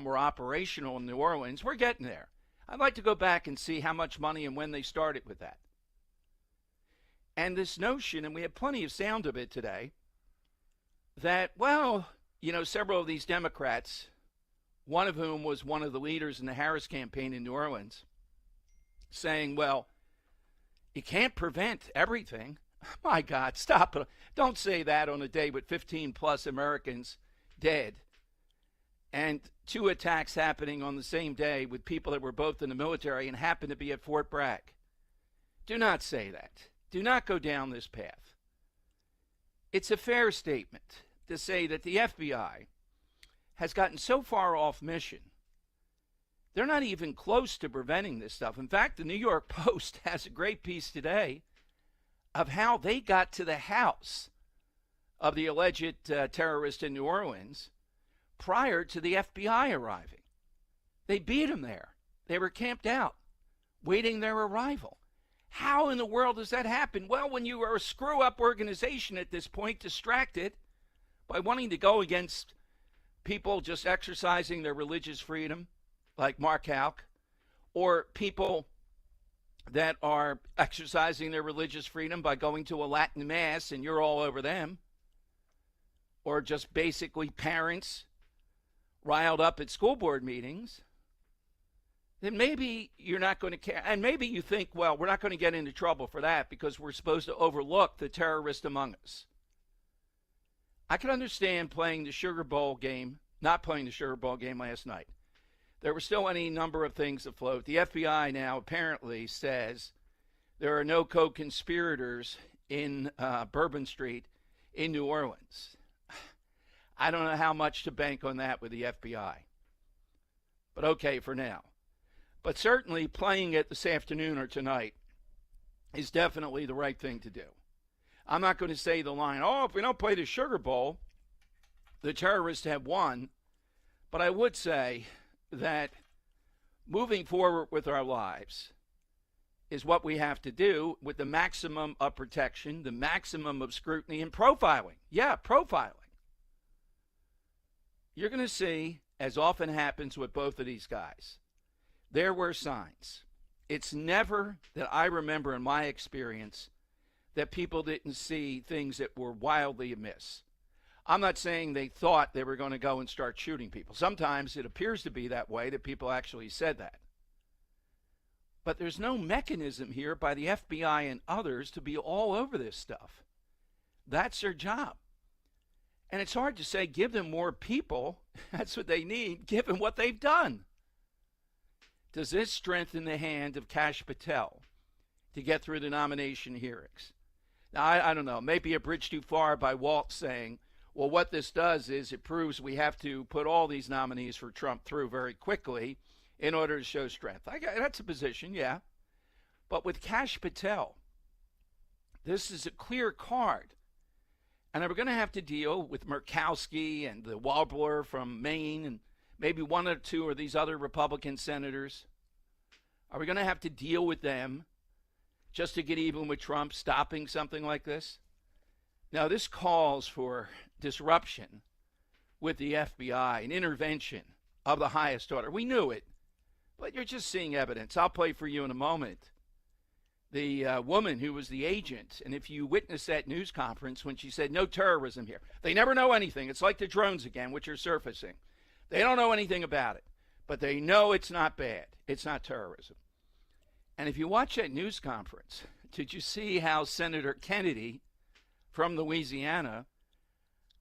were operational in New Orleans. We're getting there. I'd like to go back and see how much money and when they started with that. And this notion, and we have plenty of sound of it today, that, well, several of these Democrats, one of whom was one of the leaders in the Harris campaign in New Orleans, saying, well, you can't prevent everything. My God, stop it. Don't say that on a day with 15 plus Americans dead and 2 attacks happening on the same day with people that were both in the military and happened to be at Fort Bragg. Do not say that. Do not go down this path. It's a fair statement to say that the FBI has gotten so far off mission, they're not even close to preventing this stuff. In fact, the New York Post has a great piece today of how they got to the house of the alleged terrorist in New Orleans prior to the FBI arriving. They beat him there. They were camped out, waiting their arrival. How in the world does that happen? Well, when you are a screw-up organization at this point, distracted by wanting to go against people just exercising their religious freedom, like Mark Houck, or people that are exercising their religious freedom by going to a Latin mass and you're all over them, or just basically parents riled up at school board meetings, then maybe you're not going to care. And maybe you think, well, we're not going to get into trouble for that because we're supposed to overlook the terrorist among us. I can understand playing the Sugar Bowl game, not playing the Sugar Bowl game last night. There were still any number of things afloat. The FBI now apparently says there are no co-conspirators in Bourbon Street in New Orleans. I don't know how much to bank on that with the FBI. But okay for now. But certainly playing it this afternoon or tonight is definitely the right thing to do. I'm not going to say the line, oh, if we don't play the Sugar Bowl, the terrorists have won. But I would say that moving forward with our lives is what we have to do with the maximum of protection, the maximum of scrutiny, and profiling. Yeah, profiling. You're going to see, as often happens with both of these guys, there were signs. It's never that I remember in my experience that people didn't see things that were wildly amiss. I'm not saying they thought they were going to go and start shooting people. Sometimes it appears to be that way, that people actually said that. But there's no mechanism here by the FBI and others to be all over this stuff. That's their job. And it's hard to say give them more people. That's what they need, given what they've done. Does this strengthen the hand of Kash Patel to get through the nomination hearings? Now, I don't know. Maybe a bridge too far by Walt saying, well, what this does is it proves we have to put all these nominees for Trump through very quickly in order to show strength. That's a position, yeah. But with Kash Patel, this is a clear card. And we're going to have to deal with Murkowski and the Wobbler from Maine and maybe one or two of these other Republican senators. Are we going to have to deal with them just to get even with Trump stopping something like this? Now, this calls for disruption with the FBI, an intervention of the highest order. We knew it, but you're just seeing evidence. I'll play for you in a moment the woman who was the agent, and if you witnessed that news conference when she said, no terrorism here. They never know anything. It's like the drones again, which are surfacing. They don't know anything about it, but they know it's not bad. It's not terrorism. And if you watch that news conference, did you see how Senator Kennedy from Louisiana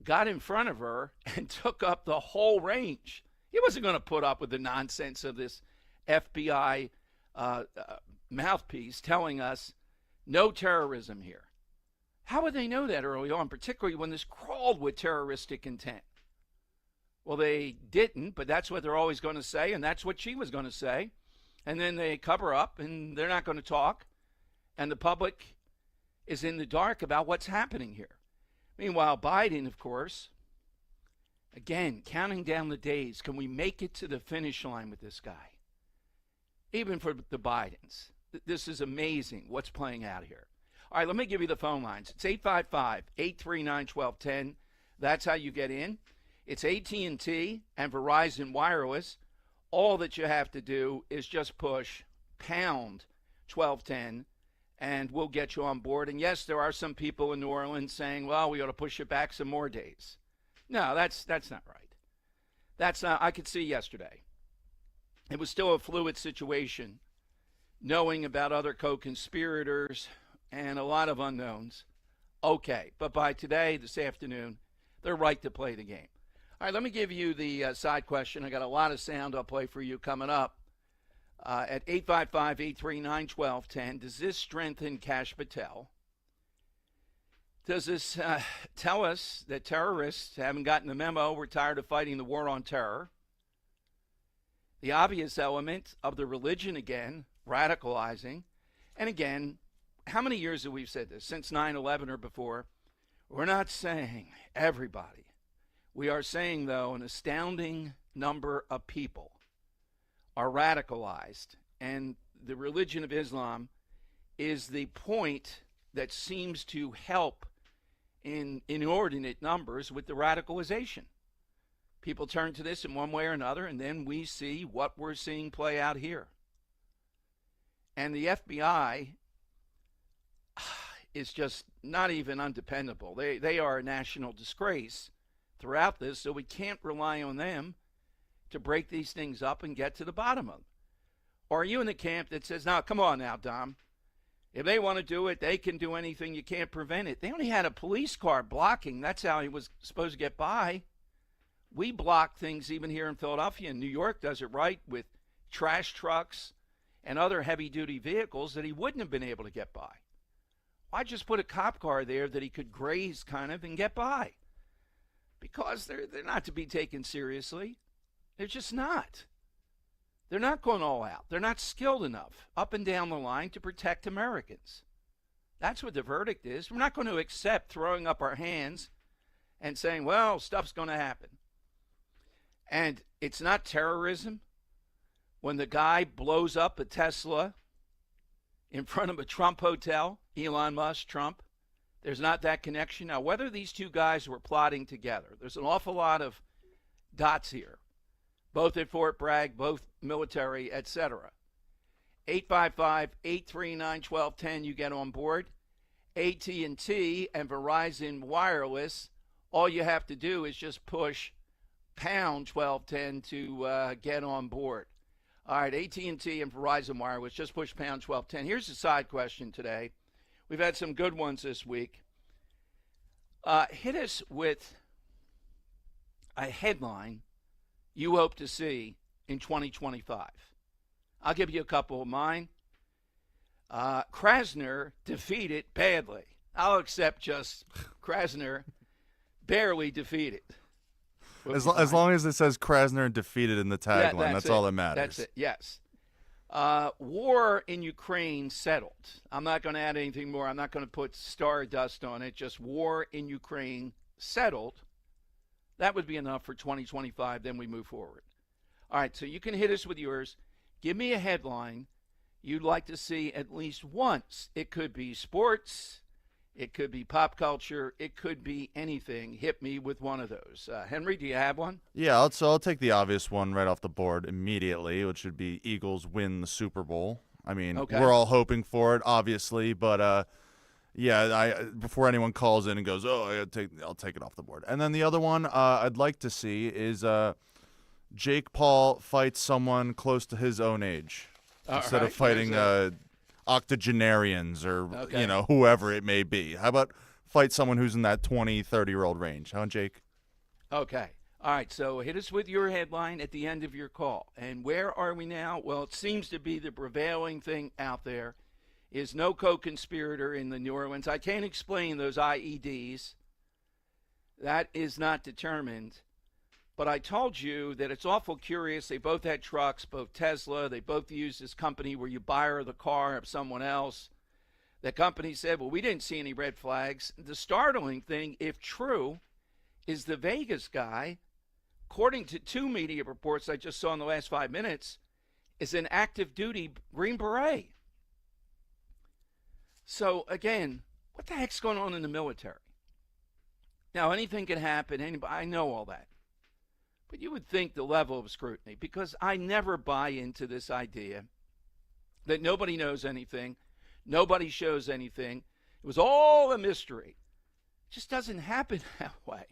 got in front of her and took up the whole range? He wasn't going to put up with the nonsense of this FBI mouthpiece telling us no terrorism here. How would they know that early on, particularly when this crawled with terroristic intent? Well, they didn't, but that's what they're always going to say, and that's what she was going to say. And then they cover up, and they're not going to talk, and the public is in the dark about what's happening here. Meanwhile, Biden, of course, again, counting down the days. Can we make it to the finish line with this guy? Even for the Bidens. This is amazing what's playing out here. All right, let me give you the phone lines. It's 855-839-1210. That's how you get in. It's AT&T and Verizon Wireless. All that you have to do is just push pound 1210 and we'll get you on board. And yes, there are some people in New Orleans saying, well, we ought to push it back some more days. No, that's not right. That's not, I could see yesterday. It was still a fluid situation, knowing about other co-conspirators and a lot of unknowns. Okay, but by today, this afternoon, they're right to play the game. All right, let me give you the side question. I got a lot of sound I'll play for you coming up at 855-839-1210. Does this strengthen Kash Patel? Does this tell us that terrorists haven't gotten the memo? We're tired of fighting the war on terror. The obvious element of the religion again, radicalizing. And again, how many years have we said this? Since 9/11 or before? We're not saying everybody. We are saying, though, an astounding number of people are radicalized. And the religion of Islam is the point that seems to help in inordinate numbers with the radicalization. People turn to this in one way or another, and then we see what we're seeing play out here. And the FBI is just not even undependable. They are a national disgrace throughout this, so we can't rely on them to break these things up and get to the bottom of them. Or are you in the camp that says, now, come on now, Dom. If they want to do it, they can do anything. You can't prevent it. They only had a police car blocking. That's how he was supposed to get by. We block things even here in Philadelphia. And New York does it right with trash trucks and other heavy-duty vehicles that he wouldn't have been able to get by. Why just put a cop car there that he could graze kind of and get by? Because they're not to be taken seriously. They're just not. They're not going all out. They're not skilled enough up and down the line to protect Americans. That's what the verdict is. We're not going to accept throwing up our hands and saying, well, stuff's going to happen. And it's not terrorism when the guy blows up a Tesla in front of a Trump hotel, Elon Musk, Trump. There's not that connection. Now, whether these two guys were plotting together, there's an awful lot of dots here, both at Fort Bragg, both military, etc. 855-839-1210, you get on board. AT&T and Verizon Wireless, all you have to do is just push pound 1210 to get on board. All right, AT&T and Verizon Wireless, just push pound 1210. Here's the side question today. We've had some good ones this week. Hit us with a headline you hope to see in 2025. I'll give you a couple of mine. Krasner defeated badly. I'll accept just Krasner barely defeated. As long as it says Krasner defeated in the tagline, that's all that matters. That's it, yes. War in Ukraine settled. I'm not going to add anything more. I'm not going to put stardust on it. Just war in Ukraine settled. That would be enough for 2025. Then we move forward. All right, so you can hit us with yours. Give me a headline you'd like to see at least once. It could be sports. It could be pop culture. It could be anything. Hit me with one of those. Henry, do you have one? Yeah, I'll take the obvious one right off the board immediately, which would be Eagles win the Super Bowl. I mean, We're all hoping for it, obviously, but before anyone calls in and goes, I'll take it off the board. And then the other one I'd like to see is Jake Paul fights someone close to his own age instead of fighting octogenarians or whoever it may be. How about fight someone who's in that 20, 30-year-old range? Huh, Jake? Okay. All right, so hit us with your headline at the end of your call. And where are we now? Well, it seems to be the prevailing thing out there is no co-conspirator in the New Orleans. I can't explain those IEDs. That is not determined. But I told you that it's awful curious. They both had trucks, both Tesla. They both used this company where you buy the car of someone else. The company said, well, we didn't see any red flags. The startling thing, if true, is the Vegas guy, according to two media reports I just saw in the last 5 minutes, is an active duty Green Beret. So, again, what the heck's going on in the military? Now, anything can happen. I know all that. But you would think the level of scrutiny, because I never buy into this idea that nobody knows anything, nobody shows anything. It was all a mystery. It just doesn't happen that way.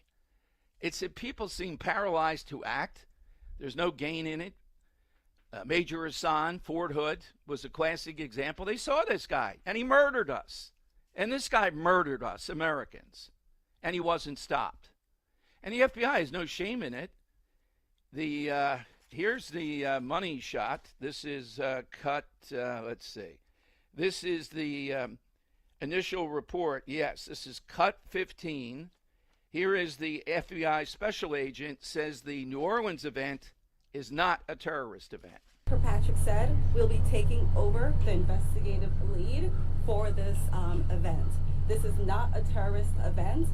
It's that people seem paralyzed to act. There's no gain in it. Major Hassan, Fort Hood, was a classic example. They saw this guy, and he murdered us. And this guy murdered us, Americans, and he wasn't stopped. And the FBI has no shame in it. Here's the money shot. This is cut, let's see. This is the initial report. Yes, this is cut 15. Here is the FBI special agent says the New Orleans event is not a terrorist event. Kirkpatrick said we'll be taking over the investigative lead for this event. This is not a terrorist event.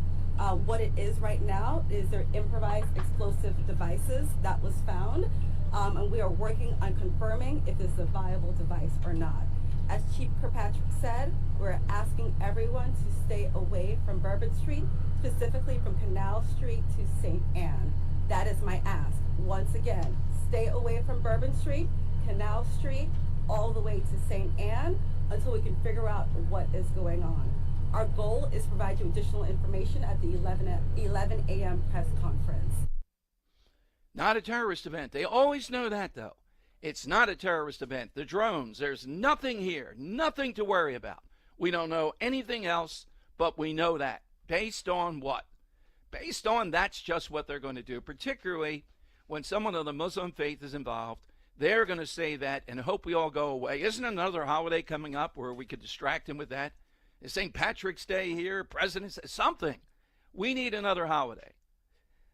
What it is right now is their improvised explosive devices that was found, and we are working on confirming if this is a viable device or not. As Chief Kirkpatrick said, we're asking everyone to stay away from Bourbon Street, specifically from Canal Street to St. Anne. That is my ask. Once again, stay away from Bourbon Street, Canal Street, all the way to St. Anne until we can figure out what is going on. Our goal is to provide you additional information at the 11 a.m. press conference. Not a terrorist event. They always know that, though. It's not a terrorist event. The drones, there's nothing here, nothing to worry about. We don't know anything else, but we know that. Based on what? Based on that's just what they're going to do, particularly when someone of the Muslim faith is involved. They're going to say that and hope we all go away. Isn't another holiday coming up where we could distract them with that? Is St. Patrick's Day here? President's Day? Something. We need another holiday.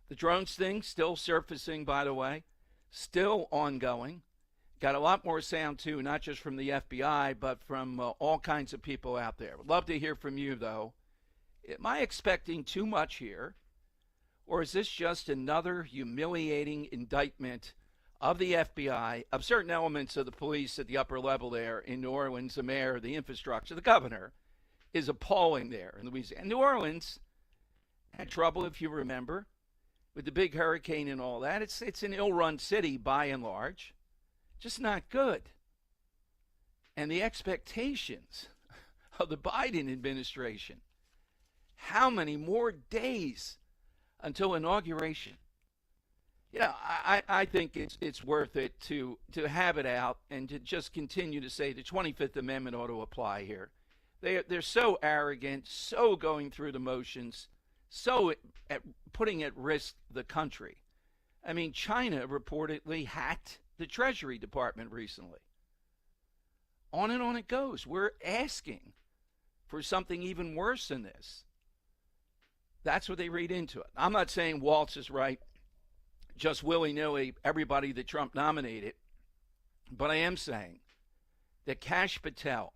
The drones thing still surfacing, by the way, still ongoing. Got a lot more sound, too, not just from the FBI, but from all kinds of people out there. Would love to hear from you, though. Am I expecting too much here? Or is this just another humiliating indictment of the FBI, of certain elements of the police at the upper level there in New Orleans, the mayor, the infrastructure, the governor, is appalling there in Louisiana. New Orleans had trouble, if you remember, with the big hurricane and all that. It's an ill-run city by and large. Just not good. And the expectations of the Biden administration, how many more days until inauguration? You know, I think it's worth it to have it out and to just continue to say the 25th Amendment ought to apply here. They're so arrogant, so going through the motions, so putting at risk the country. I mean, China reportedly hacked the Treasury Department recently. On and on it goes. We're asking for something even worse than this. That's what they read into it. I'm not saying Waltz is right, just willy-nilly everybody that Trump nominated, but I am saying that Kash Patel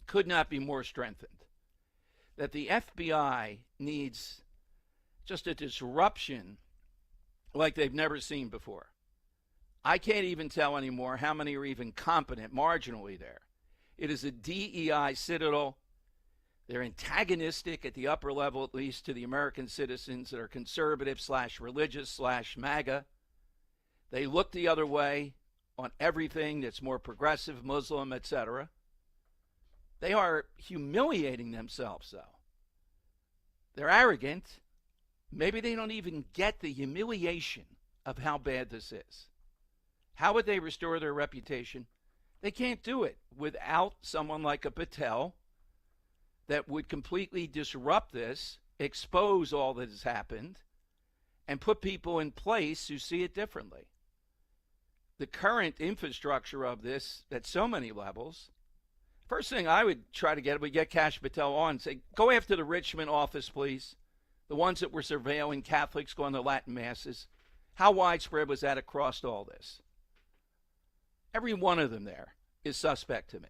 could not be more strengthened, that the FBI needs just a disruption like they've never seen before. I can't even tell anymore how many are even competent marginally there. It is a DEI citadel. They're antagonistic at the upper level, at least, to the American citizens that are conservative / religious / MAGA. They look the other way on everything that's more progressive, Muslim, etc. They are humiliating themselves, though. They're arrogant. Maybe they don't even get the humiliation of how bad this is. How would they restore their reputation? They can't do it without someone like a Patel that would completely disrupt this, expose all that has happened, and put people in place who see it differently. The current infrastructure of this at so many levels, first thing I would try to get, we get Kash Patel on and say, go after the Richmond office, please. The ones that were surveilling Catholics going to Latin masses. How widespread was that across all this? Every one of them there is suspect to me.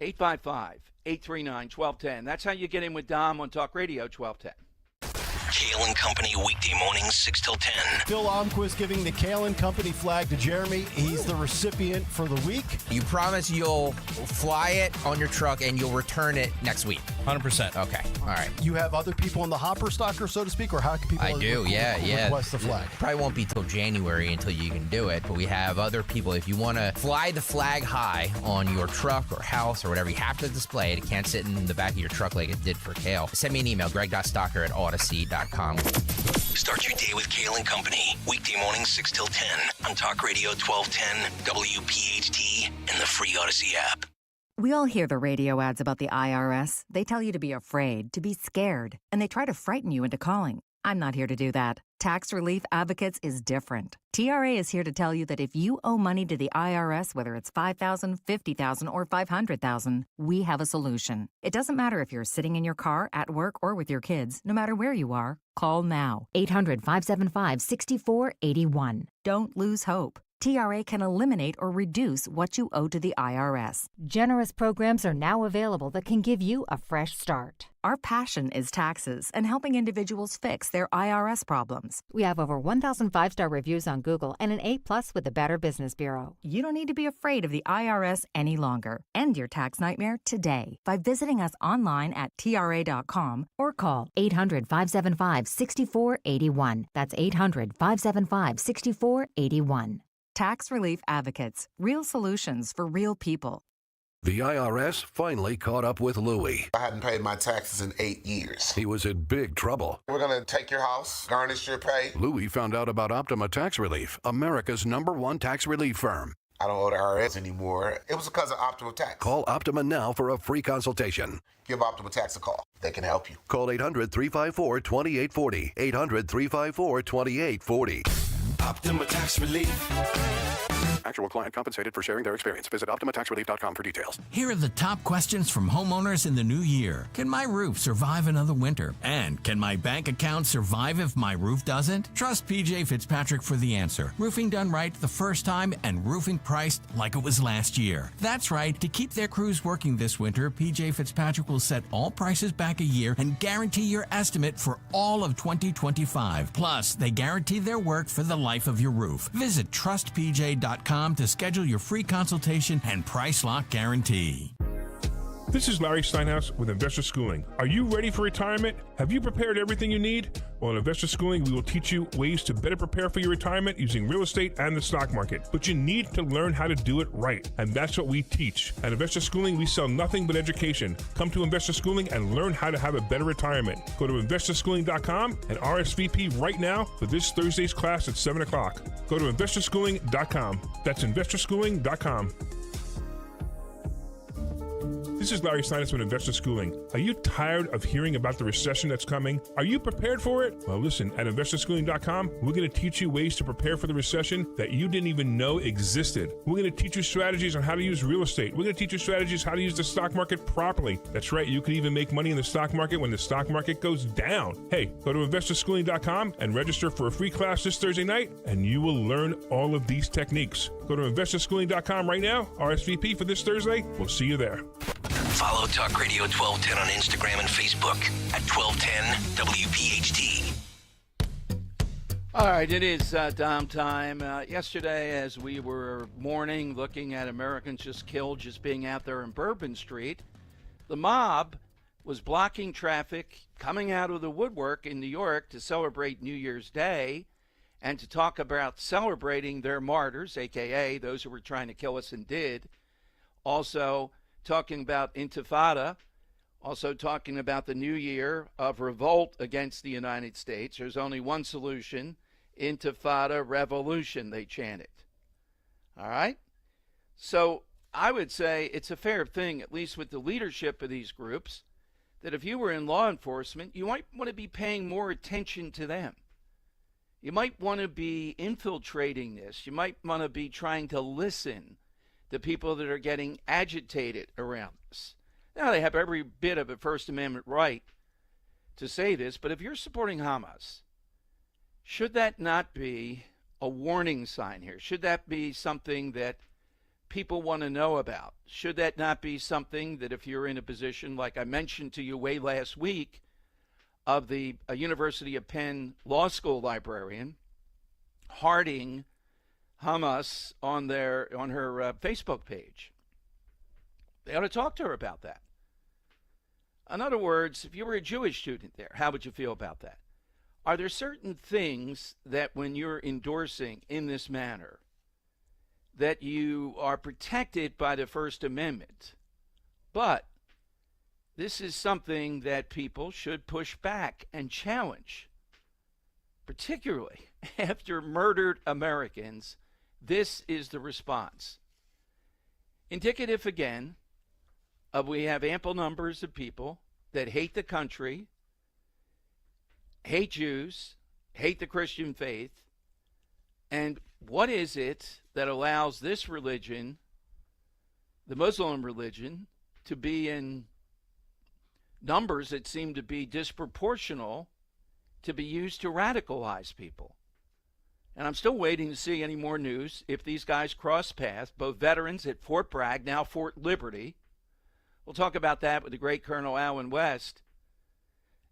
855-839-1210. That's how you get in with Dom on Talk Radio 1210. Kale and Company weekday mornings 6 till 10. Phil Almquist giving the Kale and Company flag to Jeremy. He's the recipient for the week. You promise you'll fly it on your truck and you'll return it next week. 100%. Okay. All right. You have other people in the hopper stocker, so to speak, or how can people request the flag? Probably won't be till January until you can do it, but we have other people. If you want to fly the flag high on your truck or house or whatever, you have to display it. It can't sit in the back of your truck like it did for Kale. Send me an email, greg.stocker@odyssey.com. Start your day with Kale and Company. Weekday mornings 6 till 10 on Talk Radio 1210, WPHT, and the free Odyssey app. We all hear the radio ads about the IRS. They tell you to be afraid, to be scared, and they try to frighten you into calling. I'm not here to do that. Tax Relief Advocates is different. TRA is here to tell you that if you owe money to the IRS, whether it's $5,000, $50,000, or $500,000, we have a solution. It doesn't matter if you're sitting in your car, at work, or with your kids. No matter where you are, call now. 800-575-6481. Don't lose hope. TRA can eliminate or reduce what you owe to the IRS. Generous programs are now available that can give you a fresh start. Our passion is taxes and helping individuals fix their IRS problems. We have over 1,000 5-star reviews on Google and an A+ with the Better Business Bureau. You don't need to be afraid of the IRS any longer. End your tax nightmare today by visiting us online at TRA.com or call 800-575-6481. That's 800-575-6481. Tax Relief Advocates. Real solutions for real people. The IRS finally caught up with Louie. I hadn't paid my taxes in 8 years. He was in big trouble. We're going to take your house, garnish your pay. Louie found out about Optima Tax Relief, America's #1 tax relief firm. I don't owe the IRS anymore. It was because of Optima Tax. Call Optima now for a free consultation. Give Optima Tax a call. They can help you. Call 800-354-2840. 800-354-2840. Optima Tax Relief. Actual client compensated for sharing their experience. Visit OptimaTaxRelief.com for details. Here are the top questions from homeowners in the new year. Can my roof survive another winter? And can my bank account survive if my roof doesn't? Trust PJ Fitzpatrick for the answer. Roofing done right the first time and roofing priced like it was last year. That's right. To keep their crews working this winter, PJ Fitzpatrick will set all prices back a year and guarantee your estimate for all of 2025. Plus, they guarantee their work for the life of your roof. Visit trustpj.com to schedule your free consultation and price lock guarantee. This is Larry Steinhaus with Investor Schooling. Are you ready for retirement? Have you prepared everything you need? Well, in Investor Schooling, we will teach you ways to better prepare for your retirement using real estate and the stock market. But you need to learn how to do it right, and that's what we teach. At Investor Schooling, we sell nothing but education. Come to Investor Schooling and learn how to have a better retirement. Go to investorschooling.com and RSVP right now for this Thursday's class at 7 o'clock. Go to investorschooling.com. That's investorschooling.com. This is Larry Steinitz with Investor Schooling. Are you tired of hearing about the recession that's coming? Are you prepared for it? Well, listen, at investorschooling.com, we're going to teach you ways to prepare for the recession that you didn't even know existed. We're going to teach you strategies on how to use real estate. We're going to teach you strategies how to use the stock market properly. That's right, you can even make money in the stock market when the stock market goes down. Hey, go to investorschooling.com and register for a free class this Thursday night, and you will learn all of these techniques. Go to investorschooling.com right now, RSVP for this Thursday. We'll see you there. Follow Talk Radio 1210 on Instagram and Facebook at 1210 WPHT. All right, it is Dom time. Yesterday, as we were mourning, looking at Americans just killed, just being out there in Bourbon Street, the mob was blocking traffic, coming out of the woodwork in New York to celebrate New Year's Day and to talk about celebrating their martyrs, a.k.a. those who were trying to kill us and did. Also, talking about Intifada, also talking about the new year of revolt against the United States. There's only one solution, Intifada revolution, they chanted. All right? So I would say it's a fair thing, at least with the leadership of these groups, that if you were in law enforcement, you might want to be paying more attention to them. You might want to be infiltrating this. You might want to be trying to listen the people that are getting agitated around this. Now, they have every bit of a First Amendment right to say this, but if you're supporting Hamas, should that not be a warning sign here? Should that be something that people want to know about? Should that not be something that if you're in a position, like I mentioned to you way last week, of the University of Penn Law School librarian, Harding Hamas on her Facebook page? They ought to talk to her about that. In other words, if you were a Jewish student there, how would you feel about that? Are there certain things that when you're endorsing in this manner that you are protected by the First Amendment, but this is something that people should push back and challenge, particularly after murdered Americans? This is the response. Indicative again of we have ample numbers of people that hate the country, hate Jews, hate the Christian faith. And what is it that allows this religion, the Muslim religion, to be in numbers that seem to be disproportional to be used to radicalize people? And I'm still waiting to see any more news if these guys cross paths, both veterans at Fort Bragg, now Fort Liberty. We'll talk about that with the great Colonel Allen West.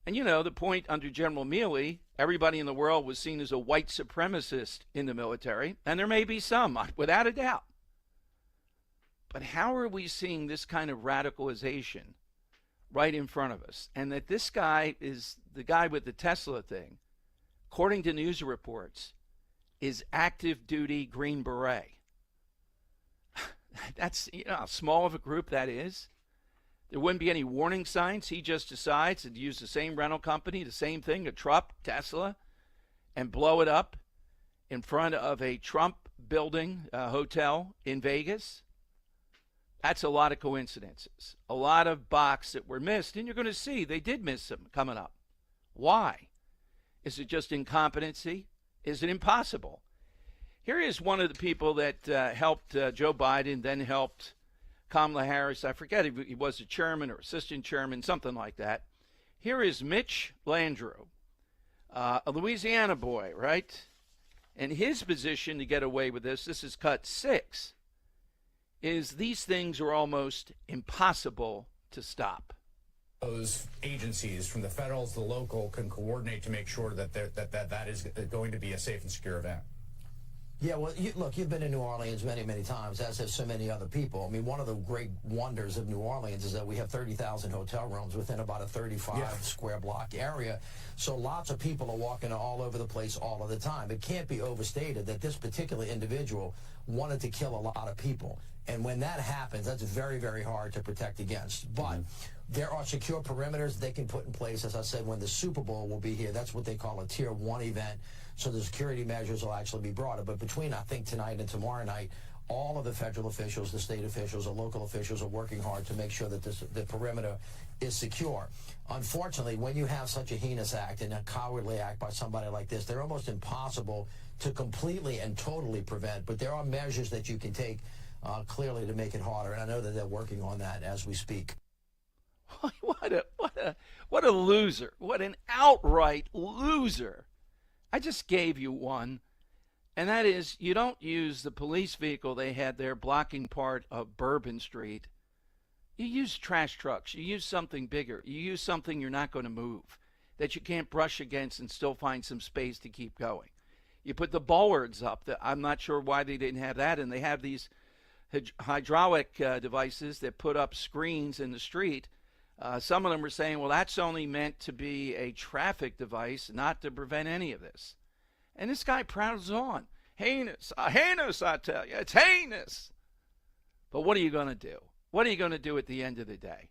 And you know, the point under General Milley, everybody in the world was seen as a white supremacist in the military, and there may be some, without a doubt. But how are we seeing this kind of radicalization right in front of us? And that this guy is the guy with the Tesla thing, according to news reports, is active duty Green Beret. That's, you know, how small of a group that is. There wouldn't be any warning signs. He just decides to use the same rental company, the same thing, a Trump, Tesla, and blow it up in front of a Trump building, hotel in Vegas. That's a lot of coincidences, a lot of boxes that were missed, and you're going to see they did miss them coming up. Why? Is it just incompetency? Is it impossible? Here is one of the people that helped Joe Biden, then helped Kamala Harris. I forget if he was a chairman or assistant chairman, something like that. Here is Mitch Landrieu, a Louisiana boy, right? And his position to get away with this is cut 6, is these things are almost impossible to stop. Those agencies, from the federal to the local, can coordinate to make sure that that is going to be a safe and secure event. Yeah, well, look, you've been in New Orleans many, many times, as have so many other people. I mean, one of the great wonders of New Orleans is that we have 30,000 hotel rooms within about a 35-square block area. So lots of people are walking all over the place all of the time. It can't be overstated that this particular individual wanted to kill a lot of people. And when that happens, that's very, very hard to protect against. But there are secure perimeters they can put in place. As I said, when the Super Bowl will be here, that's what they call a Tier 1 event. So the security measures will actually be broader. But between, I think, tonight and tomorrow night, all of the federal officials, the state officials, the local officials are working hard to make sure that the perimeter is secure. Unfortunately, when you have such a heinous act and a cowardly act by somebody like this, they're almost impossible to completely and totally prevent. But there are measures that you can take clearly to make it harder. And I know that they're working on that as we speak. What a loser. What an outright loser. I just gave you one, and that is you don't use the police vehicle they had there blocking part of Bourbon Street. You use trash trucks. You use something bigger. You use something you're not going to move, that you can't brush against and still find some space to keep going. You put the bollards up. I'm not sure why they didn't have that, and they have these hydraulic devices that put up screens in the street. Some of them were saying, well, that's only meant to be a traffic device, not to prevent any of this. And this guy prattles on. Heinous, heinous, I tell you. It's heinous. But what are you going to do? What are you going to do at the end of the day?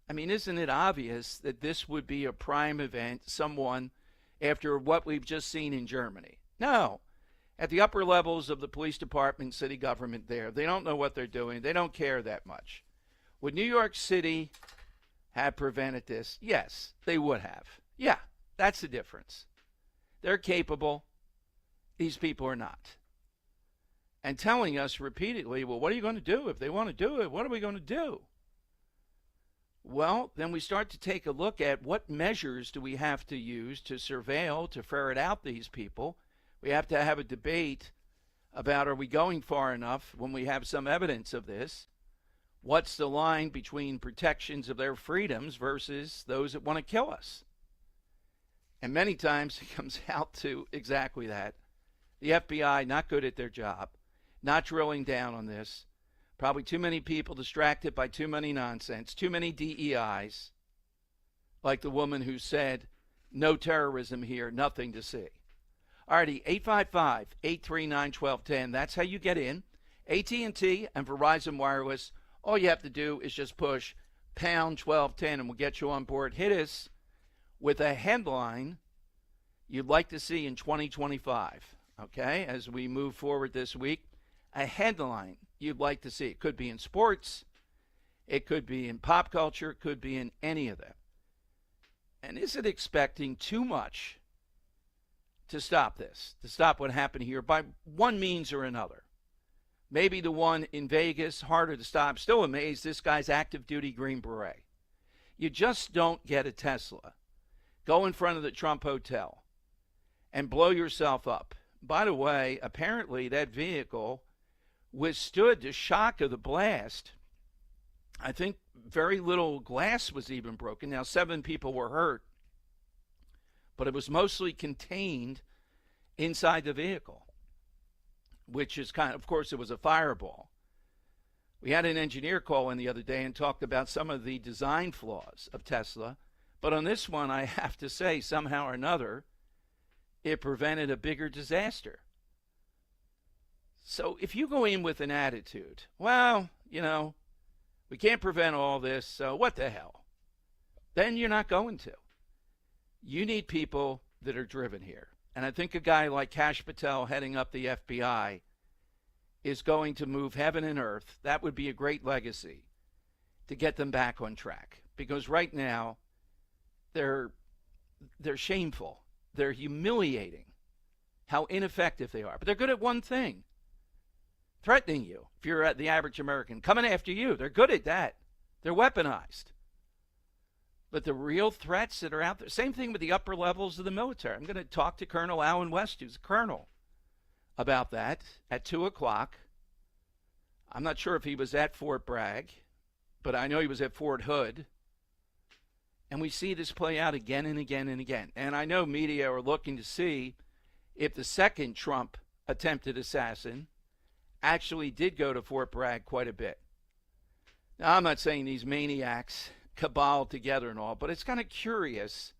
I mean, isn't it obvious that this would be a prime event, someone, after what we've just seen in Germany? No. At the upper levels of the police department, city government there, they don't know what they're doing. They don't care that much. Would New York City have prevented this? Yes, they would have. Yeah, that's the difference. They're capable. These people are not. And telling us repeatedly, well, what are you going to do? If they want to do it, what are we going to do? Well, then we start to take a look at what measures do we have to use to surveil, to ferret out these people. We have to have a debate about, are we going far enough when we have some evidence of this? What's the line between protections of their freedoms versus those that want to kill us? And many times it comes out to exactly that. The FBI not good at their job, not drilling down on this, Probably too many people distracted by too many nonsense, too many DEIs, like the woman who said, no terrorism here, nothing to see. Alrighty, 855-839-1210. That's how you get in. AT&T and Verizon Wireless, all you have to do is just push pound 1210 and we'll get you on board. Hit us with a headline you'd like to see in 2025, okay, as we move forward this week. A headline you'd like to see. It could be in sports. It could be in pop culture. It could be in any of them. And is it expecting too much to stop this, to stop what happened here by one means or another? Maybe the one in Vegas, harder to stop. Still amazed this guy's active duty Green Beret. You just don't get a Tesla. Go in front of the Trump Hotel and blow yourself up. By the way, apparently that vehicle withstood the shock of the blast. I think very little glass was even broken. Now, 7 people were hurt, but it was mostly contained inside the vehicle, which is of course, it was a fireball. We had an engineer call in the other day and talked about some of the design flaws of Tesla. But on this one, I have to say, somehow or another, it prevented a bigger disaster. So if you go in with an attitude, well, we can't prevent all this, so what the hell? Then you're not going to. You need people that are driven here. And I think a guy like Kash Patel heading up the FBI is going to move heaven and earth. That would be a great legacy to get them back on track. Because right now, they're shameful. They're humiliating how ineffective they are. But they're good at one thing. Threatening you, if you're at the average American, coming after you. They're good at that. They're weaponized. But the real threats that are out there, same thing with the upper levels of the military. I'm going to talk to Colonel Allen West, who's a colonel, about that at 2 o'clock. I'm not sure if he was at Fort Bragg, but I know he was at Fort Hood. And we see this play out again and again and again. And I know media are looking to see if the second Trump attempted assassin actually did go to Fort Bragg quite a bit. Now, I'm not saying these maniacs cabal together and all, but it's kind of curious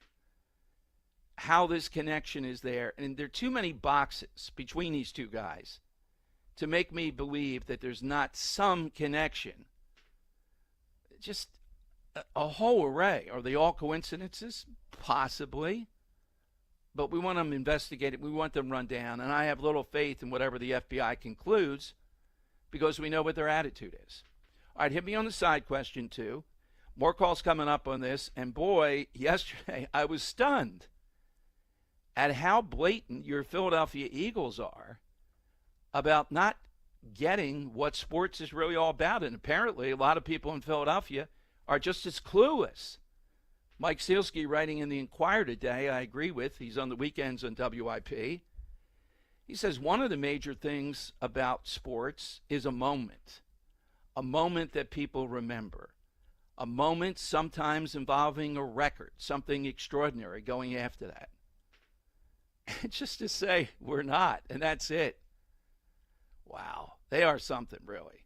how this connection is there. And there are too many boxes between these two guys to make me believe that there's not some connection. Just a whole array. Are they all coincidences? Possibly. But we want them investigated. We want them run down. And I have little faith in whatever the FBI concludes because we know what their attitude is. All right, hit me on the side question, too. More calls coming up on this. And, boy, yesterday I was stunned at how blatant your Philadelphia Eagles are about not getting what sports is really all about. And apparently a lot of people in Philadelphia are just as clueless. Mike Sealski writing in the Inquirer today, I agree with. He's on the weekends on WIP. He says one of the major things about sports is a moment that people remember, a moment sometimes involving a record, something extraordinary going after that. And just to say we're not, and that's it. Wow, they are something, really.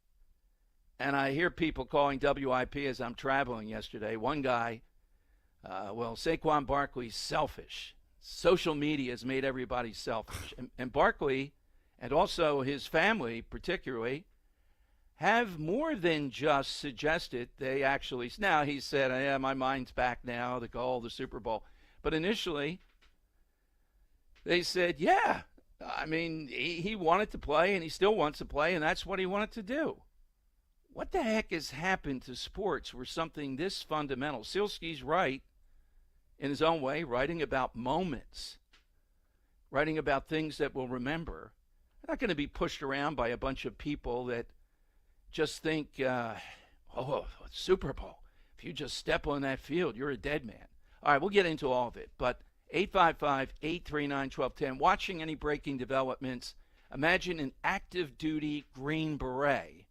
And I hear people calling WIP as I'm traveling yesterday. One guy, Saquon Barkley's selfish. Social media has made everybody selfish. And Barkley, and also his family particularly, have more than just suggested they actually. Now he said, yeah, my mind's back now, the goal, the Super Bowl. But initially, they said, yeah, I mean, he wanted to play and he still wants to play, and that's what he wanted to do. What the heck has happened to sports where something this fundamental? Sealski's right in his own way, writing about moments, writing about things that we'll remember. They're not going to be pushed around by a bunch of people that just think, Super Bowl. If you just step on that field, you're a dead man. All right, we'll get into all of it. But 855-839-1210, watching any breaking developments, imagine an active duty Green Beret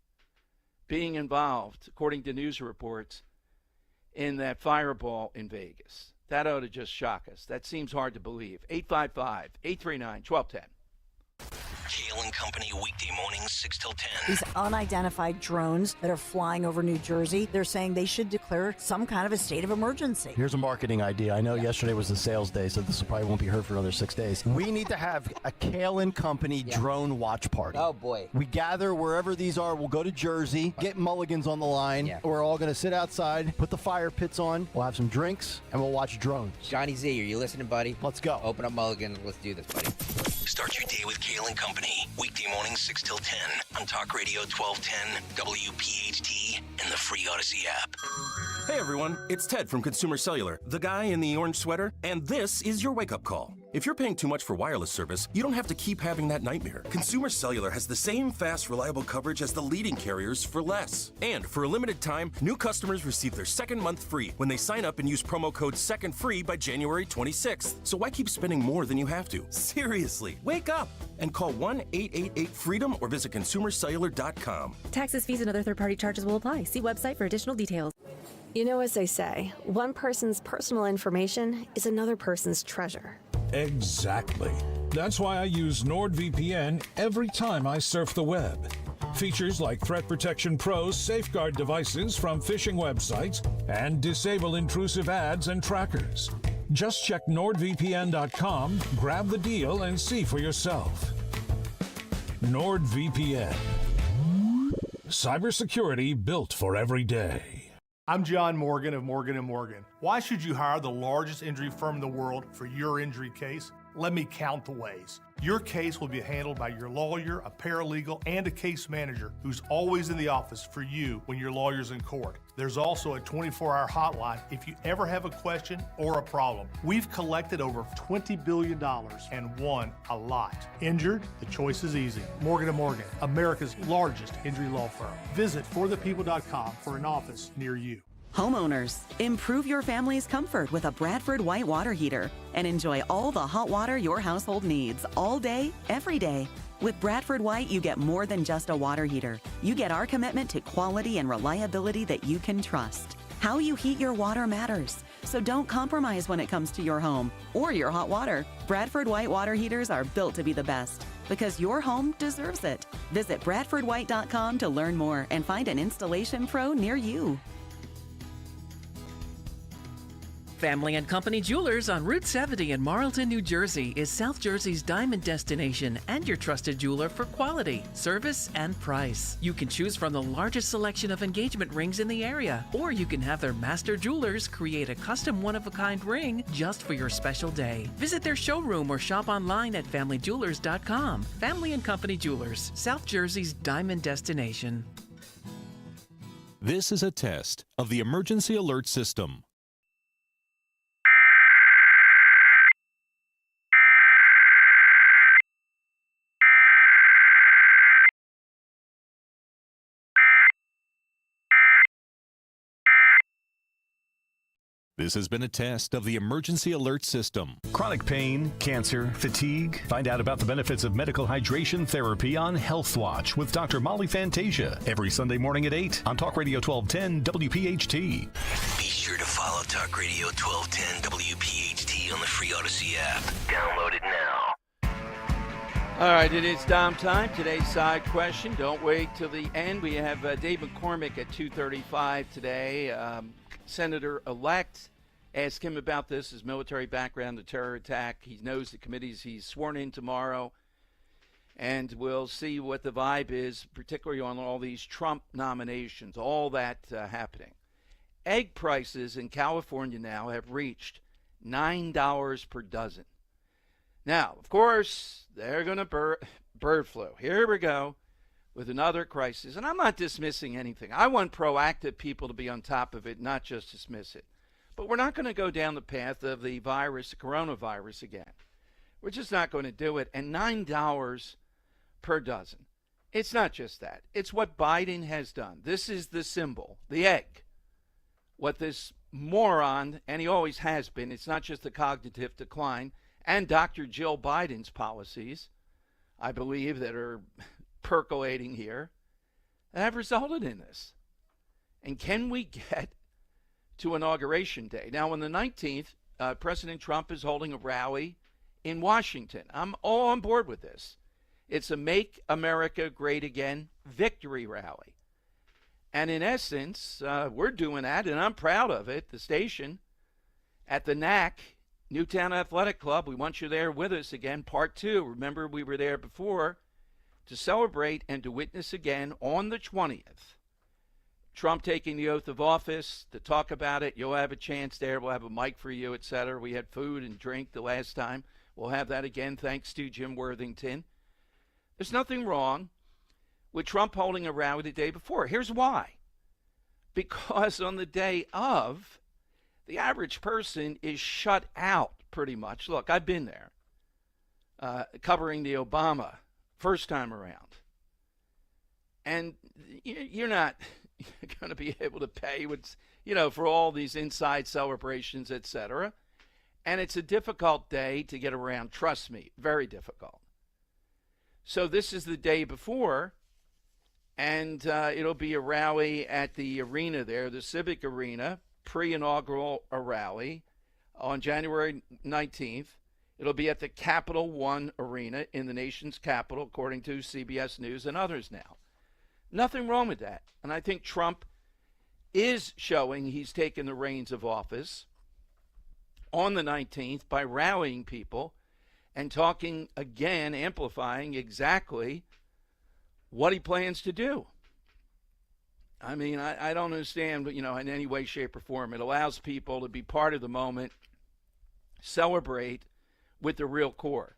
being involved, according to news reports, in that fireball in Vegas. That ought to just shock us. That seems hard to believe. 855-839-1210. Kale and Company weekday mornings 6 till 10. These unidentified drones that are flying over New Jersey, they're saying they should declare some kind of a state of emergency. Here's a marketing idea. I know yesterday was the sales day, so this probably won't be heard for another 6 days. We need to have a Kale and Company drone watch party. Oh, boy. We gather wherever these are. We'll go to Jersey, get mulligans on the line. Yeah. We're all going to sit outside, put the fire pits on. We'll have some drinks, and we'll watch drones. Johnny Z, are you listening, buddy? Let's go. Open up mulligans. Let's do this, buddy. Start your day with Kale and Company. Weekday mornings 6 till 10 on Talk Radio 1210, WPHT, and the free Odyssey app. Hey everyone, it's Ted from Consumer Cellular, the guy in the orange sweater, and this is your wake-up call. If you're paying too much for wireless service, you don't have to keep having that nightmare. Consumer Cellular has the same fast, reliable coverage as the leading carriers for less. And for a limited time, new customers receive their second month free when they sign up and use promo code SECONDFREE by January 26th. So why keep spending more than you have to? Seriously, wake up and call 1-888-FREEDOM or visit consumercellular.com. Taxes, fees, and other third-party charges will apply. See website for additional details. You know, as they say, one person's personal information is another person's treasure. Exactly. That's why I use NordVPN every time I surf the web. Features like Threat Protection Pro's safeguard devices from phishing websites and disable intrusive ads and trackers. Just check NordVPN.com, grab the deal, and see for yourself. NordVPN. Cybersecurity built for every day. I'm John Morgan of Morgan & Morgan. Why should you hire the largest injury firm in the world for your injury case? Let me count the ways. Your case will be handled by your lawyer, a paralegal, and a case manager who's always in the office for you when your lawyer's in court. There's also a 24-hour hotline if you ever have a question or a problem. We've collected over $20 billion and won a lot. Injured? The choice is easy. Morgan & Morgan, America's largest injury law firm. Visit forthepeople.com for an office near you. Homeowners, improve your family's comfort with a Bradford white water heater and enjoy all the hot water your household needs all day, every day. With Bradford White, you get more than just a water heater. You get our commitment to quality and reliability that you can trust. How you heat your water matters, so don't compromise when it comes to your home or your hot water. Bradford White water heaters are built to be the best because your home deserves it. Visit BradfordWhite.com to learn more and find an installation pro near you. Family and Company Jewelers on Route 70 in Marlton, New Jersey is South Jersey's diamond destination and your trusted jeweler for quality, service, and price. You can choose from the largest selection of engagement rings in the area, or you can have their master jewelers create a custom one-of-a-kind ring just for your special day. Visit their showroom or shop online at FamilyJewelers.com. Family and Company Jewelers, South Jersey's diamond destination. This is a test of the emergency alert system. This has been a test of the emergency alert system. Chronic pain, cancer, fatigue. Find out about the benefits of medical hydration therapy on Health Watch with Dr. Molly Fantasia every Sunday morning at 8 on Talk Radio 1210 WPHT. Be sure to follow Talk Radio 1210 WPHT on the free Odyssey app. Download it now. All right, it is Dom time. Today's side question. Don't wait till the end. We have Dave McCormick at 2:35 today. Senator-elect. Ask him about this, his military background, the terror attack. He knows the committees. He's sworn in tomorrow. And we'll see what the vibe is, particularly on all these Trump nominations, all that happening. Egg prices in California now have reached $9 per dozen. Now, of course, they're going to bird flu. Here we go with another crisis. And I'm not dismissing anything. I want proactive people to be on top of it, not just dismiss it. But we're not going to go down the path of the virus, the coronavirus again. We're just not going to do it. And $9 per dozen. It's not just that. It's what Biden has done. This is the symbol, the egg. What this moron, and he always has been, it's not just the cognitive decline, and Dr. Jill Biden's policies, I believe, that are percolating here, that have resulted in this. And can we get to Inauguration Day? Now, on the 19th, President Trump is holding a rally in Washington. I'm all on board with this. It's a Make America Great Again victory rally. And in essence, we're doing that, and I'm proud of it, the station, at the NAC, Newtown Athletic Club. We want you there with us again, part 2. Remember, we were there before to celebrate and to witness again on the 20th. Trump taking the oath of office, to talk about it. You'll have a chance there. We'll have a mic for you, etc. We had food and drink the last time. We'll have that again, thanks to Jim Worthington. There's nothing wrong with Trump holding a rally the day before. Here's why. Because on the day of, the average person is shut out pretty much. Look, I've been there covering the Obama first time around. And you're not going to be able to pay what's, for all these inside celebrations, etc. And it's a difficult day to get around. Trust me, very difficult. So this is the day before, and it'll be a rally at the arena there, the Civic Arena, pre-inaugural rally on January 19th. It'll be at the Capital One Arena in the nation's capital, according to CBS News and others now. Nothing wrong with that. And I think Trump is showing he's taken the reins of office on the 19th by rallying people and talking again, amplifying exactly what he plans to do. I mean, I don't understand, in any way, shape, or form. It allows people to be part of the moment, celebrate with the real core.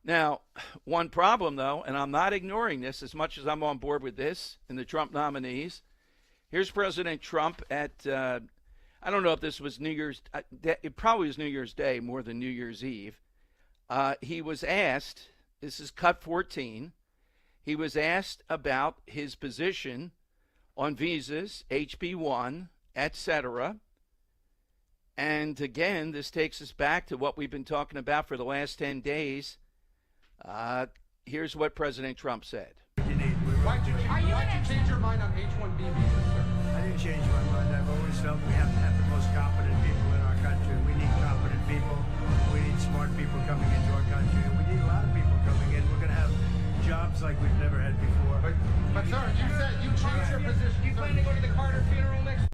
Now, one problem, though, and I'm not ignoring this as much as I'm on board with this and the Trump nominees. Here's President Trump at, I don't know if this was New Year's, it probably was New Year's Day more than New Year's Eve. He was asked, this is cut 14, he was asked about his position on visas, HB1, etc. And again, this takes us back to what we've been talking about for the last 10 days. Here's what President Trump said. Why'd you change your mind on H-1B visas, sir? I didn't change my mind. I've always felt we have to have the most competent people in our country. We need competent people. We need smart people coming into our country. And we need a lot of people coming in. We're going to have jobs like we've never had before. But sir, you said you changed your position. You plan to go to the Carter funeral next?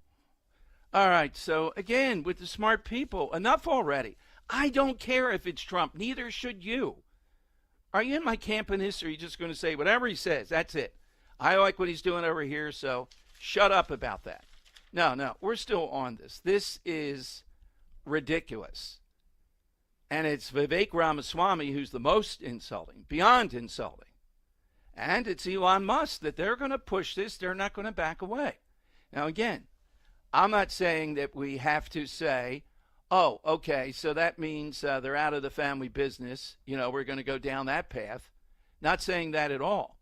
All right, so again, with the smart people, enough already. I don't care if it's Trump. Neither should you. Are you in my camp in this, or are you just going to say whatever he says? That's it. I like what he's doing over here, so shut up about that. No, we're still on this. This is ridiculous. And it's Vivek Ramaswamy who's the most insulting, beyond insulting. And it's Elon Musk that they're going to push this. They're not going to back away. Now, again, I'm not saying that we have to say, oh, okay, so that means they're out of the family business. We're going to go down that path. Not saying that at all.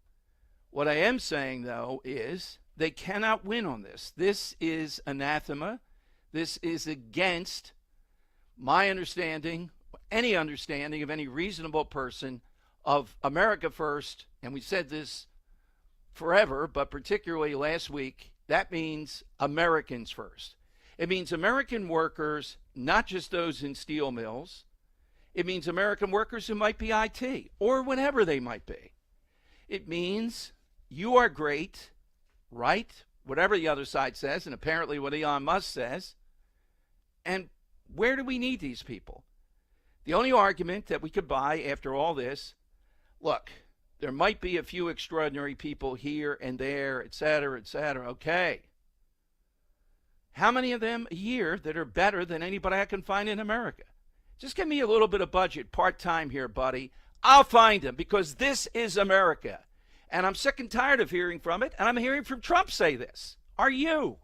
What I am saying, though, is they cannot win on this. This is anathema. This is against my understanding, any understanding of any reasonable person of America first. And we said this forever, but particularly last week, that means Americans first. It means American workers, not just those in steel mills. It means American workers who might be IT or whatever they might be. It means you are great, right? Whatever the other side says, and apparently what Elon Musk says. And where do we need these people? The only argument that we could buy after all this, look, there might be a few extraordinary people here and there, et cetera, okay. How many of them a year that are better than anybody I can find in America? Just give me a little bit of budget, part-time here, buddy. I'll find them, because this is America. And I'm sick and tired of hearing from it, and I'm hearing from Trump say this. Are you?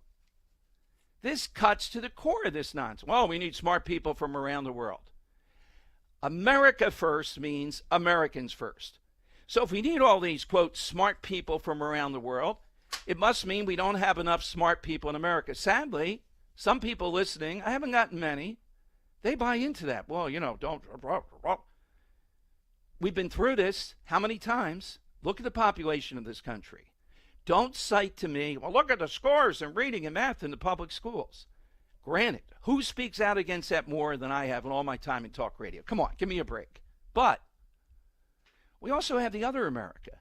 This cuts to the core of this nonsense. Well, we need smart people from around the world. America first means Americans first. So if we need all these, quote, smart people from around the world, it must mean we don't have enough smart people in America. Sadly, some people listening, I haven't gotten many, they buy into that. Well, don't. We've been through this how many times? Look at the population of this country. Don't cite to me, well, look at the scores in reading and math in the public schools. Granted, who speaks out against that more than I have in all my time in talk radio? Come on, give me a break. But We also have the other America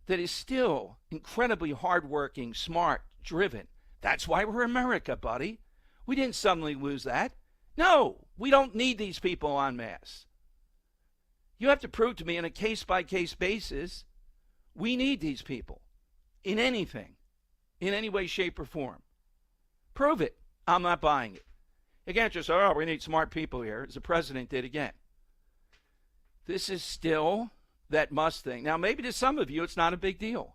that is still incredibly hardworking, smart, driven. That's why we're America, buddy. We didn't suddenly lose that. No, we don't need these people en masse. You have to prove to me on a case-by-case basis we need these people in anything, in any way, shape, or form. Prove it. I'm not buying it. You can't just say, oh, we need smart people here, as the president did again. This is still that must thing. Now, maybe to some of you, it's not a big deal.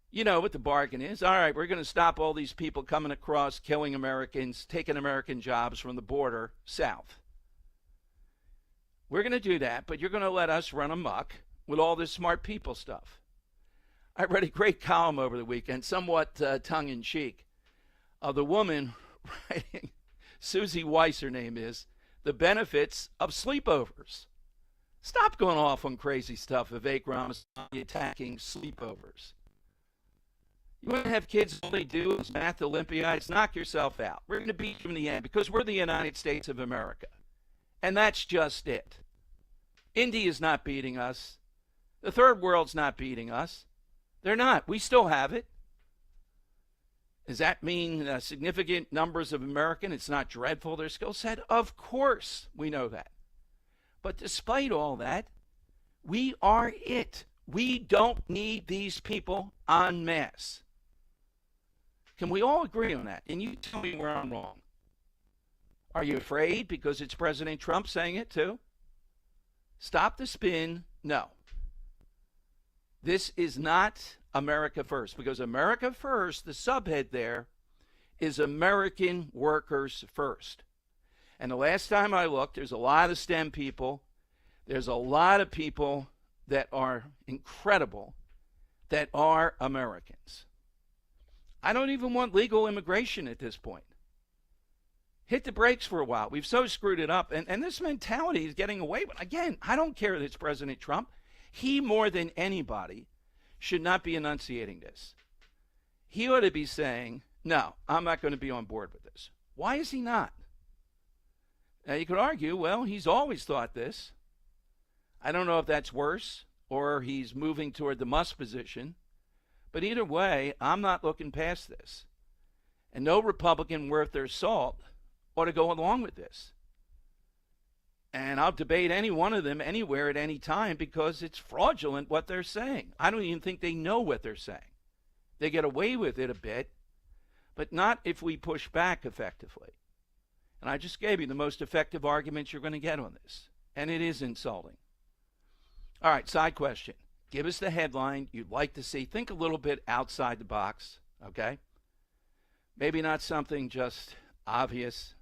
You know what the bargain is. All right, we're going to stop all these people coming across, killing Americans, taking American jobs from the border south. We're going to do that, but you're going to let us run amok with all this smart people stuff. I read a great column over the weekend, somewhat tongue-in-cheek, of the woman writing, Susie Weiss, her name is, the benefits of sleepovers. Stop going off on crazy stuff, Vivek Ramaswamy attacking sleepovers. You want to have kids, all they do is math Olympiads, knock yourself out. We're going to beat you in the end because we're the United States of America. And that's just it. India's not beating us. The third world's not beating us. They're not. We still have it. Does that mean significant numbers of Americans, it's not dreadful, their skill set? Of course we know that. But despite all that, we are it. We don't need these people en masse. Can we all agree on that? And you tell me where I'm wrong. Are you afraid because it's President Trump saying it too? Stop the spin. No. This is not America First, because America First, the subhead there, is American workers first. And the last time I looked, there's a lot of STEM people. There's a lot of people that are incredible that are Americans. I don't even want legal immigration at this point. Hit the brakes for a while. We've so screwed it up. And this mentality is getting away with. Again, I don't care that it's President Trump. He, more than anybody, should not be enunciating this. He ought to be saying, no, I'm not going to be on board with this. Why is he not? Now, you could argue, well, he's always thought this. I don't know if that's worse or he's moving toward the must position. But either way, I'm not looking past this. And no Republican worth their salt ought to go along with this. And I'll debate any one of them anywhere at any time because it's fraudulent what they're saying. I don't even think they know what they're saying. They get away with it a bit, but not if we push back effectively. And I just gave you the most effective arguments you're going to get on this. And it is insulting. All right, side question. Give us the headline you'd like to see. Think a little bit outside the box, okay? Maybe not something just obvious.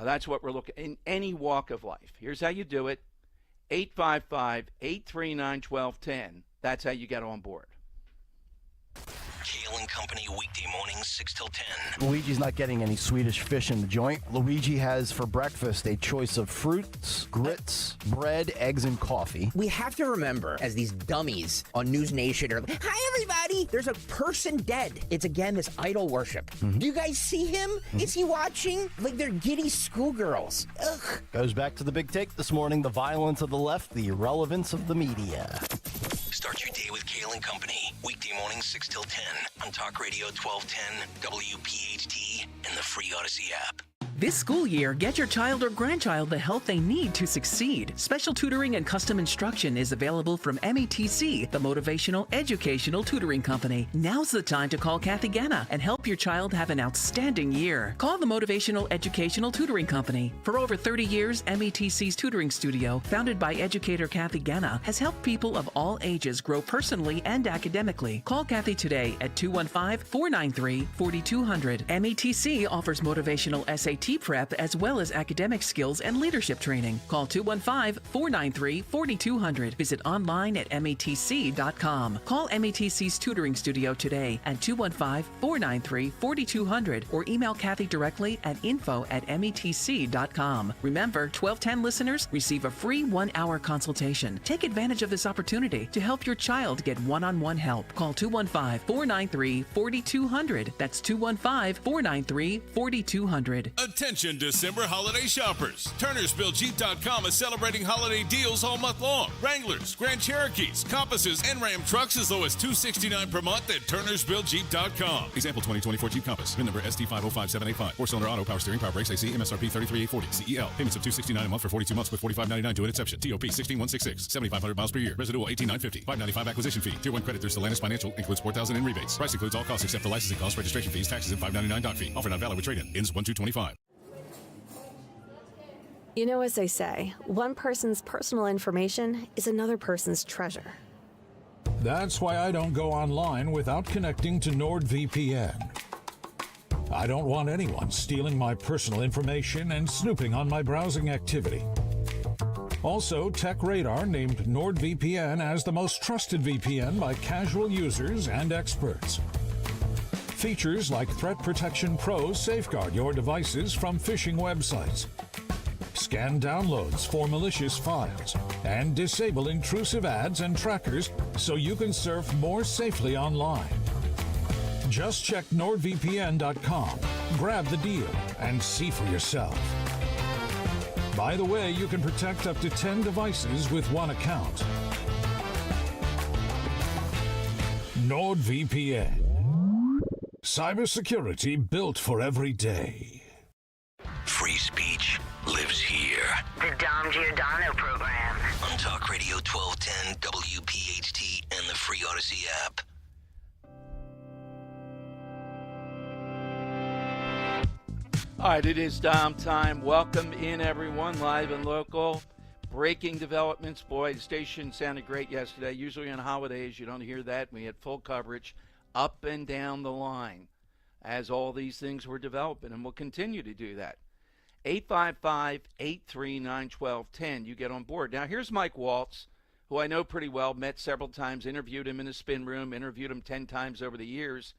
That's what we're looking in any walk of life. Here's how you do it. 855-839-1210. That's how you get on board. Kale and Company, weekday mornings, 6 till 10. Luigi's not getting any Swedish fish in the joint. Luigi has for breakfast a choice of fruits, grits, bread, eggs, and coffee. We have to remember, as these dummies on News Nation are, hi everybody, there's a person dead. It's again this idol worship. Do you guys see him? Is he watching? Like they're giddy schoolgirls. Ugh. Goes back to the big take this morning, the violence of the left, the irrelevance of the media. Start your day with Kale and Company, weekday mornings 6 till 10 on Talk Radio 1210, WPHT, and the free Odyssey app. This school year, get your child or grandchild the help they need to succeed. Special tutoring and custom instruction is available from METC, the Motivational Educational Tutoring Company. Now's the time to call Kathy Ganna and help your child have an outstanding year. Call the Motivational Educational Tutoring Company. For over 30 years, METC's tutoring studio, founded by educator Kathy Ganna, has helped people of all ages grow personally and academically. Call Kathy today at 215-493-4200. METC offers motivational SAT prep as well as academic skills and leadership training. Call 215-493-4200. Visit online at metc.com. Call METC's tutoring studio today at 215-493-4200 or email Kathy directly at info@metc.com. Remember, 1210 listeners receive a free 1-hour consultation. Take advantage of this opportunity to help your child get one-on-one help. Call 215-493-4200. That's 215-493-4200. Attention December holiday shoppers. TurnersvilleJeep.com is celebrating holiday deals all month long. Wranglers, Grand Cherokees, Compasses, and Ram trucks as low as $269 per month at TurnersvilleJeep.com. Example 2024 Jeep Compass. VIN number ST505785. 4-cylinder auto, power steering, power brakes, AC, MSRP 33840. CEL. Payments of $269 a month for 42 months with $45.99 due at inception. TOP 16166. 7,500 miles per year. Residual 18,950. $595 acquisition fee. Tier 1 credit through Stellantis Financial. Includes $4,000 in rebates. Price includes all costs except for licensing costs, registration fees, taxes, and $599 doc fee. Offer not valid with trade-in. Ends 1/2/25. You know, as they say, one person's personal information is another person's treasure. That's why I don't go online without connecting to NordVPN. I don't want anyone stealing my personal information and snooping on my browsing activity. Also, TechRadar named NordVPN as the most trusted VPN by casual users and experts. Features like Threat Protection Pro safeguard your devices from phishing websites, scan downloads for malicious files, and disable intrusive ads and trackers so you can surf more safely online. Just check NordVPN.com, grab the deal, and see for yourself. By the way, you can protect up to 10 devices with one account. NordVPN. Cybersecurity built for every day. Free speech lives here. The Dom Giordano program. On Talk Radio 1210, WPHT, and the free Odyssey app. All right, it is Dom time. Welcome in, everyone, live and local. Breaking developments. Boy, the station sounded great yesterday. Usually on holidays, you don't hear that. We had full coverage up and down the line as all these things were developing, and we'll continue to do that. 855-839-1210. You get on board. Now, here's Mike Waltz, who I know pretty well, met several times, interviewed him in the spin room, interviewed him 10 times over the years.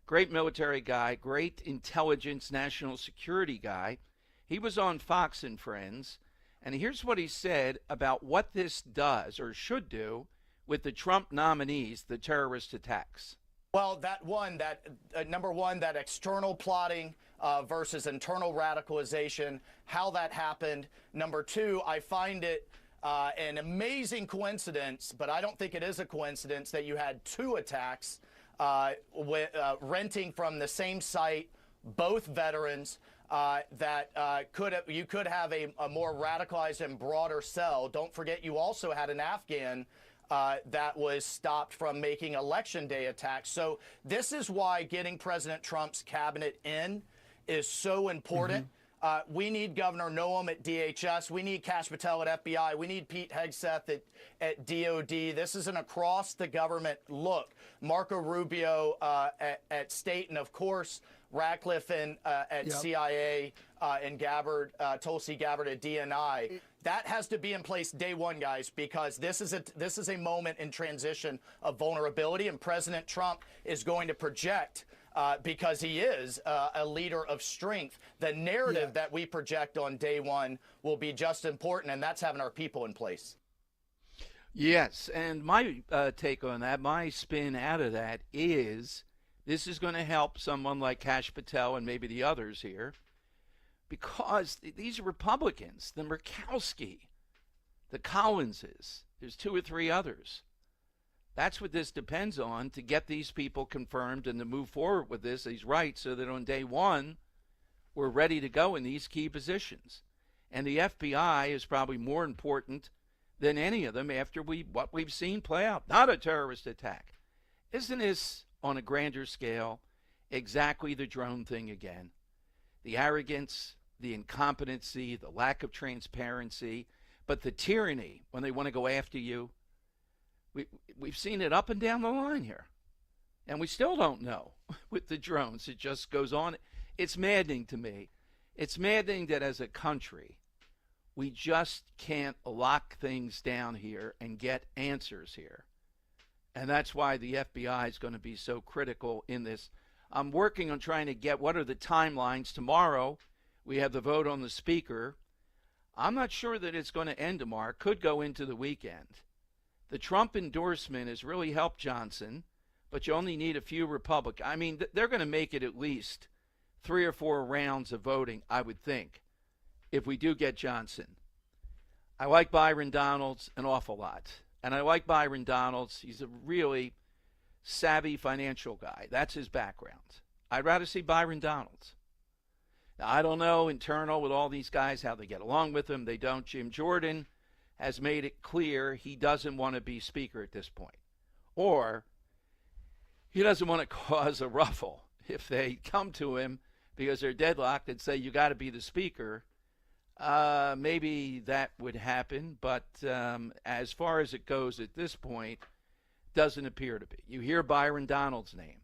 Great military guy, great intelligence, national security guy. He was on Fox and Friends, and here's what he said about what this does or should do with the Trump nominees, the terrorist attacks. Well, number one, that external plotting versus internal radicalization, how that happened. Number two, I find it an amazing coincidence, but I don't think it is a coincidence that you had two attacks renting from the same site, both veterans, that you could have a more radicalized and broader cell. Don't forget, you also had an Afghan that was stopped from making election day attacks. So this is why getting President Trump's cabinet in is so important. We need Governor Noam at DHS. We need Kash Patel at FBI. We need Pete Hegseth at DOD. This is an across-the-government look. Marco Rubio at State, and, of course, Ratcliffe at CIA, and Tulsi Gabbard at DNI. That has to be in place day one, guys, because this is a moment in transition of vulnerability, and President Trump is going to project because he is a leader of strength. The narrative that we project on day one will be just important, and that's having our people in place. Yes, and my take on that, my spin out of that is this is going to help someone like Kash Patel and maybe the others here, because these Republicans, the Murkowski, the Collinses, there's two or three others. That's what this depends on, to get these people confirmed and to move forward with this. He's right, so that on day one, we're ready to go in these key positions. And the FBI is probably more important than any of them after what we've seen play out. Not a terrorist attack. Isn't this, on a grander scale, exactly the drone thing again? The arrogance, the incompetency, the lack of transparency, but the tyranny when they want to go after you. We've seen it up and down the line here. And we still don't know with the drones. It just goes on. It's maddening to me. It's maddening that as a country, we just can't lock things down here and get answers here. And that's why the FBI is going to be so critical in this. I'm working on trying to get what are the timelines. Tomorrow, we have the vote on the speaker. I'm not sure that it's going to end tomorrow. It could go into the weekend. The Trump endorsement has really helped Johnson, but you only need a few Republicans. I mean, they're going to make it at least 3 or 4 rounds of voting, I would think, if we do get Johnson. I like Byron Donalds an awful lot. And I like Byron Donalds. He's a really savvy financial guy. That's his background. I'd rather see Byron Donalds. Now, I don't know internal with all these guys how they get along with him. They don't. Jim Jordan has made it clear he doesn't want to be speaker at this point. Or he doesn't want to cause a ruffle. If they come to him because they're deadlocked and say, you got to be the speaker, maybe that would happen. But as far as it goes at this point, doesn't appear to be. You hear Byron Donalds' name.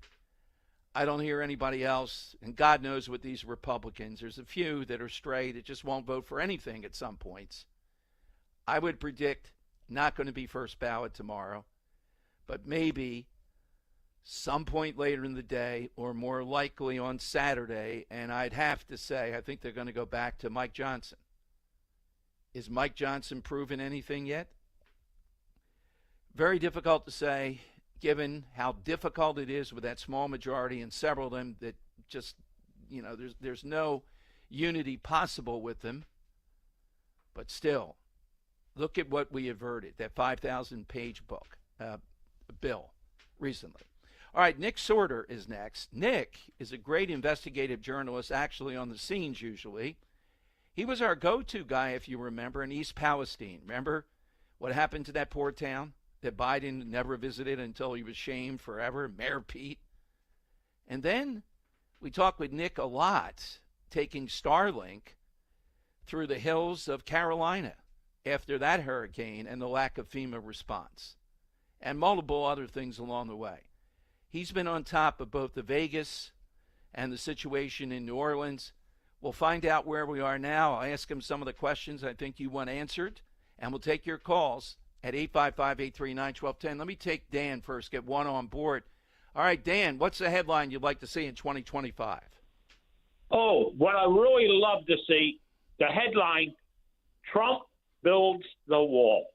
I don't hear anybody else, and God knows with these Republicans, there's a few that are stray that just won't vote for anything at some points. I would predict not going to be first ballot tomorrow, but maybe some point later in the day or more likely on Saturday, and I'd have to say I think they're going to go back to Mike Johnson. Is Mike Johnson proven anything yet? Very difficult to say, given how difficult it is with that small majority and several of them that just, there's no unity possible with them. But still, look at what we averted, that 5,000-page bill recently. All right, Nick Sorter is next. Nick is a great investigative journalist, actually on the scenes usually. He was our go-to guy, if you remember, in East Palestine. Remember what happened to that poor town that Biden never visited until he was shamed forever, Mayor Pete? And then we talked with Nick a lot, taking Starlink through the hills of Carolina after that hurricane and the lack of FEMA response, and multiple other things along the way. He's been on top of both the Vegas and the situation in New Orleans. We'll find out where we are now. I'll ask him some of the questions I think you want answered, and we'll take your calls at 855-839-1210. Let me take Dan first, get one on board. All right, Dan, what's the headline you'd like to see in 2025? Oh, what I really love to see, the headline, Trump builds the wall.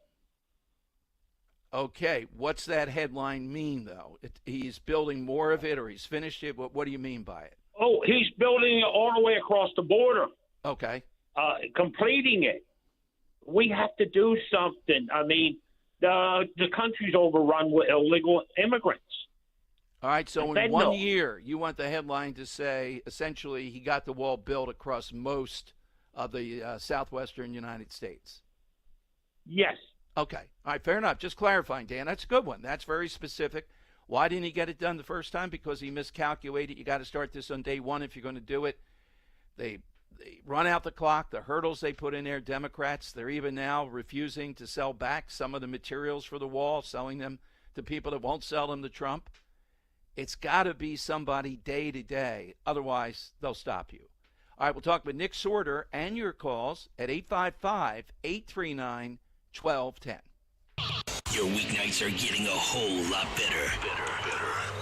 Okay, what's that headline mean, though? He's building more of it, or he's finished it? What do you mean by it? Oh, he's building it all the way across the border. Okay. Completing it. We have to do something. I mean, the country's overrun with illegal immigrants. All right, so in 1 year, you want the headline to say, essentially, he got the wall built across most of the southwestern United States. Yes. Okay. All right, fair enough. Just clarifying, Dan. That's a good one. That's very specific. Why didn't he get it done the first time? Because he miscalculated. You got to start this on day one if you're going to do it. They run out the clock, the hurdles they put in there, Democrats. They're even now refusing to sell back some of the materials for the wall, selling them to people that won't sell them to Trump. It's got to be somebody day to day. Otherwise, they'll stop you. All right, we'll talk with Nick Sorter and your calls at 855-839-1210. Your weeknights are getting a whole lot better.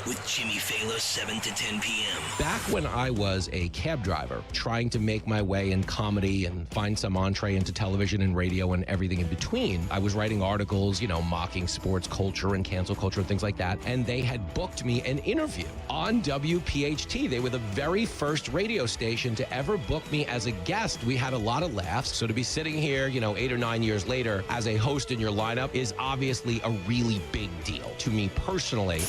With Jimmy Fallon, 7 to 10 p.m. Back when I was a cab driver, trying to make my way in comedy and find some entree into television and radio and everything in between, I was writing articles, mocking sports culture and cancel culture and things like that. And they had booked me an interview on WPHT. They were the very first radio station to ever book me as a guest. We had a lot of laughs. So to be sitting here, 8 or 9 years later as a host in your lineup is obviously a really big deal to me personally.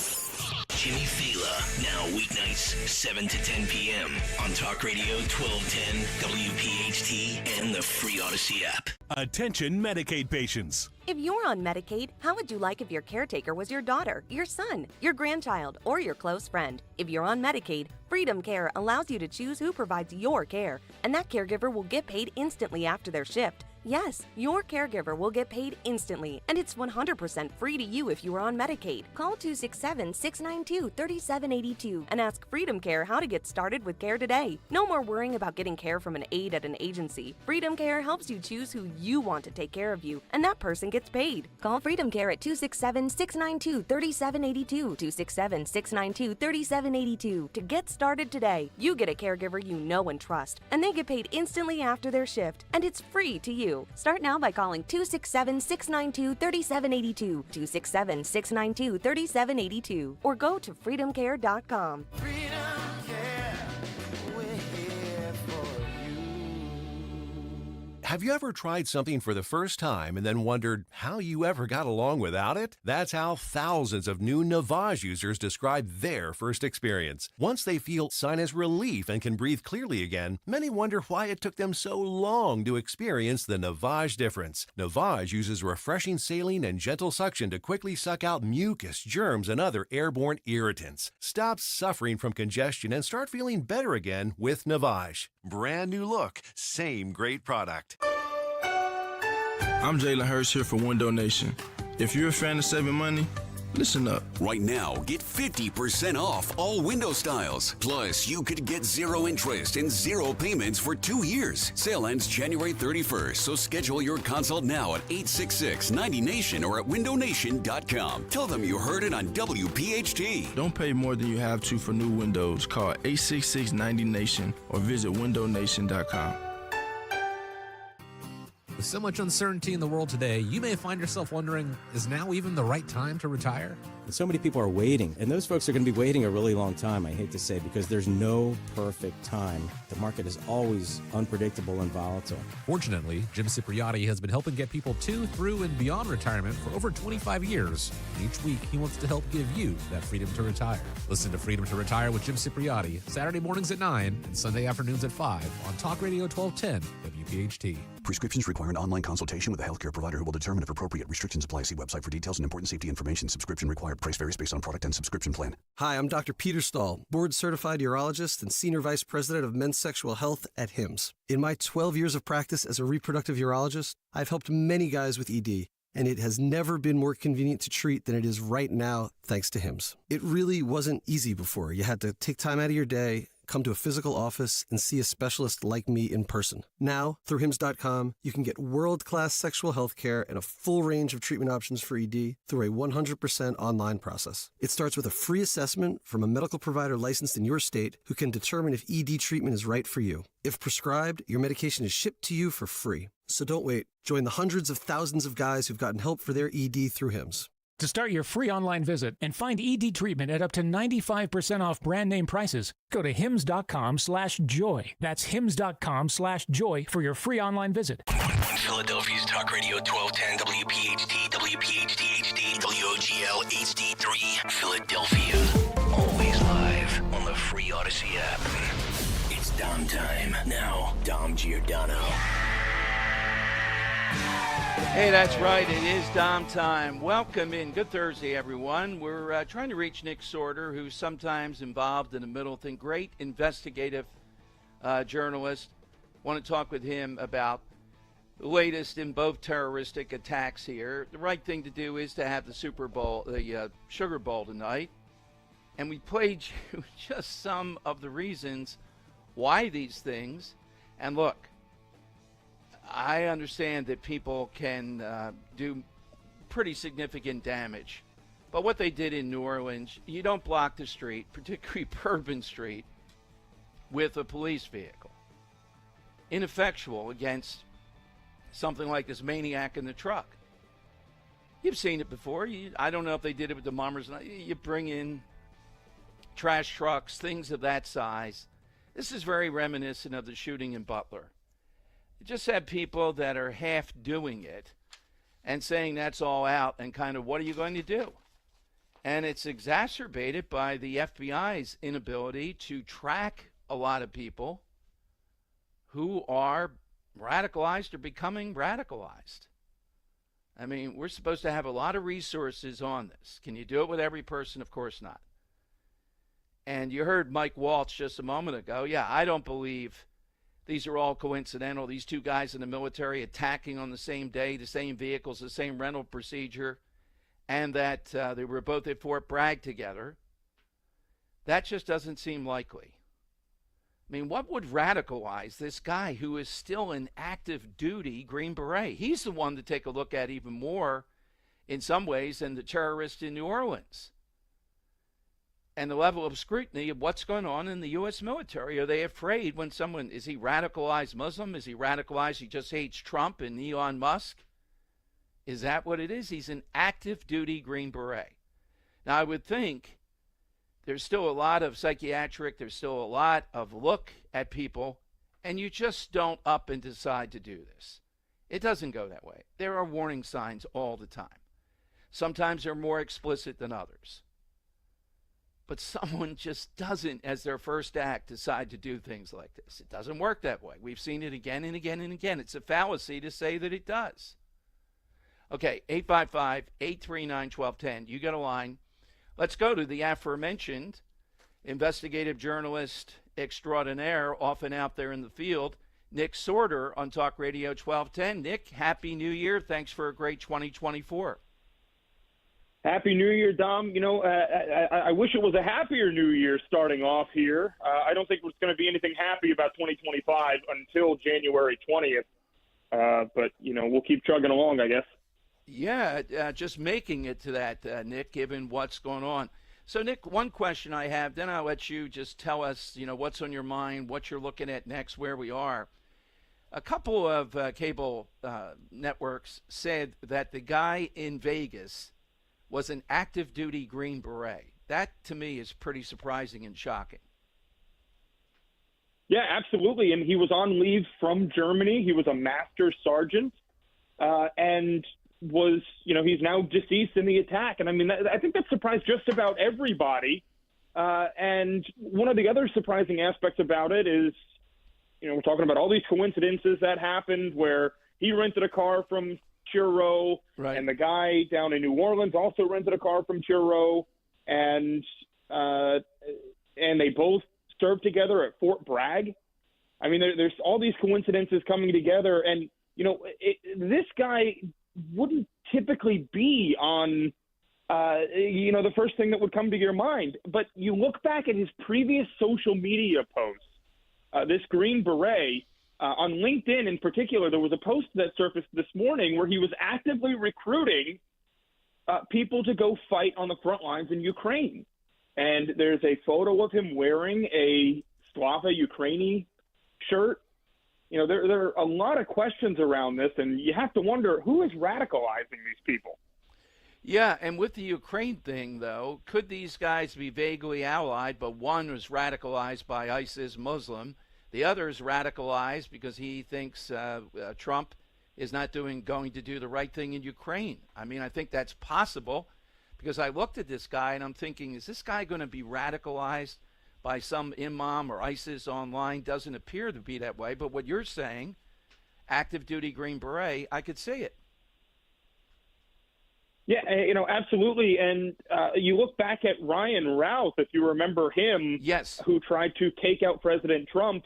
Jimmy Fila, now weeknights, 7 to 10 p.m. on Talk Radio 1210, WPHT, and the free Odyssey app. Attention Medicaid patients. If you're on Medicaid, how would you like if your caretaker was your daughter, your son, your grandchild, or your close friend? If you're on Medicaid, Freedom Care allows you to choose who provides your care, and that caregiver will get paid instantly after their shift. Yes, your caregiver will get paid instantly, and it's 100% free to you if you are on Medicaid. Call 267-692-3782 and ask Freedom Care how to get started with care today. No more worrying about getting care from an aide at an agency. Freedom Care helps you choose who you want to take care of you, and that person gets paid. Call Freedom Care at 267-692-3782, 267-692-3782 to get started today. You get a caregiver you know and trust, and they get paid instantly after their shift, and it's free to you. Start now by calling 267-692-3782, 267-692-3782, or go to freedomcare.com. Freedom Care with Have you ever tried something for the first time and then wondered how you ever got along without it? That's how thousands of new Navage users describe their first experience. Once they feel sinus relief and can breathe clearly again, many wonder why it took them so long to experience the Navage difference. Navage uses refreshing saline and gentle suction to quickly suck out mucus, germs, and other airborne irritants. Stop suffering from congestion and start feeling better again with Navage. Brand new look, same great product. I'm Jalen Hurst here for Window Nation. If you're a fan of saving money, listen up. Right now, get 50% off all window styles. Plus, you could get 0 interest and 0 payments for 2 years. Sale ends January 31st, so schedule your consult now at 866-90Nation or at windownation.com. Tell them you heard it on WPHT. Don't pay more than you have to for new windows. Call 866-90Nation or visit windownation.com. With so much uncertainty in the world today, you may find yourself wondering, is now even the right time to retire? So many people are waiting, and those folks are going to be waiting a really long time, I hate to say, because there's no perfect time. The market is always unpredictable and volatile. Fortunately, Jim Cipriotti has been helping get people to, through, and beyond retirement for over 25 years. And each week, he wants to help give you that freedom to retire. Listen to Freedom to Retire with Jim Cipriotti, Saturday mornings at 9 and Sunday afternoons at 5 on Talk Radio 1210 WPHT. Prescriptions require an online consultation with a healthcare provider who will determine if appropriate. Restrictions apply. See website for details and important safety information. Subscription required. Price varies based on product and subscription plan. Hi, I'm Dr. Peter Stahl, board-certified urologist and senior vice president of men's sexual health at HIMSS. In my 12 years of practice as a reproductive urologist, I've helped many guys with ED, and it has never been more convenient to treat than it is right now, thanks to HIMSS. It really wasn't easy before. You had to take time out of your day, come to a physical office, and see a specialist like me in person. Now, through HIMSS.com, you can get world-class sexual health care and a full range of treatment options for ED through a 100% online process. It starts with a free assessment from a medical provider licensed in your state who can determine if ED treatment is right for you. If prescribed, your medication is shipped to you for free. So don't wait. Join the hundreds of thousands of guys who've gotten help for their ED through HIMSS. To start your free online visit and find ED treatment at up to 95% off brand name prices, go to hims.com/joy. That's hims.com/joy for your free online visit. Philadelphia's Talk Radio 1210 WPHT, WPHT HD, WOGL HD3, Philadelphia. Always live on the free Odyssey app. It's Dom time. Now, Dom Giordano. Hey, that's right. It is Dom time. Welcome in. Good Thursday, everyone. We're trying to reach Nick Sorter, who's sometimes involved in the middle thing. Great investigative journalist. Want to talk with him about the latest in both terroristic attacks here. The right thing to do is to have the Super Bowl, the Sugar Bowl tonight. And we played you just some of the reasons why these things. And look, I understand that people can do pretty significant damage. But what they did in New Orleans, you don't block the street, particularly Bourbon Street, with a police vehicle. Ineffectual against something like this maniac in the truck. You've seen it before. I don't know if they did it with the mummers. You bring in trash trucks, things of that size. This is very reminiscent of the shooting in Butler. Just have people that are half doing it and saying that's all out and kind of what are you going to do? And it's exacerbated by the FBI's inability to track a lot of people who are radicalized or becoming radicalized. I mean, we're supposed to have a lot of resources on this. Can you do it with every person? Of course not. And you heard Mike Waltz just a moment ago. Yeah, I don't believe these are all coincidental. These two guys in the military attacking on the same day, the same vehicles, the same rental procedure, and that they were both at Fort Bragg together. That just doesn't seem likely. I mean, what would radicalize this guy who is still in active duty Green Beret? He's the one to take a look at even more in some ways than the terrorist in New Orleans. And the level of scrutiny of what's going on in the U.S. military. Are they afraid when someone, is he radicalized Muslim? Is he radicalized, he just hates Trump and Elon Musk? Is that what it is? He's an active duty Green Beret. Now, I would think there's still a lot of psychiatric, there's still a lot of look at people, and you just don't up and decide to do this. It doesn't go that way. There are warning signs all the time. Sometimes they're more explicit than others. But someone just doesn't, as their first act, decide to do things like this. It doesn't work that way. We've seen it again and again and again. It's a fallacy to say that it does. Okay, 855-839-1210. You got a line. Let's go to the aforementioned investigative journalist extraordinaire, often out there in the field, Nick Sorter on Talk Radio 1210. Nick, Happy New Year. Thanks for a great 2024. Happy New Year, Dom. You know, I wish it was a happier New Year starting off here. I don't think there's going to be anything happy about 2025 until January 20th. But, you know, we'll keep chugging along, I guess. Yeah, just making it to that, Nick, given what's going on. So, Nick, one question I have, then I'll let you just tell us, you know, what's on your mind, what you're looking at next, where we are. A couple of cable networks said that the guy in Vegas was an active duty Green Beret. That, to me, is pretty surprising and shocking. Yeah, absolutely. And he was on leave from Germany. He was a master sergeant and was, you know, he's now deceased in the attack. And I mean, I think that surprised just about everybody. And one of the other surprising aspects about it is, you know, we're talking about all these coincidences that happened where he rented a car from Chiro, right, and the guy down in New Orleans also rented a car from Chiro, and they both served together at Fort Bragg. I mean, there's all these coincidences coming together, and you know, this guy wouldn't typically be on, you know, the first thing that would come to your mind. But you look back at his previous social media posts, this Green Beret. On LinkedIn in particular, there was a post that surfaced this morning where he was actively recruiting people to go fight on the front lines in Ukraine. And there's a photo of him wearing a Slava Ukraini shirt. You know, there are a lot of questions around this, and you have to wonder who is radicalizing these people. Yeah, and with the Ukraine thing, though, could these guys be vaguely allied, but one was radicalized by ISIS, Muslim, the other is radicalized because he thinks Trump is not going to do the right thing in Ukraine. I mean, I think that's possible because I looked at this guy and I'm thinking, is this guy going to be radicalized by some imam or ISIS online? Doesn't appear to be that way. But what you're saying, active duty Green Beret, I could see it. Yeah, you know, absolutely. And you look back at Ryan Routh, if you remember him, yes, who tried to take out President Trump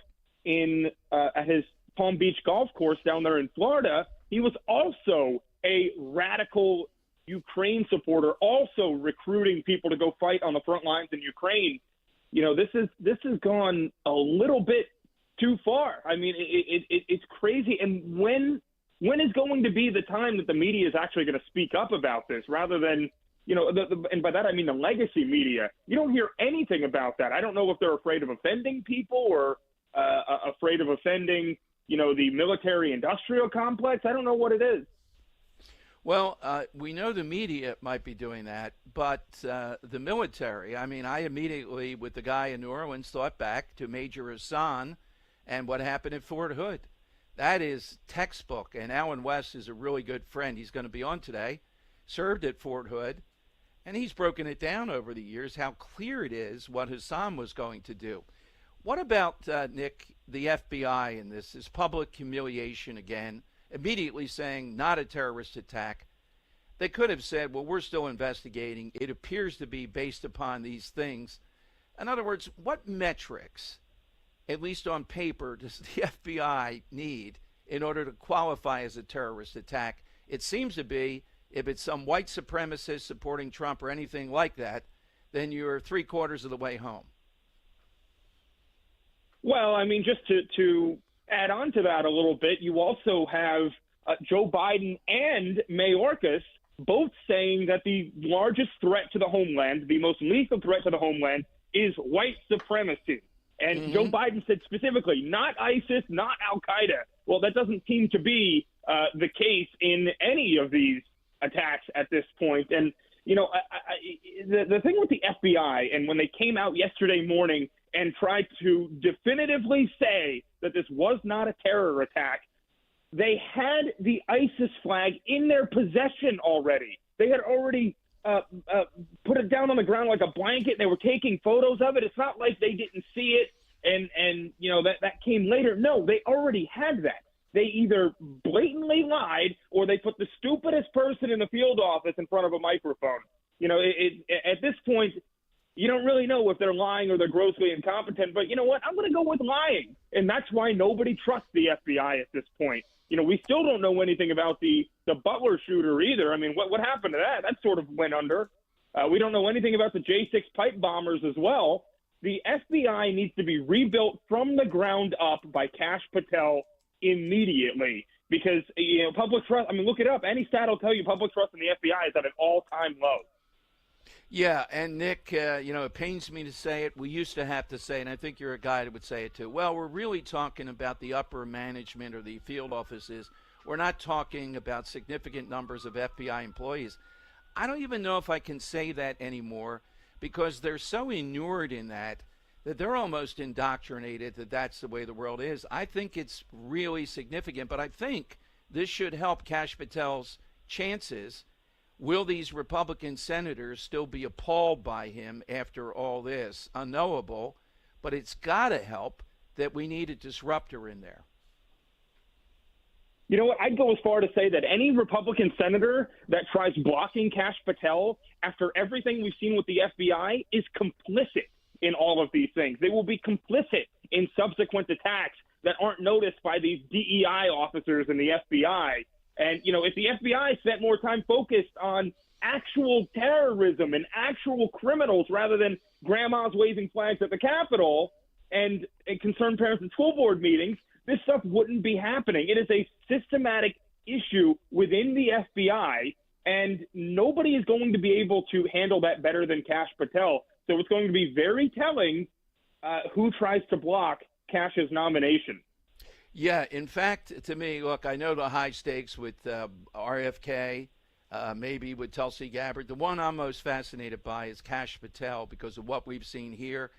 at his Palm Beach golf course down there in Florida. He was also a radical Ukraine supporter, also recruiting people to go fight on the front lines in Ukraine. You know, this has gone a little bit too far. I mean, it's crazy. And when is going to be the time that the media is actually going to speak up about this rather than, you know, and by that I mean the legacy media? You don't hear anything about that. I don't know if they're afraid of offending people or afraid of offending, you know, the military-industrial complex. I don't know what it is. Well, we know the media might be doing that, but the military, I mean, I immediately, with the guy in New Orleans, thought back to Major Hassan and what happened at Fort Hood. That is textbook, and Alan West is a really good friend. He's going to be on today, served at Fort Hood, and he's broken it down over the years how clear it is what Hassan was going to do. What about, Nick, the FBI in this? Is public humiliation again, immediately saying not a terrorist attack. They could have said, well, we're still investigating. It appears to be based upon these things. In other words, what metrics, at least on paper, does the FBI need in order to qualify as a terrorist attack? It seems to be, if it's some white supremacist supporting Trump or anything like that, then you're 3/4 of the way home. Well, I mean, just to add on to that a little bit, you also have Joe Biden and Mayorkas both saying that the largest threat to the homeland, the most lethal threat to the homeland, is white supremacy. And Joe Biden said specifically, not ISIS, not Al-Qaeda. Well, that doesn't seem to be the case in any of these attacks at this point. And, you know, the thing with the FBI, and when they came out yesterday morning and tried to definitively say that this was not a terror attack, they had the ISIS flag in their possession already. They had already put it down on the ground like a blanket. They were taking photos of it. It's not like they didn't see it and that came later. No, they already had that. They either blatantly lied or they put the stupidest person in the field office in front of a microphone. At this point, you don't really know if they're lying or they're grossly incompetent. But you know what? I'm going to go with lying. And that's why nobody trusts the FBI at this point. We still don't know anything about the Butler shooter either. I mean, what happened to that? That sort of went under. We don't know anything about the J6 pipe bombers as well. The FBI needs to be rebuilt from the ground up by Kash Patel immediately because, public trust, I mean, look it up. Any stat will tell you public trust in the FBI is at an all-time low. Yeah, and Nick, it pains me to say it. We used to have to say, and I think you're a guy that would say it too, well, we're really talking about the upper management or the field offices. We're not talking about significant numbers of FBI employees. I don't even know if I can say that anymore because they're so inured in that they're almost indoctrinated that that's the way the world is. I think it's really significant, but I think this should help Kash Patel's chances. Will these Republican senators still be appalled by him after all this? Unknowable, but it's got to help that we need a disruptor in there. You know what? I'd go as far to say that any Republican senator that tries blocking Kash Patel after everything we've seen with the FBI is complicit in all of these things. They will be complicit in subsequent attacks that aren't noticed by these DEI officers in the FBI. And, if the FBI spent more time focused on actual terrorism and actual criminals rather than grandmas waving flags at the Capitol and concerned parents at school board meetings, this stuff wouldn't be happening. It is a systematic issue within the FBI, and nobody is going to be able to handle that better than Kash Patel. So it's going to be very telling who tries to block Kash's nomination. Yeah, in fact, to me, look, I know the high stakes with RFK, maybe with Tulsi Gabbard. The one I'm most fascinated by is Kash Patel because of what we've seen here.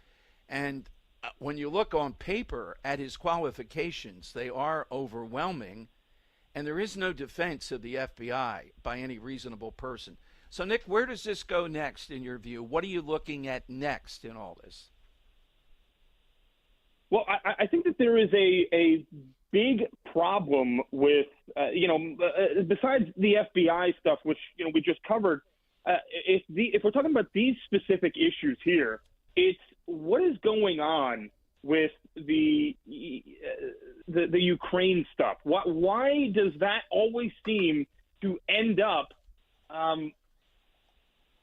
And when you look on paper at his qualifications, they are overwhelming, and there is no defense of the FBI by any reasonable person. So, Nick, where does this go next in your view? What are you looking at next in all this? Well, I think that there is a big problem with, besides the FBI stuff, which, we just covered, if we're talking about these specific issues here, it's what is going on with the Ukraine stuff. Why does that always seem to end up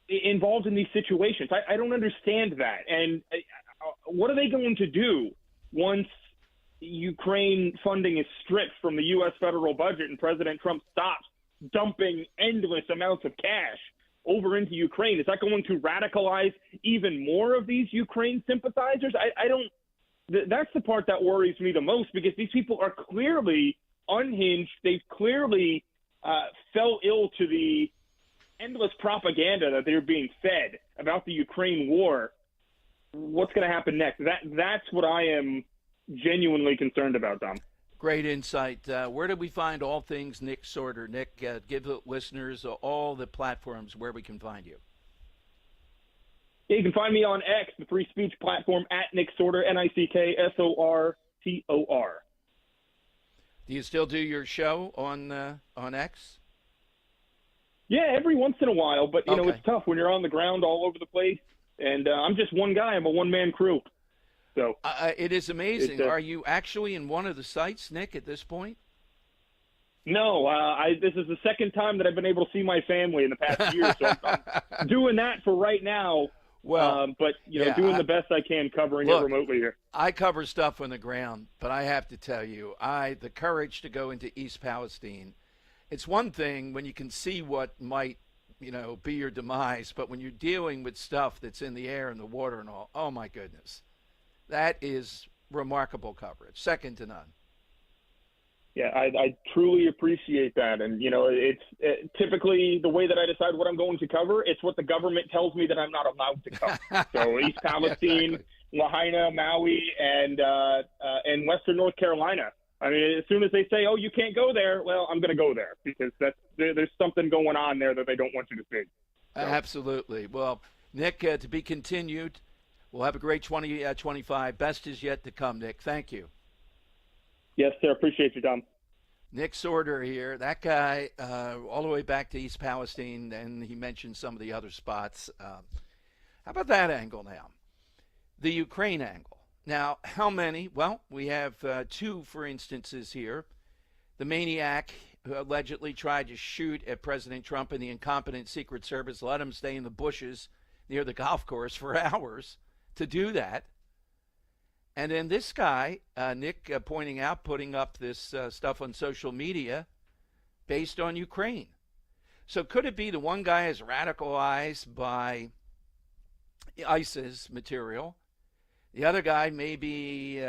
involved in these situations? I don't understand that. And what are they going to do once Ukraine funding is stripped from the U.S. federal budget and President Trump stops dumping endless amounts of cash over into Ukraine? Is that going to radicalize even more of these Ukraine sympathizers? I don't. That's the part that worries me the most because these people are clearly unhinged. They've clearly fell ill to the endless propaganda that they're being fed about the Ukraine war. What's going to happen next? That's what I am genuinely concerned about, Dom. Great insight. Where do we find all things Nick Sorter? Nick, give the listeners all the platforms where we can find you. Yeah, you can find me on X, the free speech platform, at Nick Sorter, NickSortor. Do you still do your show on X? Yeah, every once in a while, but Okay. It's tough when you're on the ground all over the place. And I'm just one guy. I'm a one-man crew. So it is amazing. Are you actually in one of the sites, Nick, at this point? No, this is the second time that I've been able to see my family in the past year. So I'm doing that for right now. Well, but doing the best I can covering it remotely here. I cover stuff on the ground, but I have to tell you, the courage to go into East Palestine. It's one thing when you can see what might be your demise, but when you're dealing with stuff that's in the air and the water and all, oh my goodness, that is remarkable coverage, second to none. Yeah, I truly appreciate that. And, it's typically the way that I decide what I'm going to cover. It's what the government tells me that I'm not allowed to cover. So East Palestine, Lahaina, Maui, and Western North Carolina I mean, as soon as they say, "Oh, you can't go there," well, I'm going to go there because there's something going on there that they don't want you to see. So. Absolutely. Well, Nick, to be continued. We'll have a great 2025. Best is yet to come, Nick. Thank you. Yes, sir. Appreciate you, Tom. Nick Sorter here. That guy, all the way back to East Palestine, and he mentioned some of the other spots. How about that angle now? The Ukraine angle. Now, how many? Well, we have two, for instances here. The maniac who allegedly tried to shoot at President Trump, and the incompetent Secret Service let him stay in the bushes near the golf course for hours to do that. And then this guy, Nick, putting up this stuff on social media based on Ukraine. So could it be the one guy is radicalized by ISIS material? The other guy maybe,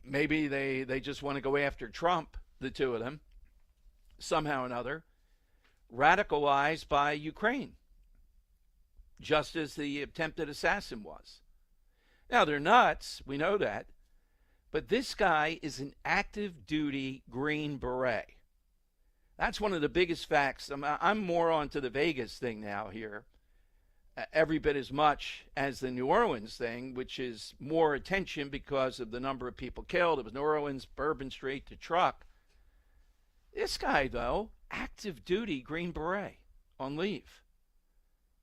maybe they just want to go after Trump, the two of them, somehow or another, radicalized by Ukraine, just as the attempted assassin was. Now, they're nuts. We know that. But this guy is an active duty Green Beret. That's one of the biggest facts. I'm more on to the Vegas thing now here, every bit as much as the New Orleans thing, which is more attention because of the number of people killed. It was New Orleans, Bourbon Street, the truck. This guy, though, active duty Green Beret on leave,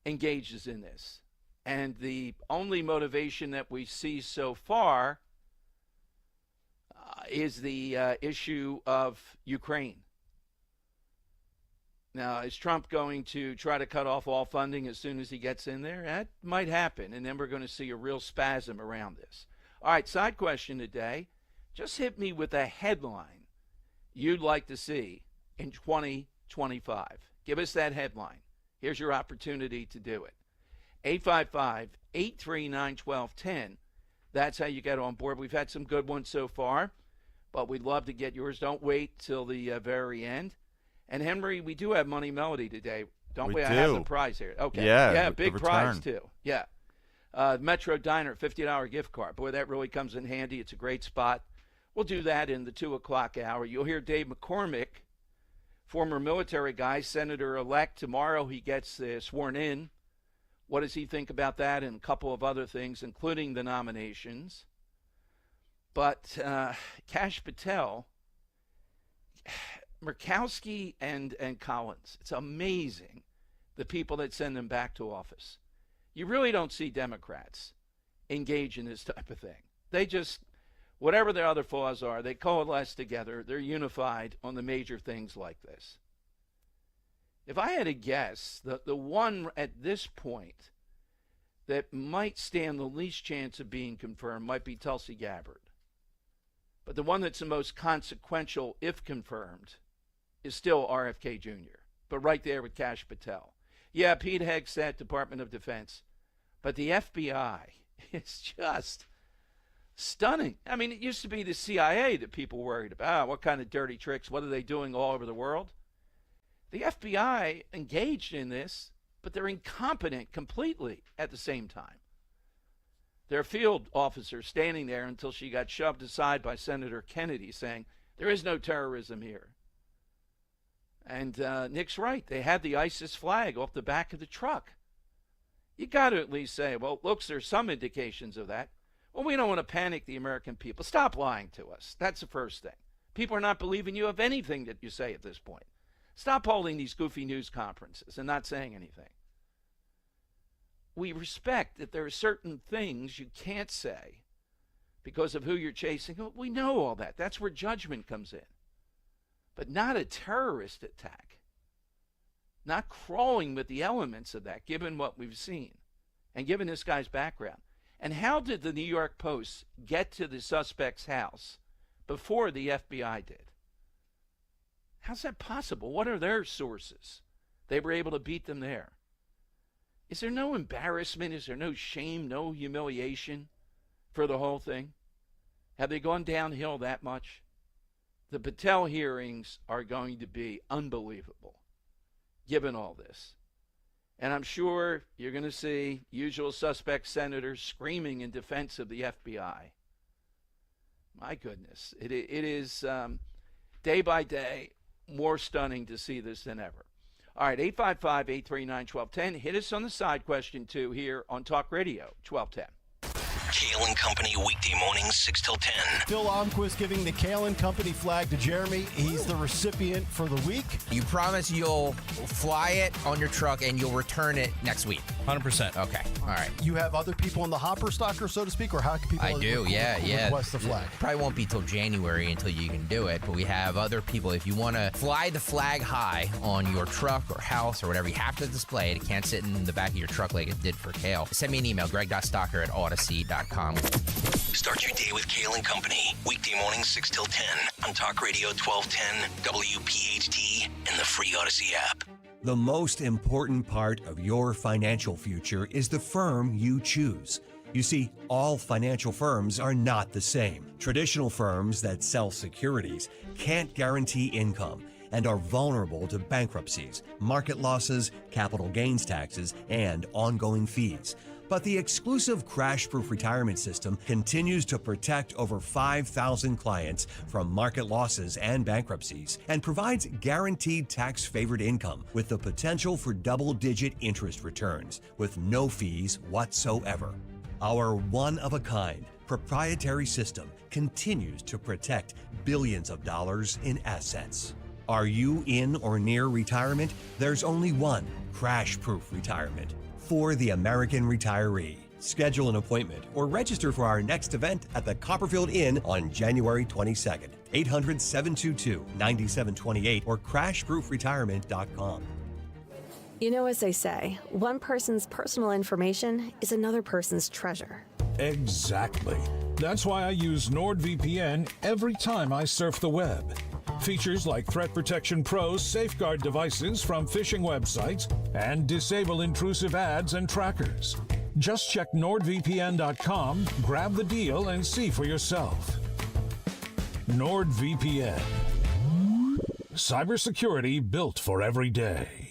engages in this. And the only motivation that we see so far is the issue of Ukraine. Now, is Trump going to try to cut off all funding as soon as he gets in there? That might happen, and then we're going to see a real spasm around this. All right, side question today. Just hit me with a headline you'd like to see in 2025. Give us that headline. Here's your opportunity to do it. 855-839-1210. That's how you get on board. We've had some good ones so far, but we'd love to get yours. Don't wait till the very end. And, Henry, we do have Money Melody today. Don't we? I have the prize here. Okay. Yeah, big prize, too. Yeah. Metro Diner, $50 gift card. Boy, that really comes in handy. It's a great spot. We'll do that in the 2 o'clock hour. You'll hear Dave McCormick, former military guy, Senator-elect. Tomorrow he gets sworn in. What does he think about that and a couple of other things, including the nominations? But Kash Patel, Murkowski and Collins, it's amazing the people that send them back to office. You really don't see Democrats engage in this type of thing. They just, whatever their other flaws are, they coalesce together. They're unified on the major things like this. If I had to guess, the one at this point that might stand the least chance of being confirmed might be Tulsi Gabbard. But the one that's the most consequential, if confirmed, is still RFK Jr., but right there with Kash Patel. Yeah, Pete Hegseth, Department of Defense, but the FBI is just stunning. I mean, it used to be the CIA that people worried about. What kind of dirty tricks? What are they doing all over the world? The FBI engaged in this, but they're incompetent completely at the same time. Their field officer standing there until she got shoved aside by Senator Kennedy saying, there is no terrorism here. And Nick's right. They had the ISIS flag off the back of the truck. You got to at least say, well, looks, there's some indications of that. Well, we don't want to panic the American people. Stop lying to us. That's the first thing. People are not believing you of anything that you say at this point. Stop holding these goofy news conferences and not saying anything. We respect that there are certain things you can't say because of who you're chasing. We know all that. That's where judgment comes in. But not a terrorist attack. Not crawling with the elements of that, given what we've seen and given this guy's background. And how did the New York Post get to the suspect's house before the FBI did? How's that possible? What are their sources? They were able to beat them there. Is there no embarrassment? Is there no shame, no humiliation for the whole thing? Have they gone downhill that much? The Patel hearings are going to be unbelievable, given all this. And I'm sure you're going to see usual suspect senators screaming in defense of the FBI. My goodness. It is day by day more stunning to see this than ever. All right, 855-839-1210. Hit us on the side question, too, here on Talk Radio 1210. Kale and Company weekday mornings 6 till 10. Phil Almquist giving the Kale and Company flag to Jeremy. He's the recipient for the week. You promise you'll fly it on your truck and you'll return it next week. 100%. Okay. All right. You have other people in the hopper stocker, so to speak, or how can people I do, yeah. request the flag? Probably won't be till January until you can do it, but we have other people. If you want to fly the flag high on your truck or house or whatever, you have to display it. It can't sit in the back of your truck like it did for Kale. Send me an email, greg.stocker@odyssey.com. Start your day with Kale and Company. Weekday mornings 6 till 10 on Talk Radio 1210, WPHT, and the free Odyssey app. The most important part of your financial future is the firm you choose. You see, all financial firms are not the same. Traditional firms that sell securities can't guarantee income and are vulnerable to bankruptcies, market losses, capital gains taxes, and ongoing fees. But the exclusive crash-proof retirement system continues to protect over 5,000 clients from market losses and bankruptcies and provides guaranteed tax-favored income with the potential for double-digit interest returns with no fees whatsoever. Our one-of-a-kind proprietary system continues to protect billions of dollars in assets. Are you in or near retirement? There's only one crash-proof retirement for the American retiree. Schedule an appointment or register for our next event at the Copperfield Inn on January 22nd. 800-722-9728 or crashproofretirement.com. You know, as they say, one person's personal information is another person's treasure. Exactly. That's why I use NordVPN every time I surf the web. Features like Threat Protection Pro's safeguard devices from phishing websites and disable intrusive ads and trackers. Just check NordVPN.com, grab the deal, and see for yourself. NordVPN. Cybersecurity built for every day.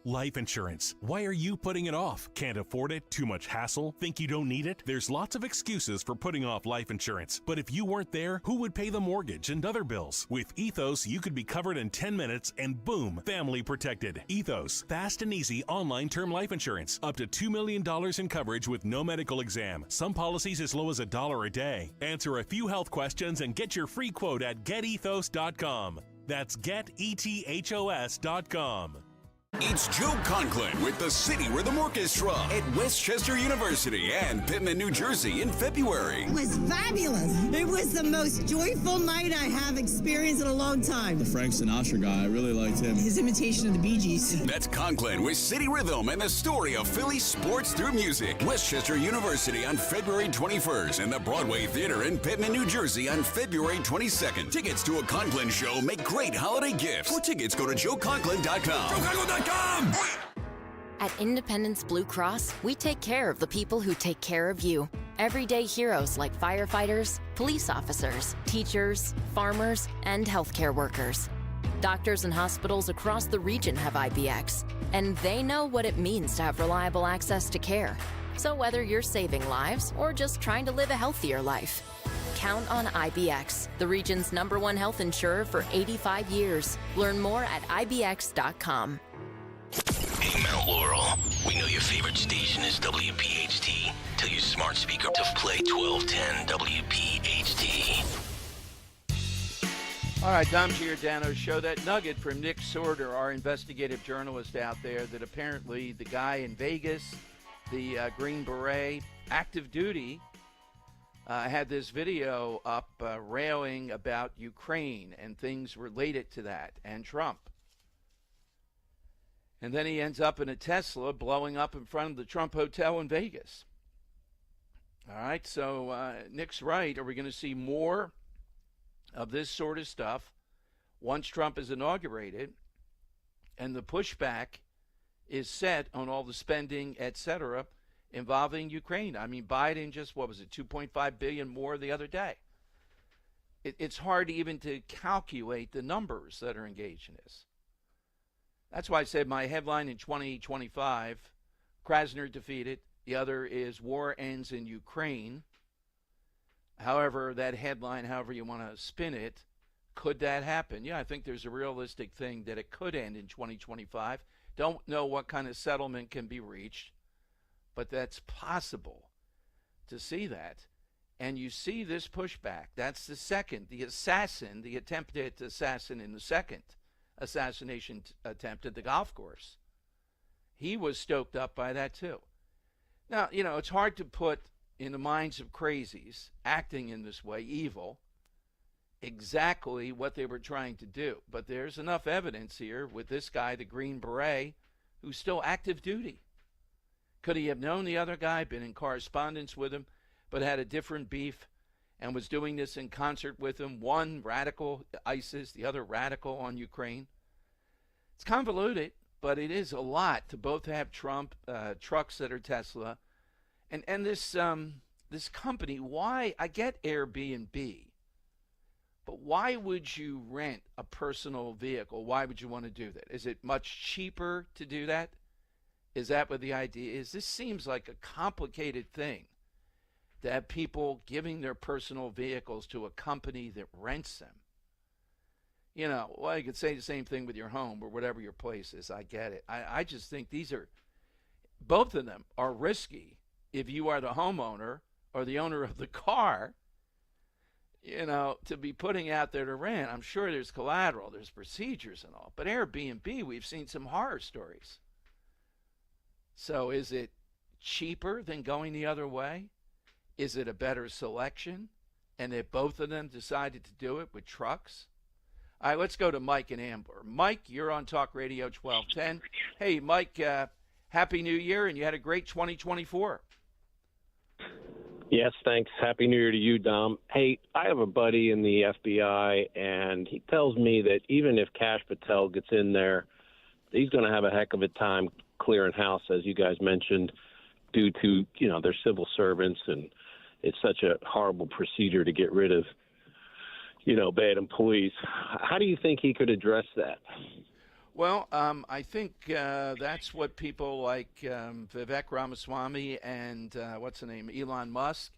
Life insurance. Why are you putting it off? Can't afford it? Too much hassle? Think you don't need it? There's lots of excuses for putting off life insurance. But if you weren't there, who would pay the mortgage and other bills? With Ethos, you could be covered in 10 minutes and boom, family protected. Ethos, fast and easy online term life insurance. Up to $2 million in coverage with no medical exam. Some policies as low as $1 a day. Answer a few health questions and get your free quote at getethos.com. That's getethos.com. It's Joe Conklin with the City Rhythm Orchestra at Westchester University and Pittman, New Jersey in February. It was fabulous. It was the most joyful night I have experienced in a long time. The Frank Sinatra guy, I really liked him. His imitation of the Bee Gees. That's Conklin with City Rhythm and the story of Philly sports through music. Westchester University on February 21st and the Broadway Theater in Pittman, New Jersey on February 22nd. Tickets to a Conklin show make great holiday gifts. For tickets, go to joeconklin.com. JoeConklin.com. At Independence Blue Cross, we take care of the people who take care of you. Everyday heroes like firefighters, police officers, teachers, farmers, and healthcare workers. Doctors and hospitals across the region have IBX, and they know what it means to have reliable access to care. So whether you're saving lives or just trying to live a healthier life, count on IBX, the region's #1 health insurer for 85 years. Learn more at IBX.com. Hey, Mount Laurel. We know your favorite station is WPHT. Tell your smart speaker to play 1210 WPHT. All right, Dom Giordano show that nugget from Nick Sorter, our investigative journalist out there, that apparently the guy in Vegas, the Green Beret, active duty, had this video up railing about Ukraine and things related to that and Trump. And then he ends up in a Tesla blowing up in front of the Trump Hotel in Vegas. All right, so Nick's right. Are we going to see more of this sort of stuff once Trump is inaugurated and the pushback is set on all the spending, et cetera, involving Ukraine? I mean, Biden just, what was it, $2.5 billion more the other day. It's hard even to calculate the numbers that are engaged in this. That's why I said my headline in 2025, Krasner defeated. The other is War Ends in Ukraine. However, that headline, however you want to spin it, could that happen? Yeah, I think there's a realistic thing that it could end in 2025. Don't know what kind of settlement can be reached, but that's possible to see that. And you see this pushback. That's the second, the assassin, the attempted assassin in the second assassination attempt at the golf course. He was stoked up by that too. Now, it's hard to put in the minds of crazies acting in this way, evil, exactly what they were trying to do. But there's enough evidence here with this guy, the Green Beret, who's still active duty. Could he have known the other guy, been in correspondence with him, but had a different beef and was doing this in concert with him? One radical ISIS, the other radical on Ukraine. It's convoluted, but it is a lot to both have Trump trucks that are Tesla, and this company. Why? I get Airbnb, but why would you rent a personal vehicle? Why would you want to do that? Is it much cheaper to do that? Is that what the idea is? This seems like a complicated thing to have people giving their personal vehicles to a company that rents them. Well, you could say the same thing with your home or whatever your place is. I get it. I just think both of them are risky if you are the homeowner or the owner of the car, to be putting out there to rent. I'm sure there's collateral, there's procedures and all. But Airbnb, we've seen some horror stories. So is it cheaper than going the other way? Is it a better selection? And if both of them decided to do it with trucks? All right, let's go to Mike and Ambler. Mike, you're on Talk Radio 1210. Hey, Mike, Happy New Year, and you had a great 2024. Yes, thanks. Happy New Year to you, Dom. Hey, I have a buddy in the FBI, and he tells me that even if Kash Patel gets in there, he's going to have a heck of a time clearing house, as you guys mentioned, due to, they're civil servants, and it's such a horrible procedure to get rid of, bad employees. How do you think he could address that? Well, I think that's what people like Vivek Ramaswamy and Elon Musk,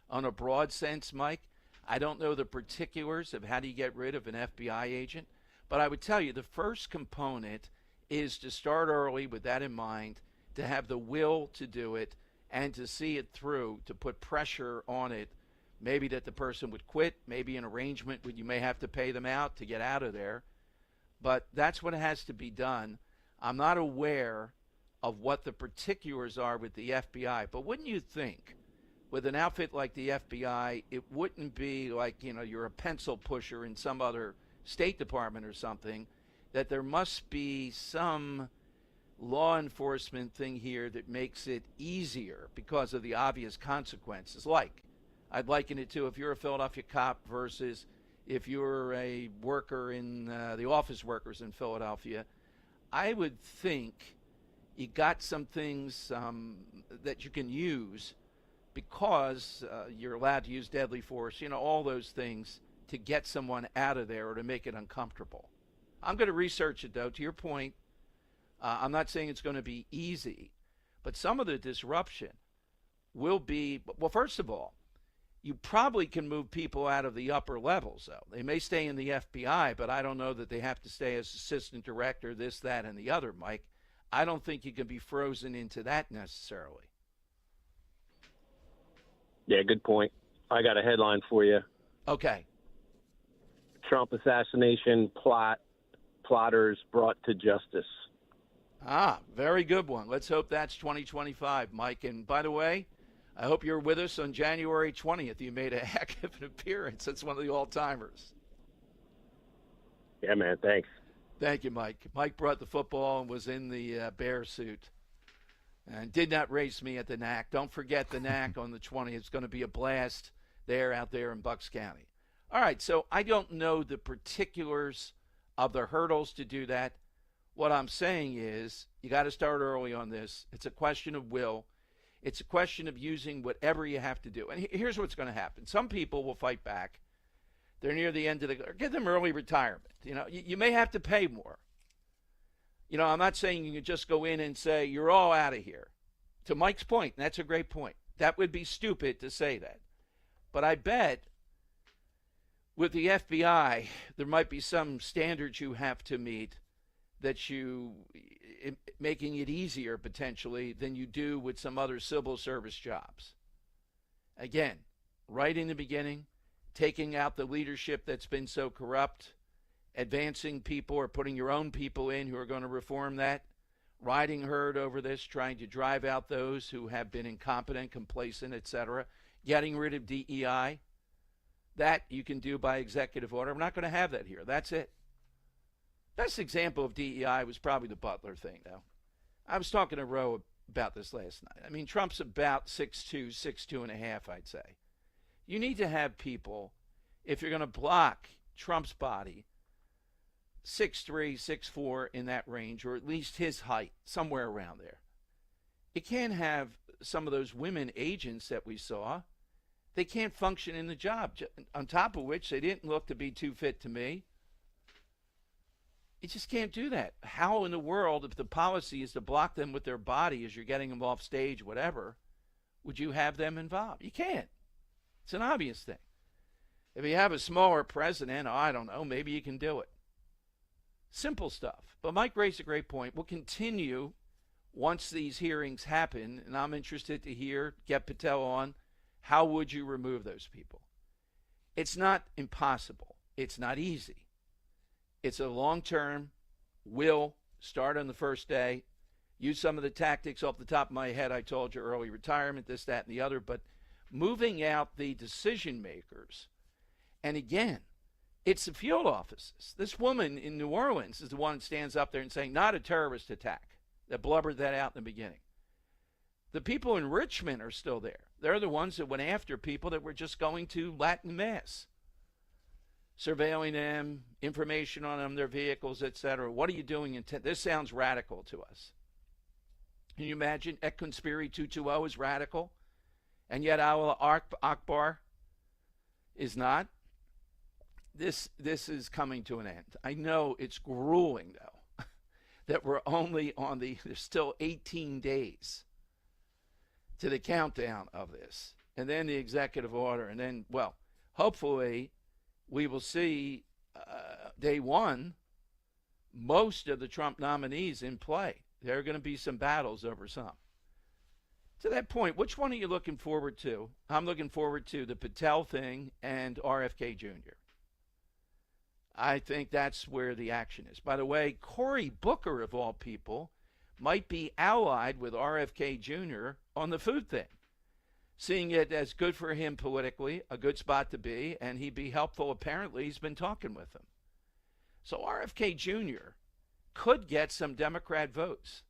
on a broad sense, Mike. I don't know the particulars of how do you get rid of an FBI agent, but I would tell you the first component is to start early with that in mind, to have the will to do it and to see it through, to put pressure on it. Maybe that the person would quit, maybe an arrangement where you may have to pay them out to get out of there. But that's what has to be done. I'm not aware of what the particulars are with the FBI. But wouldn't you think, with an outfit like the FBI, it wouldn't be like, you're a pencil pusher in some other State Department or something, that there must be some law enforcement thing here that makes it easier because of the obvious consequences. Like, I'd liken it to if you're a Philadelphia cop versus if you're a worker in the office workers in Philadelphia. I would think you got some things that you can use because you're allowed to use deadly force, all those things to get someone out of there or to make it uncomfortable. I'm going to research it, though. To your point, I'm not saying it's going to be easy, but some of the disruption will be, well, first of all, you probably can move people out of the upper levels, though. They may stay in the FBI, but I don't know that they have to stay as assistant director, this, that, and the other, Mike. I don't think you can be frozen into that necessarily. Yeah, good point. I got a headline for you. Okay. Trump assassination plotters brought to justice. Very good one. Let's hope that's 2025, Mike. And by the way, I hope you're with us on January 20th. You made a heck of an appearance. That's one of the all-timers. Yeah, man, thanks. Thank you, Mike. Mike brought the football and was in the bear suit and did not race me at the NAC. Don't forget the NAC on the 20th. It's going to be a blast out there in Bucks County. All right, so I don't know the particulars of the hurdles to do that. What I'm saying is you got to start early on this. It's a question of will. It's a question of using whatever you have to do. And here's what's going to happen. Some people will fight back. They're near the end of give them early retirement. You may have to pay more. I'm not saying you can just go in and say, you're all out of here. To Mike's point, and that's a great point. That would be stupid to say that. But I bet with the FBI, there might be some standards you have to meet that making it easier potentially than you do with some other civil service jobs. Again, right in the beginning, taking out the leadership that's been so corrupt, advancing people or putting your own people in who are going to reform that, riding herd over this, trying to drive out those who have been incompetent, complacent, etc., getting rid of DEI. That you can do by executive order. We're not going to have that here. That's it. Best example of DEI was probably the Butler thing, though. I was talking to Roe about this last night. I mean, Trump's about 6'2", 6'2.5", I'd say. You need to have people, if you're going to block Trump's body, 6'3", 6'4", in that range, or at least his height, somewhere around there. You can't have some of those women agents that we saw. They can't function in the job. On top of which, they didn't look to be too fit to me. You just can't do that. How in the world, if the policy is to block them with their body as you're getting them off stage, whatever, would you have them involved? You can't. It's an obvious thing. If you have a smaller president, I don't know, maybe you can do it. Simple stuff. But Mike raised a great point. We'll continue once these hearings happen, and I'm interested to hear, get Patel on, how would you remove those people? It's not impossible. It's not easy. It's a long-term, will start on the first day, use some of the tactics off the top of my head. I told you, early retirement, this, that, and the other, but moving out the decision makers. And again, it's the field offices. This woman in New Orleans is the one that stands up there and saying, not a terrorist attack, that blubbered that out in the beginning. The people in Richmond are still there. They're the ones that went after people that were just going to Latin Mass, surveilling them, information on them, their vehicles, etc. What are you doing? This sounds radical to us. Can you imagine? Et Conspiri 220 is radical, and yet Allah Akbar is not. This is coming to an end. I know it's grueling, though, that we're only on there's still 18 days to the countdown of this, and then the executive order, and then, well, hopefully we will see day one most of the Trump nominees in play. There are going to be some battles over some. To that point, which one are you looking forward to? I'm looking forward to the Patel thing and RFK Jr. I think that's where the action is. By the way, Cory Booker, of all people, might be allied with RFK Jr. on the food thing, seeing it as good for him politically, a good spot to be, and he'd be helpful. Apparently, he's been talking with him. So RFK Jr. could get some Democrat votes.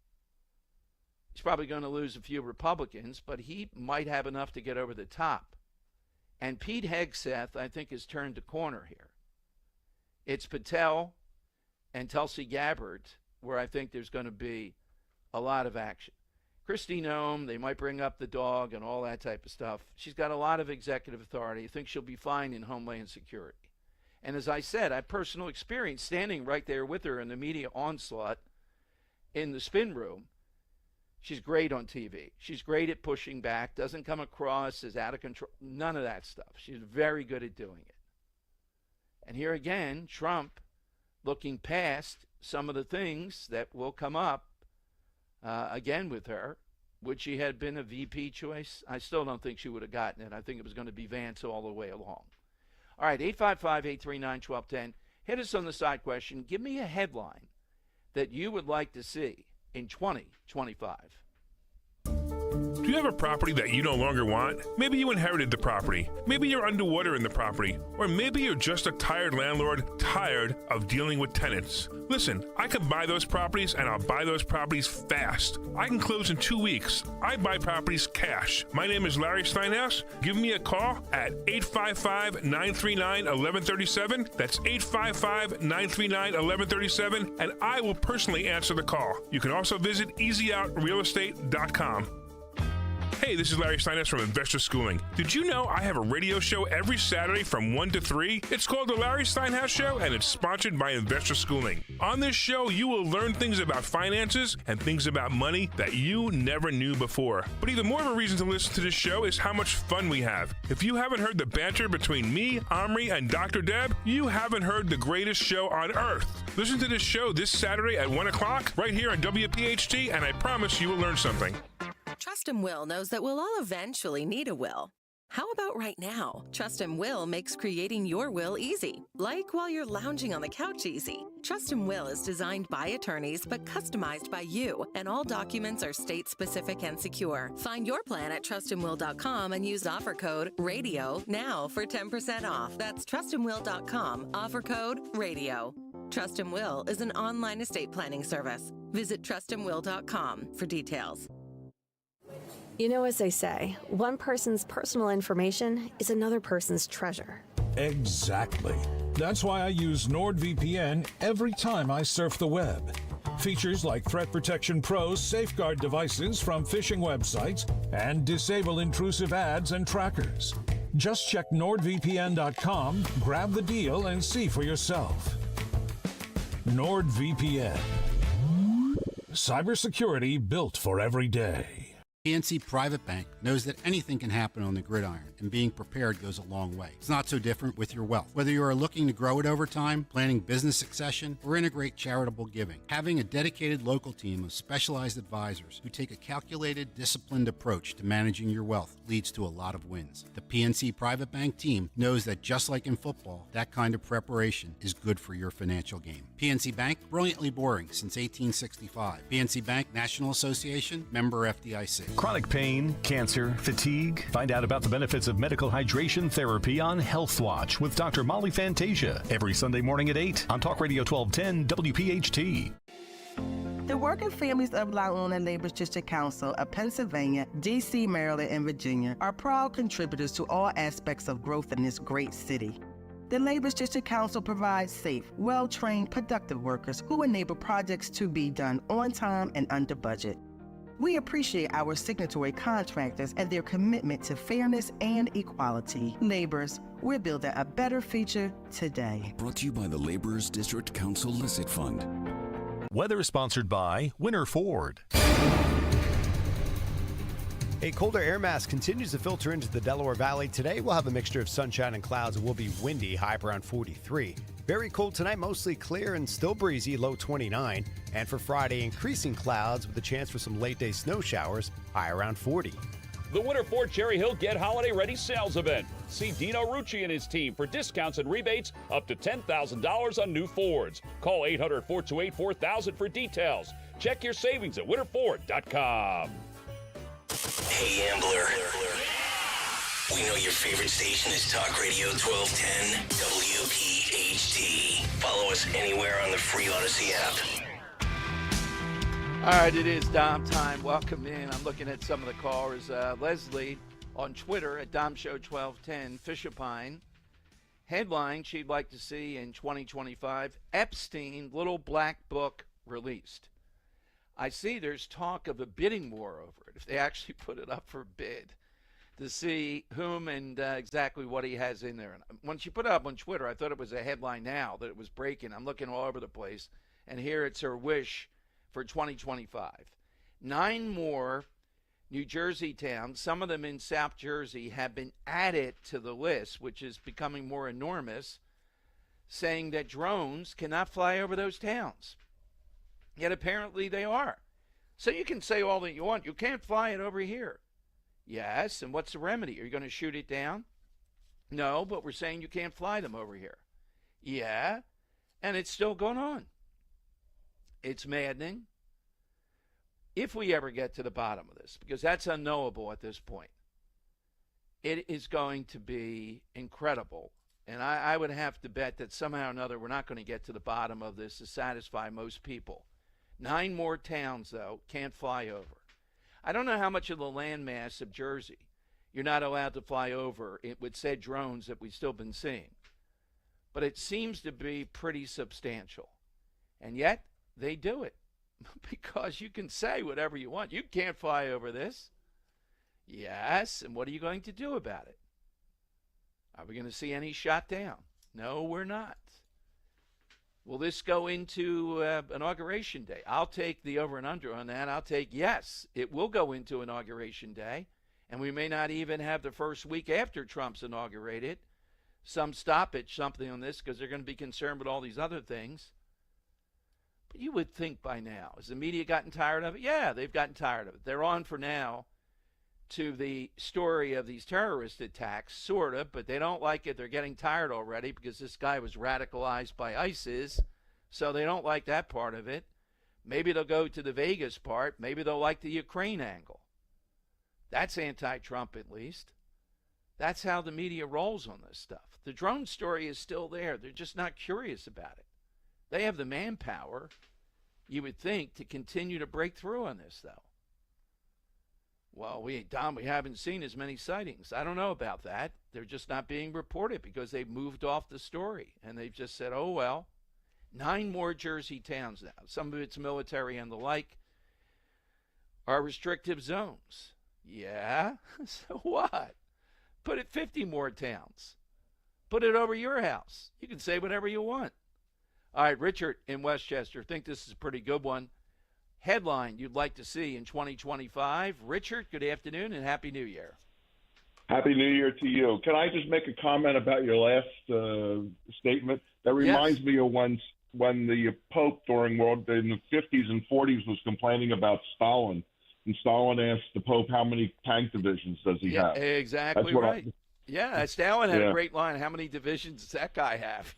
He's probably going to lose a few Republicans, but he might have enough to get over the top. And Pete Hegseth, I think, has turned the corner here. It's Patel and Tulsi Gabbard where I think there's going to be a lot of action. Kristi Noem, they might bring up the dog and all that type of stuff. She's got a lot of executive authority. I think she'll be fine in Homeland Security. And as I said, I have personal experience standing right there with her in the media onslaught in the spin room. She's great on TV. She's great at pushing back, doesn't come across as out of control, none of that stuff. She's very good at doing it. And here again, Trump looking past some of the things that will come up again with her. Would she have been a VP choice? I still don't think she would have gotten it. I think it was going to be Vance all the way along. All right, 855-839-1210. Hit us on the side question. Give me a headline that you would like to see in 2025. Do you have a property that you no longer want? Maybe you inherited the property. Maybe you're underwater in the property. Or maybe you're just a tired landlord, tired of dealing with tenants. Listen, I can buy those properties, and I'll buy those properties fast. I can close in 2 weeks. I buy properties cash. My name is Larry Steinhaus. Give me a call at 855-939-1137. That's 855-939-1137, and I will personally answer the call. You can also visit EasyOutRealEstate.com. Hey, this is Larry Steiners from Investor Schooling. Did you know I have a radio show every Saturday from 1 to 3? It's called The Larry Steinhouse Show, and it's sponsored by Investor Schooling. On this show, you will learn things about finances and things about money that you never knew before. But even more of a reason to listen to this show is how much fun we have. If you haven't heard the banter between me, Omri, and Dr. Deb, you haven't heard the greatest show on earth. Listen to this show this Saturday at 1 o'clock right here on WPHT, and I promise you will learn something. Trust and Will knows that we'll all eventually need a will. How about right now? Trust and Will makes creating your will easy, like while you're lounging on the couch easy. Trust and Will is designed by attorneys but customized by you, and all documents are state-specific and secure. Find your plan at trustandwill.com and use offer code RADIO now for 10% off. That's trustandwill.com, offer code RADIO. Trust and Will is an online estate planning service. Visit trustandwill.com for details. You know, as they say, one person's personal information is another person's treasure. Exactly. That's why I use NordVPN every time I surf the web. Features like Threat Protection Pro's safeguard devices from phishing websites and disable intrusive ads and trackers. Just check NordVPN.com, grab the deal, and see for yourself. NordVPN. Cybersecurity built for every day. PNC Private Bank knows that anything can happen on the gridiron, and being prepared goes a long way. It's not so different with your wealth. Whether you are looking to grow it over time, planning business succession, or integrate charitable giving, having a dedicated local team of specialized advisors who take a calculated, disciplined approach to managing your wealth leads to a lot of wins. The PNC Private Bank team knows that just like in football, that kind of preparation is good for your financial game. PNC Bank, brilliantly boring since 1865. PNC Bank National Association, member FDIC. Chronic pain, cancer, fatigue. Find out about the benefits of medical hydration therapy on Health Watch with Dr. Molly Fantasia every Sunday morning at 8 on Talk Radio 1210 WPHT. The working families of La Una Labor District Council of Pennsylvania, D.C., Maryland, and Virginia are proud contributors to all aspects of growth in this great city. The Labor District Council provides safe, well-trained, productive workers who enable projects to be done on time and under budget. We appreciate our signatory contractors and their commitment to fairness and equality. Laborers, we're building a better future today. Brought to you by the Laborers District Council Licit Fund. Weather is sponsored by Winter Ford. A colder air mass continues to filter into the Delaware Valley. Today we'll have a mixture of sunshine and clouds. It will be windy, high up around 43. Very cold tonight, mostly clear and still breezy, low 29. And for Friday, increasing clouds with a chance for some late day snow showers, high around 40. The Winter Ford Cherry Hill Get Holiday Ready sales event. See Dino Rucci and his team for discounts and rebates up to $10,000 on new Fords. Call 800-428-4000 for details. Check your savings at winterford.com. Hey, Ambler. We know your favorite station is Talk Radio 1210 WPHT. Follow us anywhere on the free Odyssey app. All right, it is Dom time. Welcome in. I'm looking at some of the callers. Leslie on Twitter at DomShow1210, Fisher-Pine. Headline she'd like to see in 2025, Epstein Little Black Book released. I see there's talk of a bidding war over it, if they actually put it up for bid, to see whom and exactly what he has in there. And once you put it up on Twitter, I thought it was a headline now that it was breaking. I'm looking all over the place, and here it's her wish for 2025. 9 more New Jersey towns, some of them in South Jersey, have been added to the list, which is becoming more enormous, saying that drones cannot fly over those towns. Yet apparently they are. So you can say all that you want. You can't fly it over here. Yes, and what's the remedy? Are you going to shoot it down? No, but we're saying you can't fly them over here. Yeah, and it's still going on. It's maddening. If we ever get to the bottom of this, because that's unknowable at this point, it is going to be incredible. And I would have to bet that somehow or another we're not going to get to the bottom of this to satisfy most people. 9 more towns, though, can't fly over. I don't know how much of the landmass of Jersey you're not allowed to fly over with said drones that we've still been seeing. But it seems to be pretty substantial. And yet, they do it. Because you can say whatever you want. You can't fly over this. Yes, and what are you going to do about it? Are we going to see any shot down? No, we're not. Will this go into Inauguration Day? I'll take the over and under on that. I'll take yes, it will go into Inauguration Day, and we may not even have the first week after Trump's inaugurated some stoppage, something on this, because they're going to be concerned with all these other things. But you would think by now, has the media gotten tired of it? Yeah, they've gotten tired of it. They're on for now to the story of these terrorist attacks, sort of, but they don't like it. They're getting tired already because this guy was radicalized by ISIS, so they don't like that part of it. Maybe they'll go to the Vegas part. Maybe they'll like the Ukraine angle. That's anti-Trump, at least. That's how the media rolls on this stuff. The drone story is still there. They're just not curious about it. They have the manpower, you would think, to continue to break through on this, though. Well, Don, we haven't seen as many sightings. I don't know about that. They're just not being reported because they've moved off the story. And they've just said, oh, well, 9 more Jersey towns now. Some of it's military and the like are restrictive zones. Yeah? So what? Put it 50 more towns. Put it over your house. You can say whatever you want. All right, Richard in Westchester. Think this is a pretty good one. Headline you'd like to see in 2025. Richard, good afternoon and Happy New Year. Happy New Year to you. Can I just make a comment about your last statement? That reminds me of when the Pope in the 50s and 40s was complaining about Stalin. And Stalin asked the Pope, how many tank divisions does he have? Exactly right. Stalin had a great line. How many divisions does that guy have?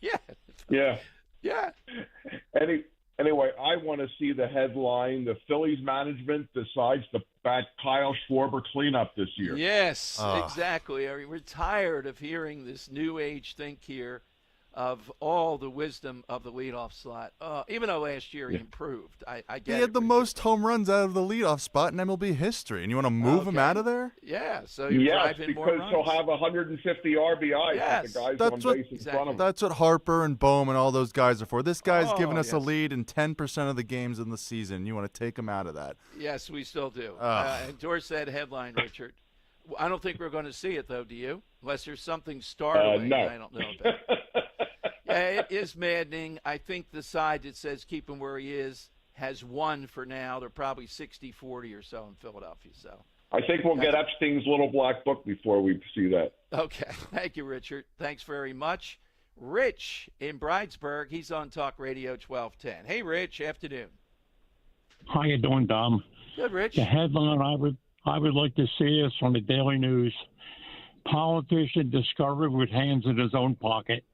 Yeah. Anyway, I want to see the headline, the Phillies management decides to back Kyle Schwarber cleanup this year. Yes, exactly. We're tired of hearing this new age think here of all the wisdom of the leadoff slot. Even though last year he improved. I get it. He had the most home runs out of the leadoff spot in MLB history, and you want to move him out of there? Yeah, so you drive in more runs. Because he'll have 150 RBIs. Yes. The guys on base in front of him. That's what Harper and Bohm and all those guys are for. This guy's giving us a lead in 10% of the games in the season. You want to take him out of that. Yes, we still do. And Dorsett headline, Richard. I don't think we're going to see it, though, do you? Unless there's something startling no. I don't know about. Yeah, it is maddening. I think the side that says keep him where he is has won for now. They're probably 60-40 or so in Philadelphia. So I think we'll get Epstein's little black book before we see that. Okay. Thank you, Richard. Thanks very much. Rich in Bridesburg. He's on Talk Radio 1210. Hey, Rich. Afternoon. How you doing, Dom? Good, Rich. The headline I would like to see is from the Daily News. Politician discovered with hands in his own pocket.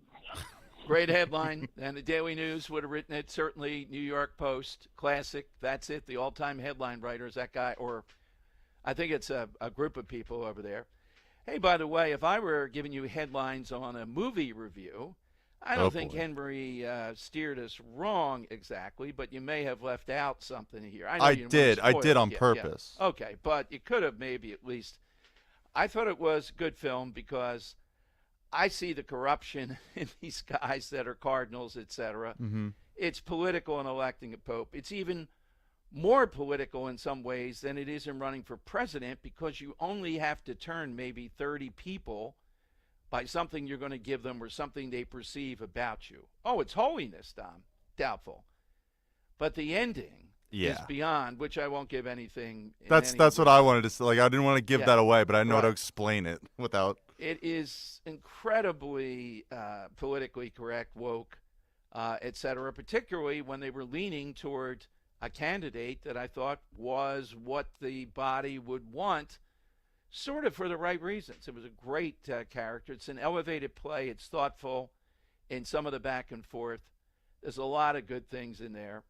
Great headline, and the Daily News would have written it. Certainly, New York Post, classic. That's it. The all-time headline writer is that guy, or I think it's a group of people over there. Hey, by the way, if I were giving you headlines on a movie review, I don't think Henry steered us wrong exactly, but you may have left out something here. I did on purpose. Yeah. Okay, but you could have maybe at least. I thought it was a good film because I see the corruption in these guys that are cardinals, etc. Mm-hmm. It's political in electing a pope. It's even more political in some ways than it is in running for president because you only have to turn maybe 30 people by something you're going to give them or something they perceive about you. Oh, it's holiness, Dom. Doubtful. But the ending is beyond, which I won't give anything. That's what I wanted to say. Like, I didn't want to give that away, but I know how to explain it without. It is incredibly politically correct, woke, et cetera, particularly when they were leaning toward a candidate that I thought was what the body would want, sort of for the right reasons. It was a great character. It's an elevated play. It's thoughtful in some of the back and forth. There's a lot of good things in there.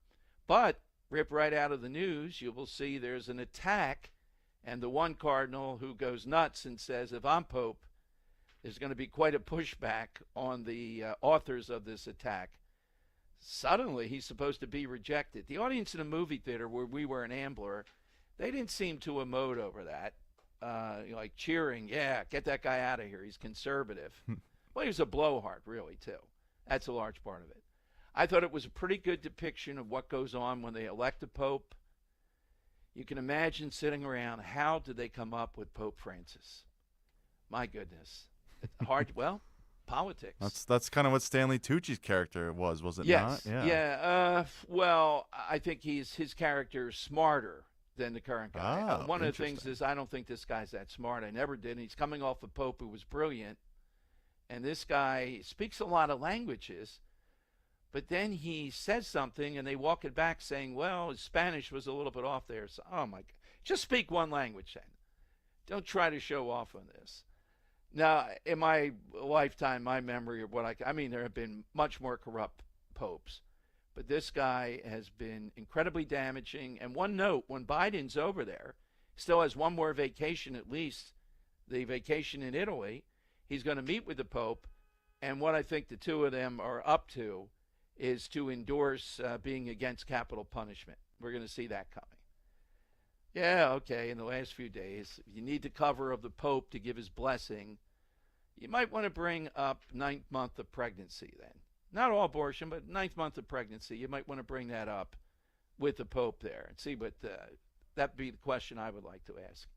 But rip right out of the news, you will see there's an attack, and the one cardinal who goes nuts and says, if I'm Pope, there's going to be quite a pushback on the authors of this attack. Suddenly, he's supposed to be rejected. The audience in a movie theater where we were an Ambler, they didn't seem to emote over that, like cheering, yeah, get that guy out of here. He's conservative. Well, he was a blowhard, really, too. That's a large part of it. I thought it was a pretty good depiction of what goes on when they elect a pope. You can imagine sitting around, how did they come up with Pope Francis? My goodness. Hard, well, politics. That's kind of what Stanley Tucci's character was it yes. not? Yeah. Well, I think his character is smarter than the current guy. Oh, one of the things is I don't think this guy's that smart. I never did. And he's coming off a Pope who was brilliant. And this guy speaks a lot of languages. But then he says something, and they walk it back saying, well, his Spanish was a little bit off there. So, oh, my God. Just speak one language then. Don't try to show off on this. Now, in my lifetime, my memory of there have been much more corrupt popes. But this guy has been incredibly damaging. And one note, when Biden's over there, still has one more vacation at least, the vacation in Italy. He's going to meet with the Pope. And what I think the two of them are up to is to endorse being against capital punishment. We're going to see that coming. Yeah, okay, in the last few days, if you need the cover of the Pope to give his blessing, you might want to bring up 9th month of pregnancy then. Not all abortion, but 9th month of pregnancy. You might want to bring that up with the Pope there and see what that'd be the question I would like to ask.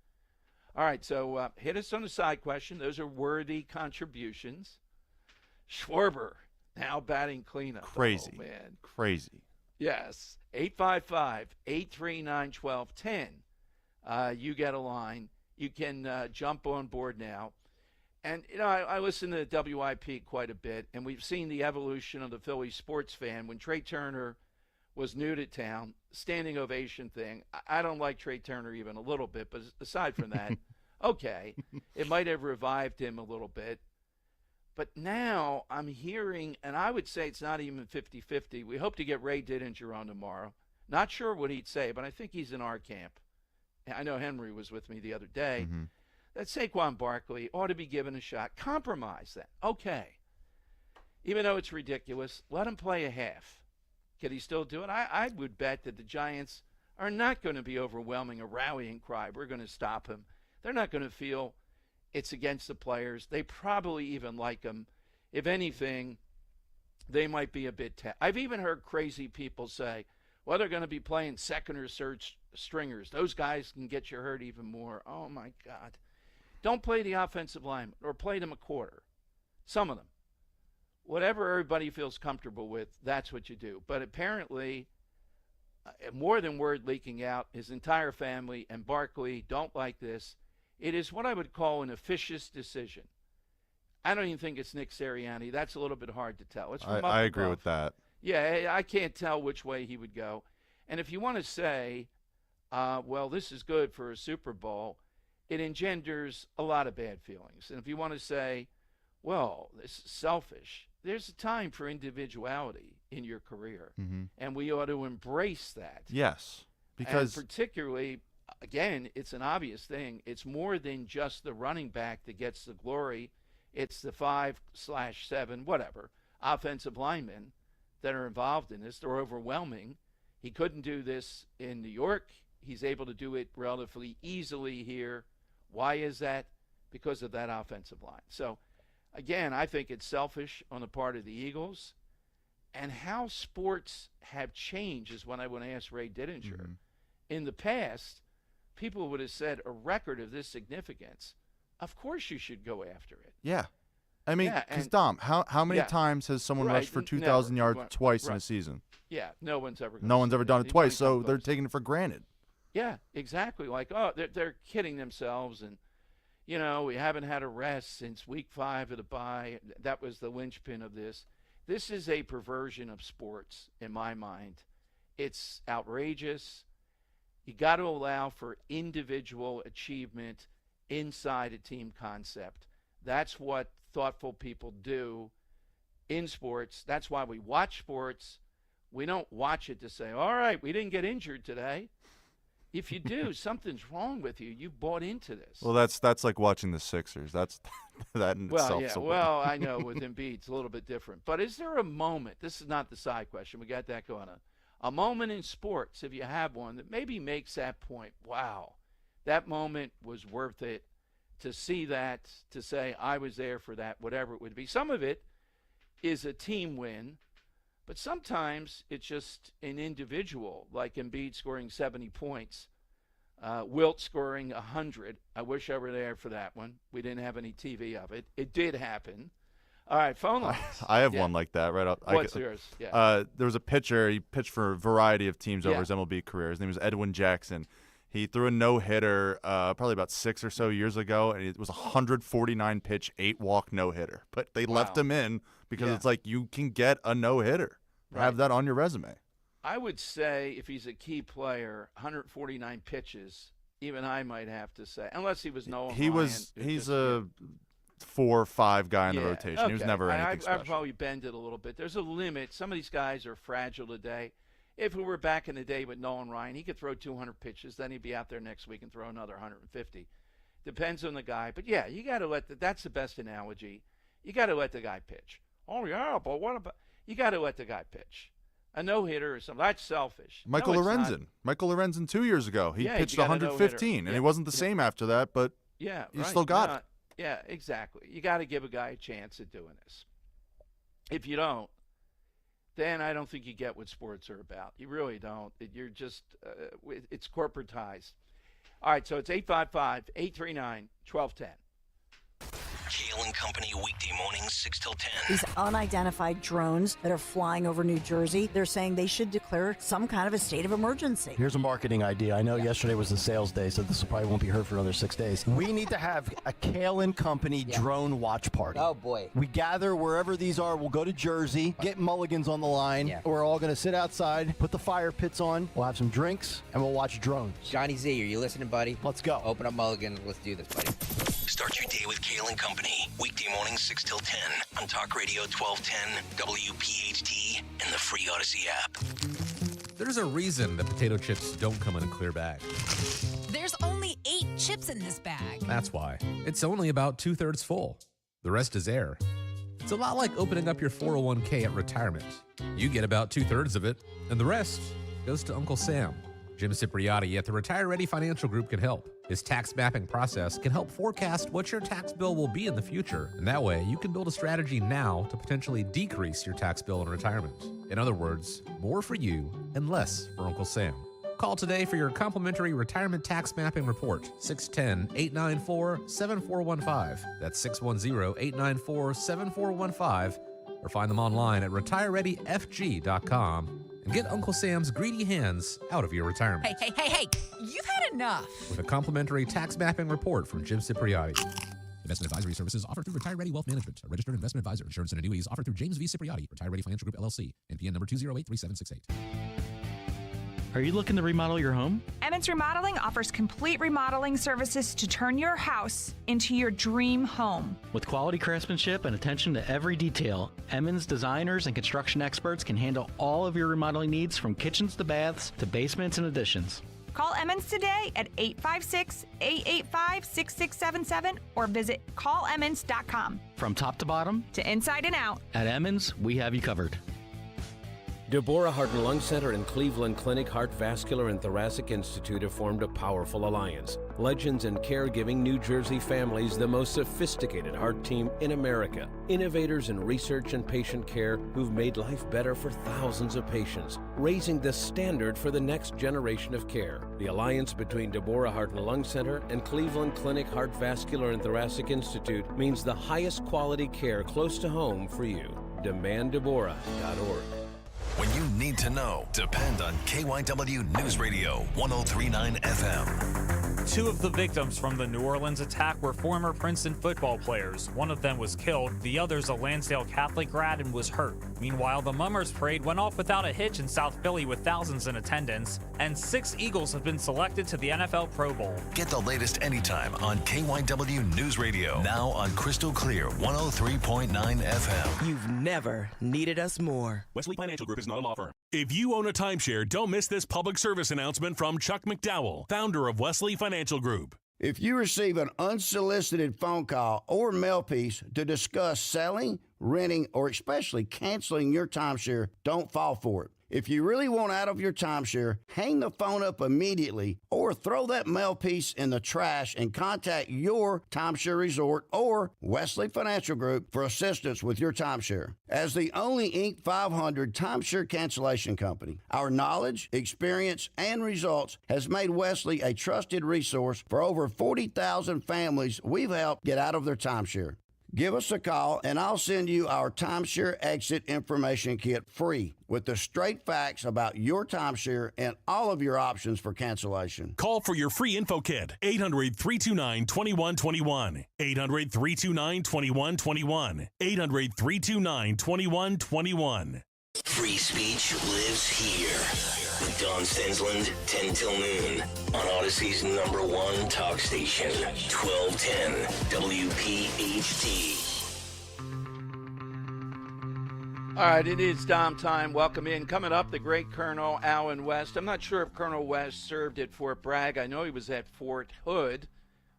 All right, so hit us on the side question. Those are worthy contributions. Schwarber now batting cleanup. Crazy. Oh, man. Crazy. Yes. 855-839-1210. You get a line. You can jump on board now. And, I listen to WIP quite a bit, and we've seen the evolution of the Philly sports fan. When Trey Turner was new to town, standing ovation thing, I don't like Trey Turner even a little bit, but aside from that, okay, it might have revived him a little bit. But now I'm hearing, and I would say it's not even 50-50. We hope to get Ray Didinger on tomorrow. Not sure what he'd say, but I think he's in our camp. I know Henry was with me the other day. Mm-hmm. That Saquon Barkley ought to be given a shot. Compromise that. Okay. Even though it's ridiculous, let him play a half. Can he still do it? I would bet that the Giants are not going to be overwhelming a rallying cry. We're going to stop him. They're not going to feel it's against the players. They probably even like him. If anything, they might be a bit I've even heard crazy people say, well, they're going to be playing second or third stringers. Those guys can get you hurt even more. Oh, my God. Don't play the offensive lineman or play them a quarter. Some of them. Whatever everybody feels comfortable with, that's what you do. But apparently, more than word leaking out, his entire family and Barkley don't like this. It is what I would call an officious decision. I don't even think it's Nick Sirianni. That's a little bit hard to tell. It's from I agree with that. Yeah, I can't tell which way he would go. And if you want to say, well, this is good for a Super Bowl, it engenders a lot of bad feelings. And if you want to say, well, this is selfish, there's a time for individuality in your career. Mm-hmm. And we ought to embrace that. Yes. Because and particularly, again, it's an obvious thing. It's more than just the running back that gets the glory. It's the 5/7, whatever, offensive linemen that are involved in this. They're overwhelming. He couldn't do this in New York. He's able to do it relatively easily here. Why is that? Because of that offensive line. So, again, I think it's selfish on the part of the Eagles. And how sports have changed is what I want to ask Ray Didinger. Mm-hmm. In the past, people would have said a record of this significance, of course you should go after it. Yeah. I mean, because and- Dom, how many Yeah. times has someone Right, rushed for 2,000 never. yards twice in Right. a season? Yeah, no one's ever No one's ever done it twice, so they're close. taking it for granted. Yeah, exactly. Like, oh, they're kidding themselves. And, we haven't had a rest since week 5 of the bye. That was the linchpin of this. This is a perversion of sports, in my mind. It's outrageous. You got to allow for individual achievement inside a team concept. That's what thoughtful people do in sports. That's why we watch sports. We don't watch it to say, all right, we didn't get injured today. If you do, something's wrong with you. You bought into this. Well, that's like watching the Sixers. That's that in itself. Yeah. Well, I know with Embiid it's a little bit different. But is there a moment? This is not the side question. We got that going on. A moment in sports, if you have one, that maybe makes that point. Wow, that moment was worth it. To see that, to say I was there for that, whatever it would be. Some of it is a team win, but sometimes it's just an individual, like Embiid scoring 70 points Wilt scoring 100. I wish I were there for that one. We didn't have any TV of it. It did happen. All right, phone lines. I have one like that right up. What's yours? Yeah. There was a pitcher. He pitched for a variety of teams over Yeah. his MLB career. His name was Edwin Jackson. He threw a no-hitter probably about 6 or so years ago, and it was a 149-pitch, 8-walk no-hitter. But they left him in because it's like you can get a no-hitter. Have that on your resume. I would say if he's a key player, 149 pitches, even I might have to say, unless he was Noah Ryan. He's a 4 or 5 guy in the rotation. Okay. He was never anything special. I'd probably bend it a little bit. There's a limit. Some of these guys are fragile today. If we were back in the day with Nolan Ryan, he could throw 200 pitches. Then he'd be out there next week and throw another 150. Depends on the guy. But, yeah, you got to that's the best analogy. You got to let the guy pitch. Oh, yeah, but what about – you got to let the guy pitch. A no-hitter or something. That's selfish. Michael Lorenzen 2 years ago. He pitched 115, and he wasn't the same after that, but he still got it. Yeah, exactly. You got to give a guy a chance at doing this. If you don't, then I don't think you get what sports are about. You really don't. You're just it's corporatized. All right, so it's 855-839-1210. Kale and Company, weekday mornings, 6 till 10. These unidentified drones that are flying over New Jersey, they're saying they should declare some kind of a state of emergency. Here's a marketing idea. I know yesterday was the sales day, so this probably won't be heard for another 6 days. We need to have a Kale and Company drone watch party. Oh, boy. We gather wherever these are. We'll go to Jersey, get mulligans on the line. Yeah. We're all going to sit outside, put the fire pits on. We'll have some drinks, and we'll watch drones. Johnny Z, are you listening, buddy? Let's go. Open up mulligans. Let's do this, buddy. Start your day with Kale and Company, weekday mornings 6 till 10 on Talk Radio 1210, WPHT, and the free Odyssey app. There's a reason that potato chips don't come in a clear bag. There's only 8 chips in this bag. That's why. It's only about 2/3 full. The rest is air. It's a lot like opening up your 401k at retirement. You get about 2/3 of it, and the rest goes to Uncle Sam. Jim Cipriotti at the Retire Ready Financial Group can help. His tax mapping process can help forecast what your tax bill will be in the future, and that way you can build a strategy now to potentially decrease your tax bill in retirement. In other words, more for you and less for Uncle Sam. Call today for your complimentary retirement tax mapping report, 610-894-7415. That's 610-894-7415, or find them online at retirereadyfg.com. And get Uncle Sam's greedy hands out of your retirement. Hey, you've had enough. With a complimentary tax mapping report from Jim Cipriotti. Investment advisory services offered through Retire Ready Wealth Management, a registered investment advisor. Insurance and annuities offered through James V. Cipriotti, Retire Ready Financial Group, LLC. NPN number 2083768. Are you looking to remodel your home? Emmons Remodeling offers complete remodeling services to turn your house into your dream home. With quality craftsmanship and attention to every detail, Emmons designers and construction experts can handle all of your remodeling needs, from kitchens to baths to basements and additions. Call Emmons today at 856-885-6677 or visit callemmons.com. From top to bottom, to inside and out, at Emmons, we have you covered. Deborah Heart and Lung Center and Cleveland Clinic Heart Vascular and Thoracic Institute have formed a powerful alliance. Legends in caregiving New Jersey families, the most sophisticated heart team in America. Innovators in research and patient care who've made life better for thousands of patients, raising the standard for the next generation of care. The alliance between Deborah Heart and Lung Center and Cleveland Clinic Heart Vascular and Thoracic Institute means the highest quality care close to home for you. DemandDeborah.org. When you need to know, depend on KYW News Radio 103.9 FM. 2 of the victims from the New Orleans attack were former Princeton football players. One of them was killed, the other's a Lansdale Catholic grad and was hurt. Meanwhile, the Mummers Parade went off without a hitch in South Philly with thousands in attendance, and 6 Eagles have been selected to the NFL Pro Bowl. Get the latest anytime on KYW News Radio, now on Crystal Clear 103.9 FM. You've never needed us more. Wesley Financial Group is not a law firm. If you own a timeshare, don't miss this public service announcement from Chuck McDowell, founder of Wesley Financial Group. If you receive an unsolicited phone call or mail piece to discuss selling, renting, or especially canceling your timeshare, don't fall for it. If you really want out of your timeshare, hang the phone up immediately or throw that mail piece in the trash and contact your timeshare resort or Wesley Financial Group for assistance with your timeshare. As the only Inc. 500 timeshare cancellation company, our knowledge, experience, and results has made Wesley a trusted resource for over 40,000 families we've helped get out of their timeshare. Give us a call, and I'll send you our timeshare exit information kit free with the straight facts about your timeshare and all of your options for cancellation. Call for your free info kit. 800-329-2121. 800-329-2121. 800-329-2121. Free speech lives here. With Don Stensland, 10 till noon. On Odyssey's #1 talk station, 1210 WPHT. All right, it is Dom time. Welcome in. Coming up, the great Colonel Allen West. I'm not sure if Colonel West served at Fort Bragg. I know he was at Fort Hood.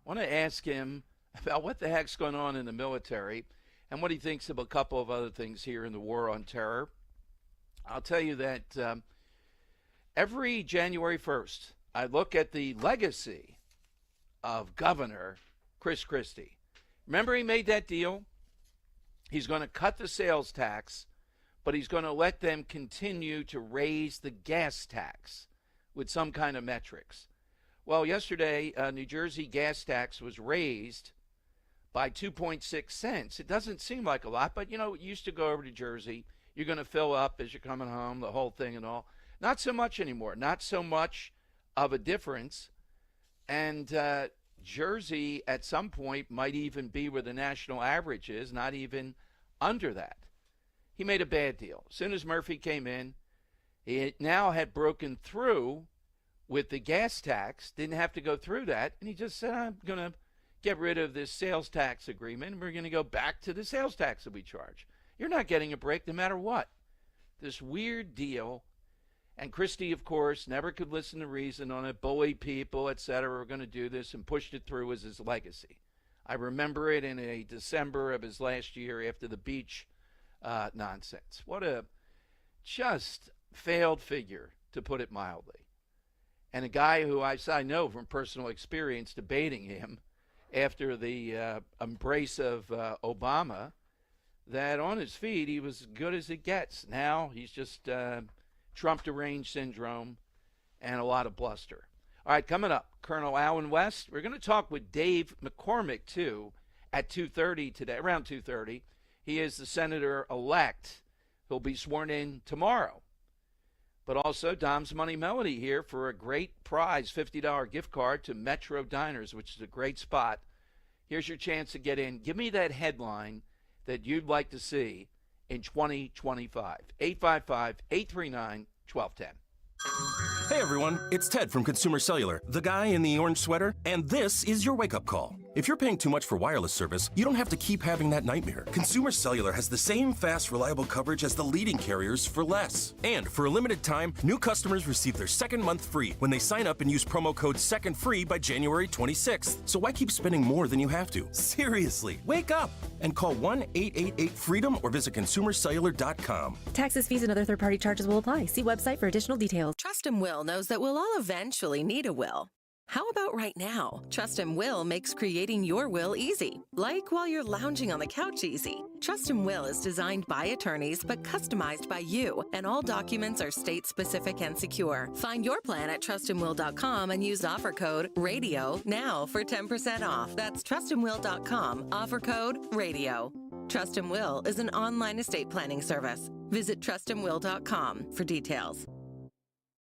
I want to ask him about what the heck's going on in the military and what he thinks of a couple of other things here in the war on terror. I'll tell you that every January 1st, I look at the legacy of Governor Chris Christie. Remember, he made that deal? He's going to cut the sales tax, but he's going to let them continue to raise the gas tax with some kind of metrics. Well, yesterday, New Jersey gas tax was raised by 2.6 cents. It doesn't seem like a lot, but, you know, it used to go over to Jersey. You're going to fill up as you're coming home, the whole thing and all. Not so much anymore. Not so much of a difference. And Jersey, at some point, might even be where the national average is, not even under that. He made a bad deal. As soon as Murphy came in, he now had broken through with the gas tax, didn't have to go through that, and he just said, I'm going to get rid of this sales tax agreement, and we're going to go back to the sales tax that we charge. You're not getting a break no matter what. This weird deal. And Christie, of course, never could listen to reason on it, bully people, etc. We're going to do this, and pushed it through as his legacy. I remember it in a December of his last year after the beach nonsense. What a just failed figure, to put it mildly. And a guy who I know from personal experience debating him after the embrace of Obama, that on his feet he was as good as it gets. Now he's just Trump deranged syndrome and a lot of bluster. All right, coming up, Colonel Allen West. We're going to talk with Dave McCormick, too, at 2:30 today, around 2:30. He is the senator-elect. He'll be sworn in tomorrow. But also, Dom's Money Melody here for a great prize, $50 gift card to Metro Diners, which is a great spot. Here's your chance to get in. Give me that headline that you'd like to see in 2025. 855-839-1210. Hey everyone, it's Ted from Consumer Cellular, the guy in the orange sweater, and this is your wake-up call. If you're paying too much for wireless service, you don't have to keep having that nightmare. Consumer Cellular has the same fast, reliable coverage as the leading carriers for less. And for a limited time, new customers receive their second month free when they sign up and use promo code SECONDFREE by January 26th. So why keep spending more than you have to? Seriously, wake up and call 1-888-FREEDOM or visit consumercellular.com. Taxes, fees, and other third-party charges will apply. See website for additional details. Trust and Will knows that we'll all eventually need a will. How about right now? Trust and Will makes creating your will easy, like while you're lounging on the couch easy. Trust and Will is designed by attorneys but customized by you, and all documents are state-specific and secure. Find your plan at trustandwill.com and use offer code RADIO now for 10% off. That's trustandwill.com, offer code RADIO. Trust and Will is an online estate planning service. Visit trustandwill.com for details.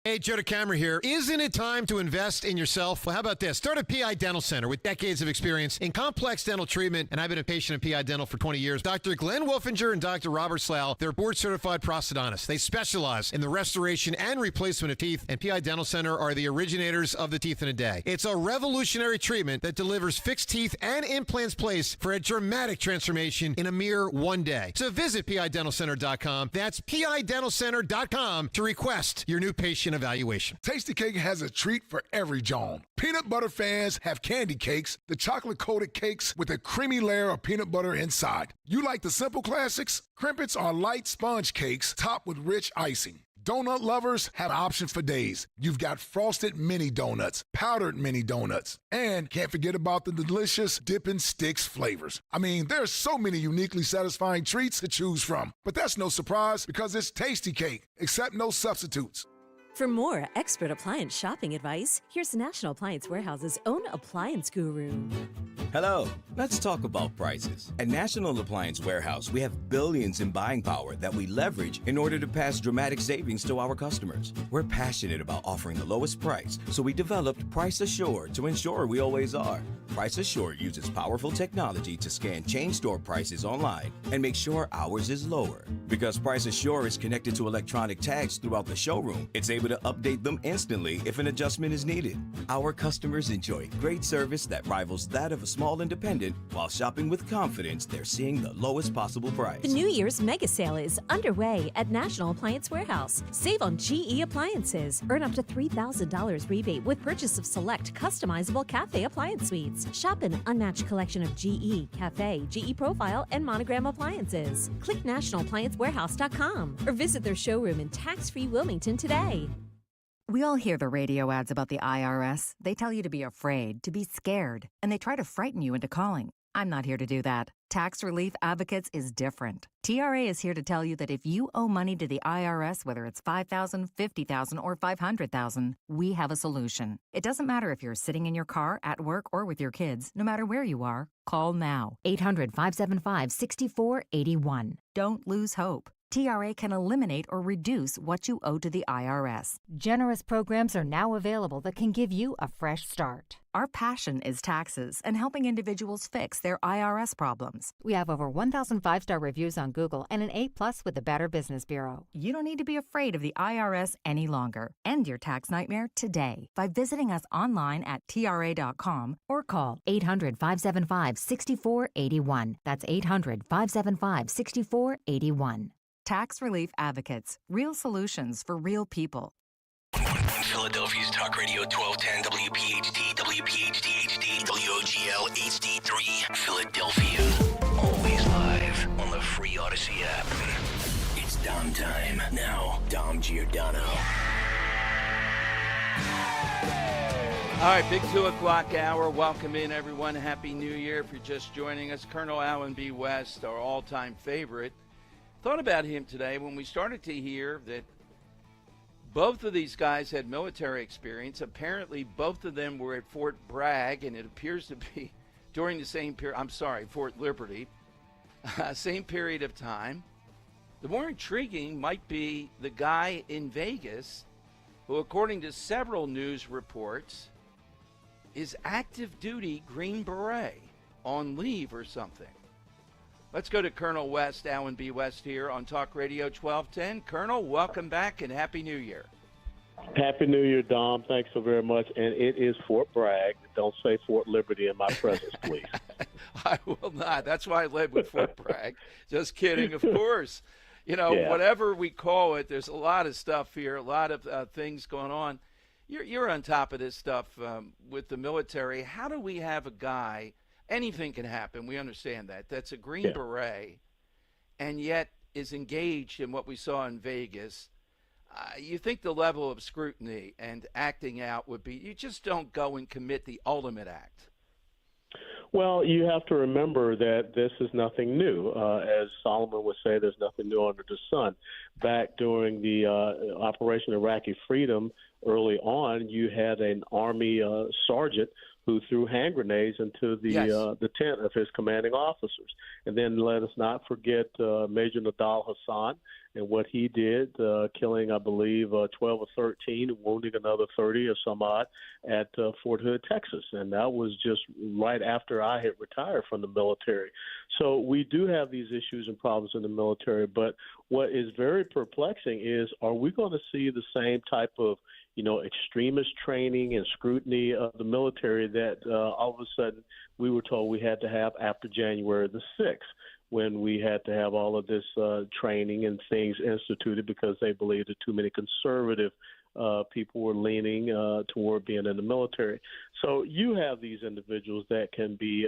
Hey, Joe DeCamera here. Isn't it time to invest in yourself? Well, how about this? Start a PI Dental Center with decades of experience in complex dental treatment, and I've been a patient of PI Dental for 20 years. Dr. Glenn Wolfinger and Dr. Robert Slough, they're board-certified prosthodontists. They specialize in the restoration and replacement of teeth, and PI Dental Center are the originators of the teeth in a day. It's a revolutionary treatment that delivers fixed teeth and implants placed for a dramatic transformation in a mere one day. So visit PIDentalCenter.com. That's PIDentalCenter.com to request your new patient evaluation. Tasty Cake has a treat for every Joan. Peanut butter fans have candy cakes, the chocolate-coated cakes with a creamy layer of peanut butter inside. You like the simple classics? Crimpets are light sponge cakes topped with rich icing. Donut lovers have options for days. You've got frosted mini donuts, powdered mini donuts, and can't forget about the delicious Dippin' Sticks flavors. I mean, there's so many uniquely satisfying treats to choose from. But that's no surprise because it's Tasty Cake, except no substitutes. For more expert appliance shopping advice, here's National Appliance Warehouse's own appliance guru. Hello, let's talk about prices. At National Appliance Warehouse, we have billions in buying power that we leverage in order to pass dramatic savings to our customers. We're passionate about offering the lowest price, so we developed Price Assured to ensure we always are. Price Assured uses powerful technology to scan chain store prices online and make sure ours is lower. Because Price Assured is connected to electronic tags throughout the showroom, it's able to update them instantly if an adjustment is needed. Our customers enjoy great service that rivals that of a small independent. While shopping with confidence, they're seeing the lowest possible price. The New Year's mega sale is underway at National Appliance Warehouse. Save on GE appliances. Earn up to $3,000 rebate with purchase of select customizable cafe appliance suites. Shop an unmatched collection of GE, Cafe, GE Profile, and Monogram appliances. Click nationalappliancewarehouse.com or visit their showroom in tax-free Wilmington today. We all hear the radio ads about the IRS. They tell you to be afraid, to be scared, and they try to frighten you into calling. I'm not here to do that. Tax Relief Advocates is different. TRA is here to tell you that if you owe money to the IRS, whether it's $5,000, $50,000, or $500,000, we have a solution. It doesn't matter if you're sitting in your car, at work, or with your kids. No matter where you are, call now. 800-575-6481. Don't lose hope. TRA can eliminate or reduce what you owe to the IRS. Generous programs are now available that can give you a fresh start. Our passion is taxes and helping individuals fix their IRS problems. We have over 1,000 5-star reviews on Google and an A+ with the Better Business Bureau. You don't need to be afraid of the IRS any longer. End your tax nightmare today by visiting us online at TRA.com or call 800-575-6481. That's 800-575-6481. Tax Relief Advocates. Real solutions for real people. Philadelphia's Talk Radio 1210 WPHT, WPHT HD, WOGL HD3, Philadelphia. Always live on the free Odyssey app. It's Dom time. Now, Dom Giordano. All right, big 2 o'clock hour. Welcome in, everyone. Happy New Year. If you're just joining us, Colonel Alan B. West, our all-time favorite. Thought about him today when we started to hear that both of these guys had military experience. Apparently, both of them were at Fort Bragg, and it appears to be during the same period. I'm sorry, Fort Liberty. Same period of time. The more intriguing might be the guy in Vegas who, according to several news reports, is active duty Green Beret on leave or something. Let's go to Colonel West, Alan B. West here on Talk Radio 1210. Colonel, welcome back and Happy New Year. Happy New Year, Dom. Thanks so very much. And it is Fort Bragg. Don't say Fort Liberty in my presence, please. I will not. That's why I led with Fort Bragg. Just kidding, of course. You know, whatever we call it, there's a lot of stuff here, a lot of things going on. You're on top of this stuff with the military. How do we have a guy... Anything can happen. We understand that. That's a Green Beret, and yet is engaged in what we saw in Vegas. You think the level of scrutiny and acting out would be, you just don't go and commit the ultimate act. Well, you have to remember that this is nothing new. As Solomon would say, there's nothing new under the sun. Back during the Operation Iraqi Freedom, early on, you had an Army sergeant who threw hand grenades into the tent of his commanding officers. And then let us not forget Major Nadal Hassan and what he did, killing, I believe, 12 or 13, wounding another 30 or some odd at Fort Hood, Texas. And that was just right after I had retired from the military. So we do have these issues and problems in the military. But what is very perplexing is, are we going to see the same type of extremist training and scrutiny of the military that all of a sudden we were told we had to have after January the 6th, when we had to have all of this training and things instituted because they believed that too many conservative people were leaning toward being in the military. So you have these individuals that can be,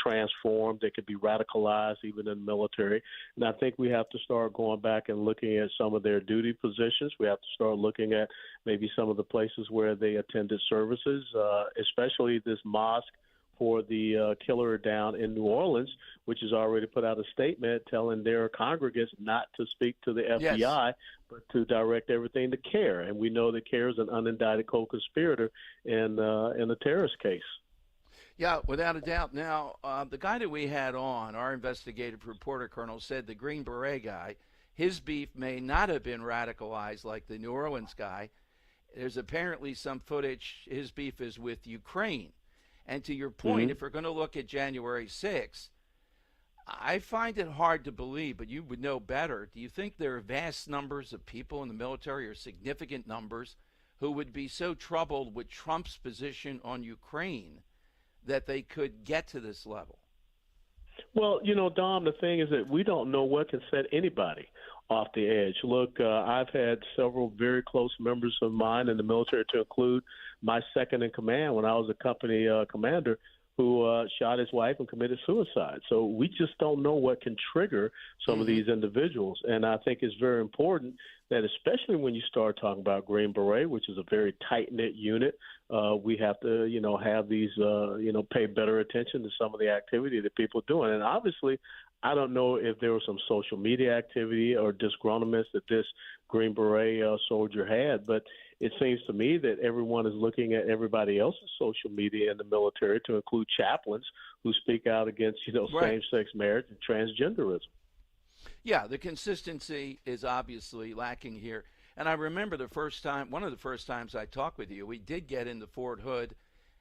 transformed. They could be radicalized even in the military. And I think we have to start going back and looking at some of their duty positions. We have to start looking at maybe some of the places where they attended services, especially this mosque for the killer down in New Orleans, which has already put out a statement telling their congregants not to speak to the FBI, Yes. but to direct everything to CARE. And we know that CARE is an unindicted co-conspirator in a terrorist case. Yeah, without a doubt. Now, the guy that we had on, our investigative reporter, Colonel, said the Green Beret guy, his beef may not have been radicalized like the New Orleans guy. There's apparently some footage, his beef is with Ukraine. And to your point, if we're going to look at January 6th, I find it hard to believe, but you would know better. Do you think there are vast numbers of people in the military, or significant numbers, who would be so troubled with Trump's position on Ukraine that they could get to this level? Well, Dom, the thing is that we don't know what can set anybody off the edge. Look, I've had several very close members of mine in the military, to include my second in command when I was a company commander, who shot his wife and committed suicide. So we just don't know what can trigger some of these individuals. And I think it's very important that, especially when you start talking about Green Beret, which is a very tight-knit unit, we have to, have these, pay better attention to some of the activity that people are doing. And obviously, I don't know if there was some social media activity or disgruntlement that this Green Beret soldier had, but it seems to me that everyone is looking at everybody else's social media in the military, to include chaplains who speak out against, Right. same-sex marriage and transgenderism. Yeah, the consistency is obviously lacking here. And I remember one of the first times I talked with you, we did get into Fort Hood,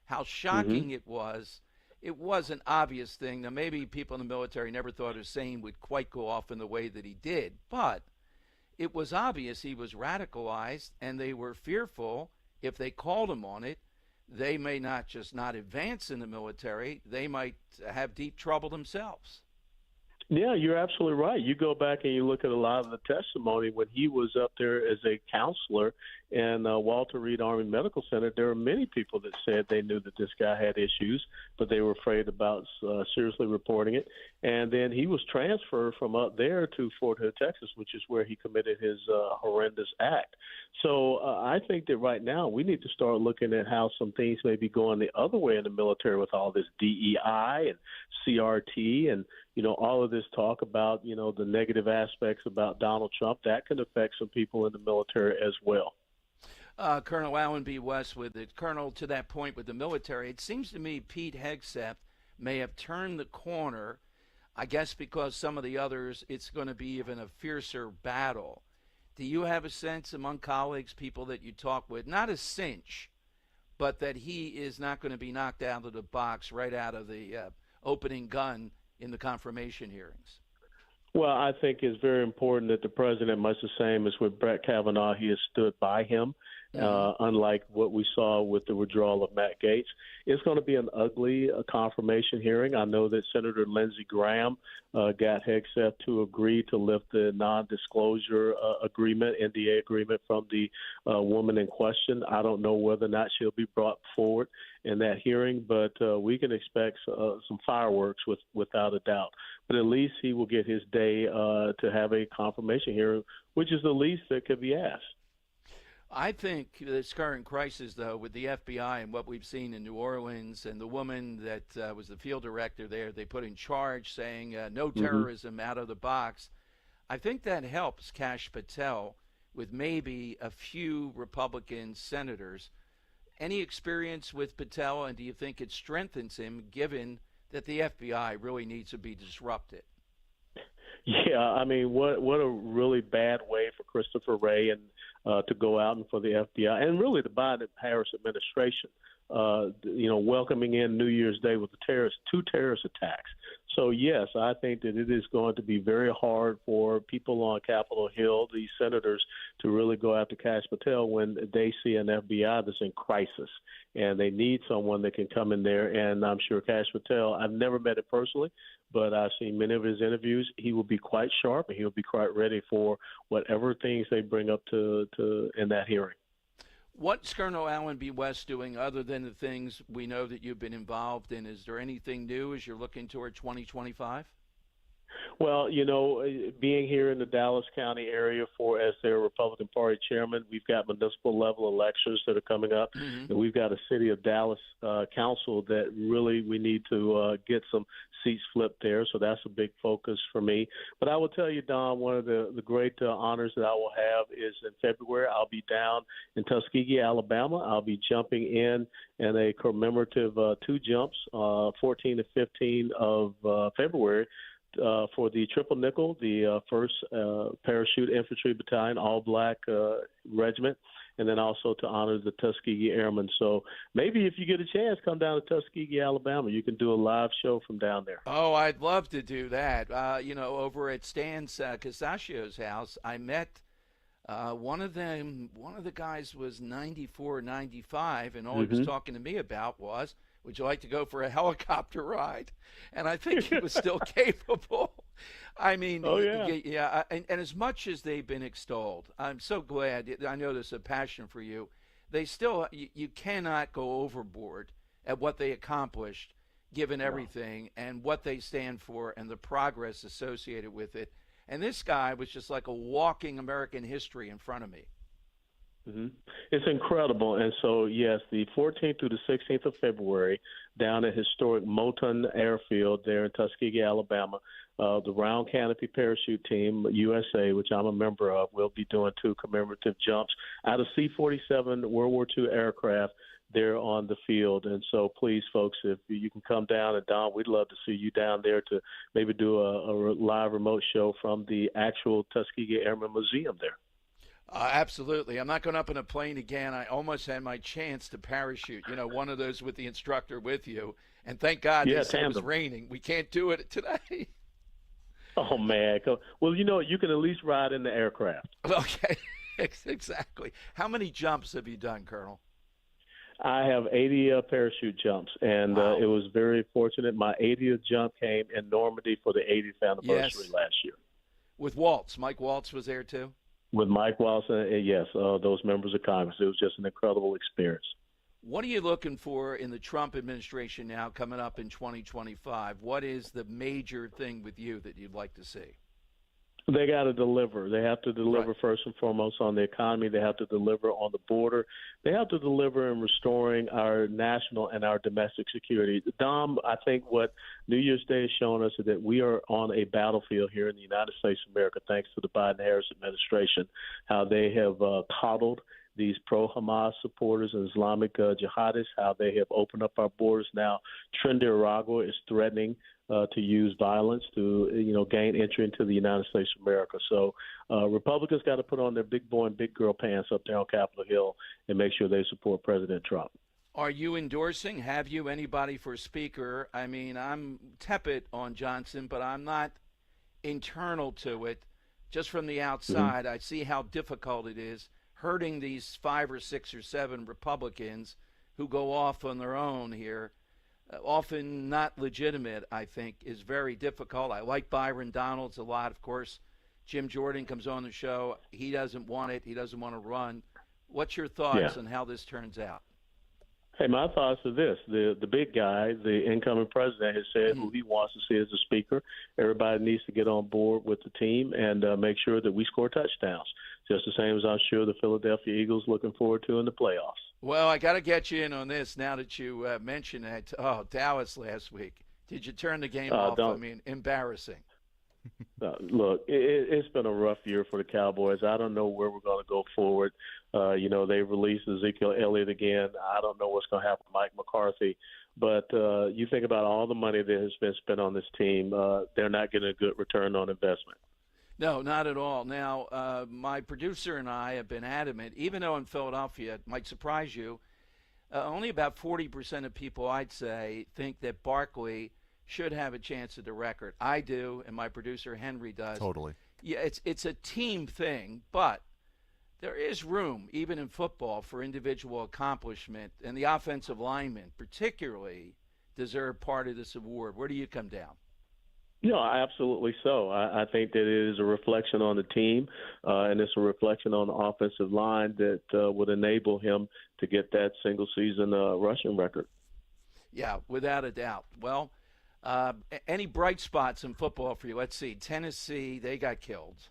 how shocking it was. It was an obvious thing. Now, maybe people in the military never thought Hussein would quite go off in the way that he did, but it was obvious he was radicalized, and they were fearful if they called him on it, they may not just not advance in the military, they might have deep trouble themselves. Yeah, you're absolutely right. You go back and you look at a lot of the testimony when he was up there as a counselor in Walter Reed Army Medical Center. There were many people that said they knew that this guy had issues, but they were afraid about seriously reporting it. And then he was transferred from up there to Fort Hood, Texas, which is where he committed his horrendous act. So I think that right now we need to start looking at how some things may be going the other way in the military with all this DEI and CRT and, all of this talk about, the negative aspects about Donald Trump. That can affect some people in the military as well. Colonel Alan B. West with it. Colonel, to that point with the military, it seems to me Pete Hegseth may have turned the corner, I guess because some of the others, it's going to be even a fiercer battle. Do you have a sense among colleagues, people that you talk with, not a cinch, but that he is not going to be knocked out of the box right out of the opening gun in the confirmation hearings? Well, I think it's very important that the president, much the same as with Brett Kavanaugh, he has stood by him, unlike what we saw with the withdrawal of Matt Gaetz. It's going to be an ugly confirmation hearing. I know that Senator Lindsey Graham got Hegseth to agree to lift the non-disclosure agreement, NDA agreement, from the woman in question. I don't know whether or not she'll be brought forward in that hearing, but we can expect some fireworks without a doubt. But at least he will get his day to have a confirmation hearing, which is the least that could be asked. I think this current crisis, though, with the FBI and what we've seen in New Orleans and the woman that was the field director there, they put in charge saying no terrorism out of the box. I think that helps Kash Patel with maybe a few Republican senators. Any experience with Patel, and do you think it strengthens him given that the FBI really needs to be disrupted? Yeah, I mean, what a really bad way for Christopher Wray and to go out and for the FBI and really the Biden-Harris administration, welcoming in New Year's Day with two terrorist attacks. So, yes, I think that it is going to be very hard for people on Capitol Hill, these senators, to really go after Kash Patel when they see an FBI that's in crisis. And they need someone that can come in there. And I'm sure Kash Patel, I've never met him personally, but I've seen many of his interviews. He will be quite sharp and he'll be quite ready for whatever things they bring up to in that hearing. What's Colonel Allen B. West doing other than the things we know that you've been involved in? Is there anything new as you're looking toward 2025? Well, being here in the Dallas County area as their Republican Party chairman, we've got municipal level elections that are coming up, and we've got a city of Dallas council that really we need to get some seats flipped there. So that's a big focus for me. But I will tell you, Don, one of the great honors that I will have is in February. I'll be down in Tuskegee, Alabama. I'll be jumping in a commemorative 2 jumps, 14 and 15 of February. For the Triple Nickel, the 1st Parachute Infantry Battalion, all-black regiment, and then also to honor the Tuskegee Airmen. So maybe if you get a chance, come down to Tuskegee, Alabama. You can do a live show from down there. Oh, I'd love to do that. Over at Stan Casaccio's house, I met one of the guys was 94, 95, and all he was talking to me about was, would you like to go for a helicopter ride? And I think he was still capable. I mean, oh, yeah. Yeah. And as much as they've been extolled, I'm so glad. I know there's a passion for you. They still, you cannot go overboard at what they accomplished, given everything and what they stand for and the progress associated with it. And this guy was just like a walking American history in front of me. It's incredible. And so, yes, the 14th through the 16th of February down at historic Moton Airfield there in Tuskegee, Alabama, the Round Canopy Parachute Team, USA, which I'm a member of, will be doing 2 commemorative jumps out of C-47 World War II aircraft there on the field. And so, please, folks, if you can come down, and Don, we'd love to see you down there to maybe do a live remote show from the actual Tuskegee Airmen Museum there. Absolutely. I'm not going up in a plane again. I almost had my chance to parachute, one of those with the instructor with you. And thank God it was raining. We can't do it today. Oh, man. Well, you can at least ride in the aircraft. Okay. Exactly. How many jumps have you done, Colonel? I have 80 parachute jumps, and it was very fortunate. My 80th jump came in Normandy for the 80th anniversary last year. With Waltz. Mike Waltz was there, too? With Mike Wilson, yes, those members of Congress. It was just an incredible experience. What are you looking for in the Trump administration now coming up in 2025? What is the major thing with you that you'd like to see? They got to deliver. They have to deliver first and foremost on the economy. They have to deliver on the border. They have to deliver in restoring our national and our domestic security. Dom, I think what New Year's Day has shown us is that we are on a battlefield here in the United States of America, thanks to the Biden-Harris administration, how they have coddled these pro-Hamas supporters and Islamic jihadists, how they have opened up our borders. Now, Trinidad is threatening to use violence to, gain entry into the United States of America. So Republicans got to put on their big boy and big girl pants up there on Capitol Hill and make sure they support President Trump. Are you endorsing? Have you anybody for speaker? I mean, I'm tepid on Johnson, but I'm not internal to it. Just from the outside, I see how difficult it is hurting these 5 or 6 or 7 Republicans who go off on their own here. Often not legitimate, I think, is very difficult. I like Byron Donalds a lot, of course. Jim Jordan comes on the show. He doesn't want it. He doesn't want to run. What's your thoughts on how this turns out? Hey, my thoughts are this. The big guy, the incoming president, has said who he wants to see as the speaker. Everybody needs to get on board with the team and make sure that we score touchdowns, just the same as I'm sure the Philadelphia Eagles looking forward to in the playoffs. Well, I got to get you in on this now that you mentioned that. Dallas last week. Did you turn the game off? Don't. I mean, embarrassing. Look, it's been a rough year for the Cowboys. I don't know where we're going to go forward. They released Ezekiel Elliott again. I don't know what's going to happen with Mike McCarthy. But you think about all the money that has been spent on this team, they're not getting a good return on investment. No, not at all. Now, my producer and I have been adamant, even though in Philadelphia, it might surprise you, only about 40% of people, I'd say, think that Barkley should have a chance at the record. I do, and my producer Henry does. Totally. Yeah, it's a team thing, but there is room, even in football, for individual accomplishment, and the offensive linemen particularly deserve part of this award. Where do you come down? Yeah, absolutely so. I think that it is a reflection on the team, and it's a reflection on the offensive line that would enable him to get that single-season rushing record. Yeah, without a doubt. Well, any bright spots in football for you? Let's see. Tennessee, they got killed.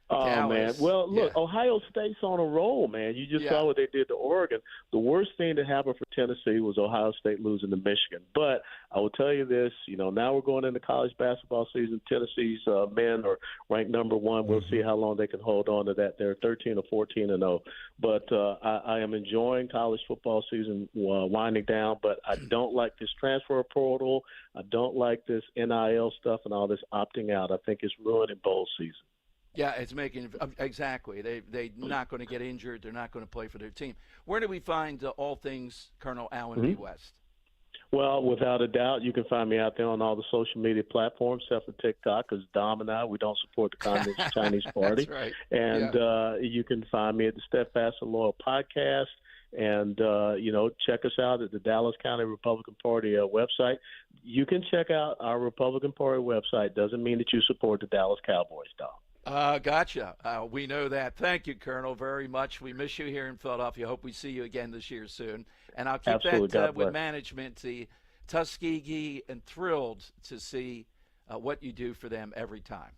Oh, Dallas, man. Well, look, yeah. Ohio State's on a roll, man. You just saw what they did to Oregon. The worst thing that happened for Tennessee was Ohio State losing to Michigan. But I will tell you this, now we're going into college basketball season. Tennessee's men are ranked number one. We'll see how long they can hold on to that. They're 13 or 14-0. But I am enjoying college football season winding down, but I don't like this transfer portal. I don't like this NIL stuff and all this opting out. I think it's ruining bowl season. Yeah, it's making exactly. They're not going to get injured. They're not going to play for their team. Where do we find all things Colonel Allen B. West? Well, without a doubt, you can find me out there on all the social media platforms, except for TikTok, because Dom and I, we don't support the Communist Chinese Party. That's right. And you can find me at the Steadfast and Loyal Podcast. And, check us out at the Dallas County Republican Party website. You can check out our Republican Party website. Doesn't mean that you support the Dallas Cowboys, Dom. Gotcha. We know that. Thank you, Colonel, very much. We miss you here in Philadelphia. Hope we see you again this year soon. And I'll keep Absolutely. that with management, the Tuskegee, and thrilled to see what you do for them every time.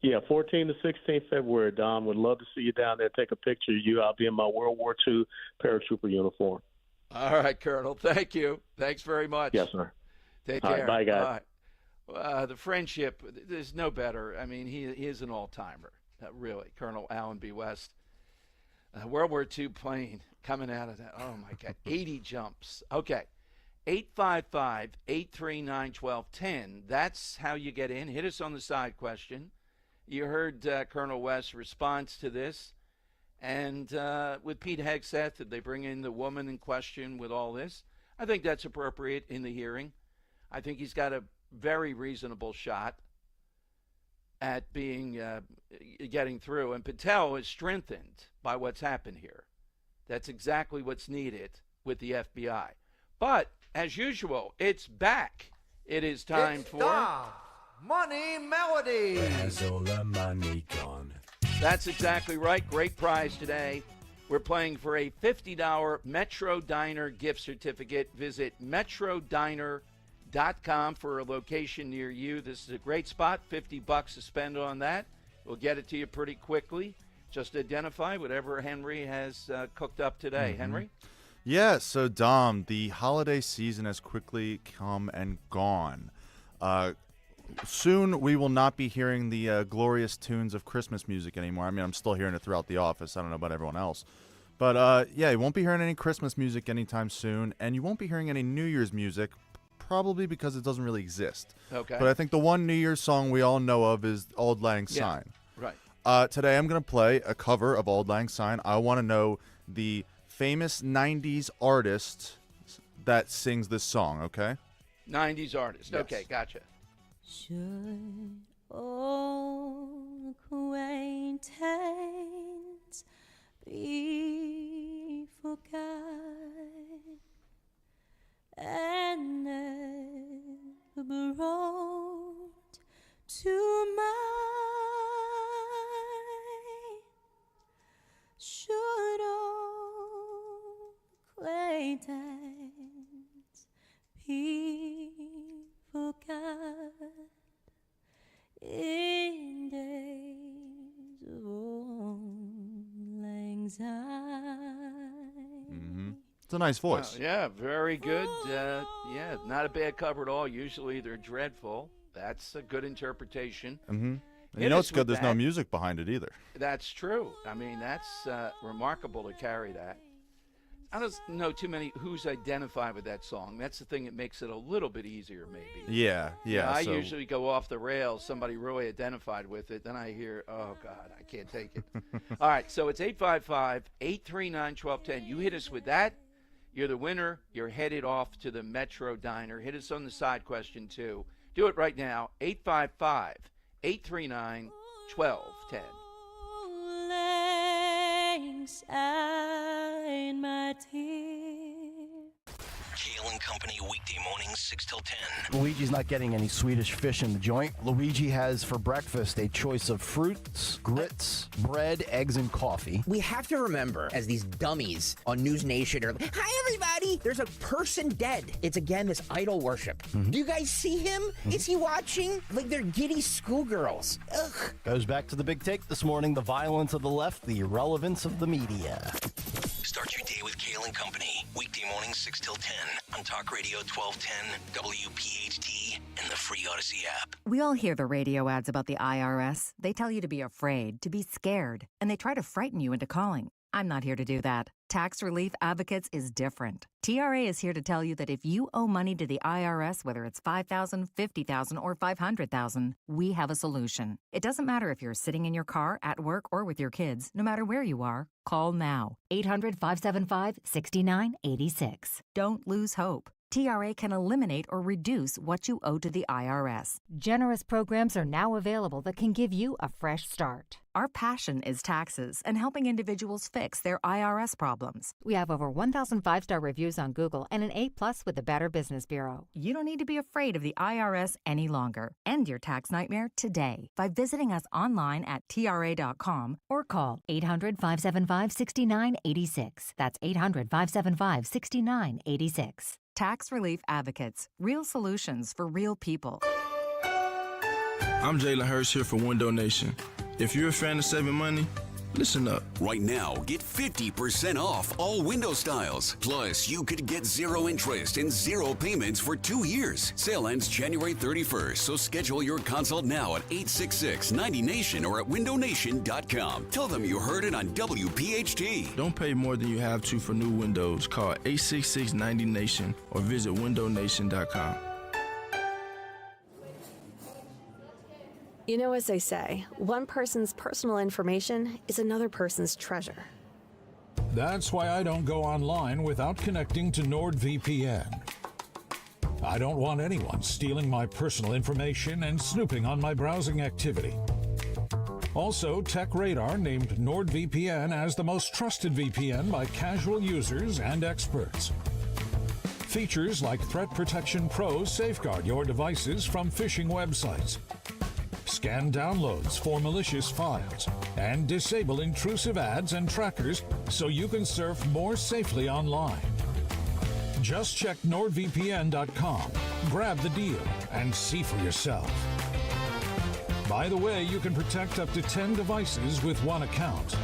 Yeah, 14 to 16 February, Dom. Would love to see you down there. Take a picture of you. I'll be in my World War II paratrooper uniform. All right, Colonel. Thank you. Thanks very much. Yes, sir. Take All care. right, bye, guys. All right. The friendship, there's no better. I mean, he is an all-timer, really. Colonel Allen B. West. World War II plane coming out of that. Oh, my God. 80 jumps. Okay. 855-839-1210. That's how you get in. Hit us on the side question. You heard Colonel West's response to this. And with Pete Hegseth, did they bring in the woman in question with all this? I think that's appropriate in the hearing. I think he's got a very reasonable shot at getting through. And Patel is strengthened by what's happened here. That's exactly what's needed with the FBI. But, as usual, it's back. It is time for... Money Melody. Has all the money gone? That's exactly right. Great prize today. We're playing for a $50 Metro Diner gift certificate. Visit metrodiner.com for a location near you. This is a great spot. $50 to spend on that. We'll get it to you pretty quickly. Just identify whatever Henry has cooked up today. Henry? Yeah, so Dom, the holiday season has quickly come and gone. Soon we will not be hearing the glorious tunes of Christmas music anymore. I mean, I'm still hearing it throughout the office. I don't know about everyone else. But, yeah, you won't be hearing any Christmas music anytime soon, and you won't be hearing any New Year's music, probably because it doesn't really exist. Okay. But I think the one New Year's song we all know of is Auld Lang Syne. Right. Today I'm going to play a cover of Auld Lang Syne. I want to know the famous 90s artist that sings this song, okay? 90s artist. Yes. Okay, gotcha. Should old acquaintance be forgot and never brought to mind? Should old acquaintance be forgot in days of old lang syne? It's a nice voice. Yeah, very good. Yeah, not a bad cover at all. Usually they're dreadful. That's a good interpretation. And you know it's good there's no music behind it either. That's true. I mean, that's remarkable to carry that. I don't know too many who's identified with that song. That's the thing that makes it a little bit easier, maybe. Yeah. I usually go off the rails, somebody really identified with it. Then I hear, oh, God, I can't take it. All right, so it's 855-839-1210. You hit us with that. You're the winner. You're headed off to the Metro Diner. Hit us on the side question, too. Do it right now, 855-839-1210. Lang syne, my dear. Kale and Company, weekday mornings 6 till 10. Luigi's not getting any Swedish fish in the joint. Luigi has for breakfast a choice of fruits, grits, bread, eggs, and coffee. We have to remember, as these dummies on News Nation are like, hi everybody, there's a person dead. It's again this idol worship. Do you guys see him? Is he watching? Like they're giddy schoolgirls. Ugh. Goes back to the big take this morning, the violence of the left, the irrelevance of the media. Start your day with Kale and Company, weekday mornings 6 till 10 on Talk Radio 1210, WPHT, and the free Odyssey app. We all hear the radio ads about the IRS. They tell you to be afraid, to be scared, and they try to frighten you into calling. I'm not here to do that. Tax Relief Advocates is different. TRA is here to tell you that if you owe money to the IRS, whether it's $5,000, $50,000, or $500,000, we have a solution. It doesn't matter if you're sitting in your car, at work, or with your kids. No matter where you are, call now. 800-575-6986. Don't lose hope. TRA can eliminate or reduce what you owe to the IRS. Generous programs are now available that can give you a fresh start. Our passion is taxes and helping individuals fix their IRS problems. We have over 1,000 5-star reviews on Google and an A+ with the Better Business Bureau. You don't need to be afraid of the IRS any longer. End your tax nightmare today by visiting us online at TRA.com or call 800-575-6986. That's 800-575-6986. Tax Relief Advocates. Real solutions for real people. I'm Jalen Hurst here for Window Nation. If you're a fan of saving money, listen up. Right now, get 50% off all window styles. Plus, you could get 0 interest and 0 payments for 2 years. Sale ends January 31st, so schedule your consult now at 866-90NATION or at windownation.com. Tell them you heard it on WPHT. Don't pay more than you have to for new windows. Call 866-90NATION or visit windownation.com. You know, as they say, one person's personal information is another person's treasure. That's why I don't go online without connecting to NordVPN. I don't want anyone stealing my personal information and snooping on my browsing activity. Also, TechRadar named NordVPN as the most trusted VPN by casual users and experts. Features like Threat Protection Pro safeguard your devices from phishing websites. Scan downloads for malicious files, and disable intrusive ads and trackers so you can surf more safely online. Just check NordVPN.com, grab the deal, and see for yourself. By the way, you can protect up to 10 devices with one account.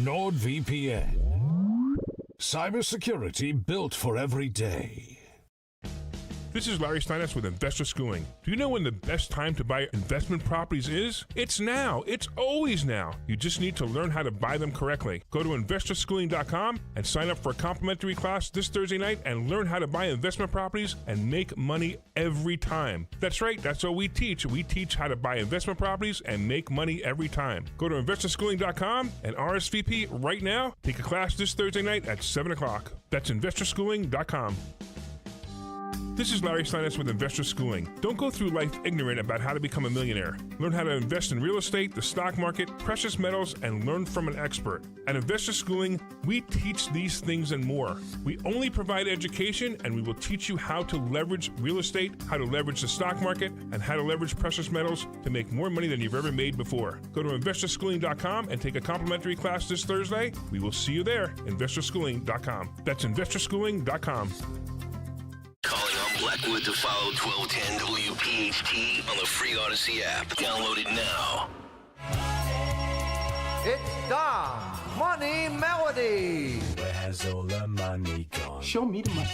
NordVPN. Cybersecurity built for every day. This is Larry Steinitz with Investor Schooling. Do you know when the best time to buy investment properties is? It's now. It's always now. You just need to learn how to buy them correctly. Go to investorschooling.com and sign up for a complimentary class this Thursday night and learn how to buy investment properties and make money every time. That's right. That's what we teach. We teach how to buy investment properties and make money every time. Go to investorschooling.com and RSVP right now. Take a class this Thursday night at 7 o'clock. That's investorschooling.com. This is Larry Steinitz with Investor Schooling. Don't go through life ignorant about how to become a millionaire. Learn how to invest in real estate, the stock market, precious metals, and learn from an expert. At Investor Schooling, we teach these things and more. We only provide education, and we will teach you how to leverage real estate, how to leverage the stock market, and how to leverage precious metals to make more money than you've ever made before. Go to investorschooling.com and take a complimentary class this Thursday. We will see you there, investorschooling.com. That's investorschooling.com. Calling on Blackwood to follow 1210 WPHT on the free Odyssey app. Download it now. It's the Money Melody. Where has all the money gone? Show me the money.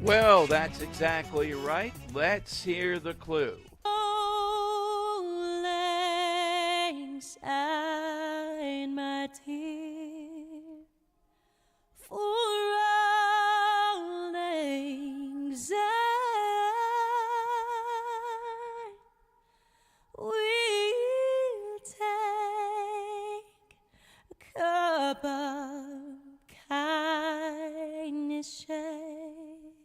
Well, that's exactly right. Let's hear the clue. Oh, laying aside my tear for all anxiety, we'll take a cup of kindness shade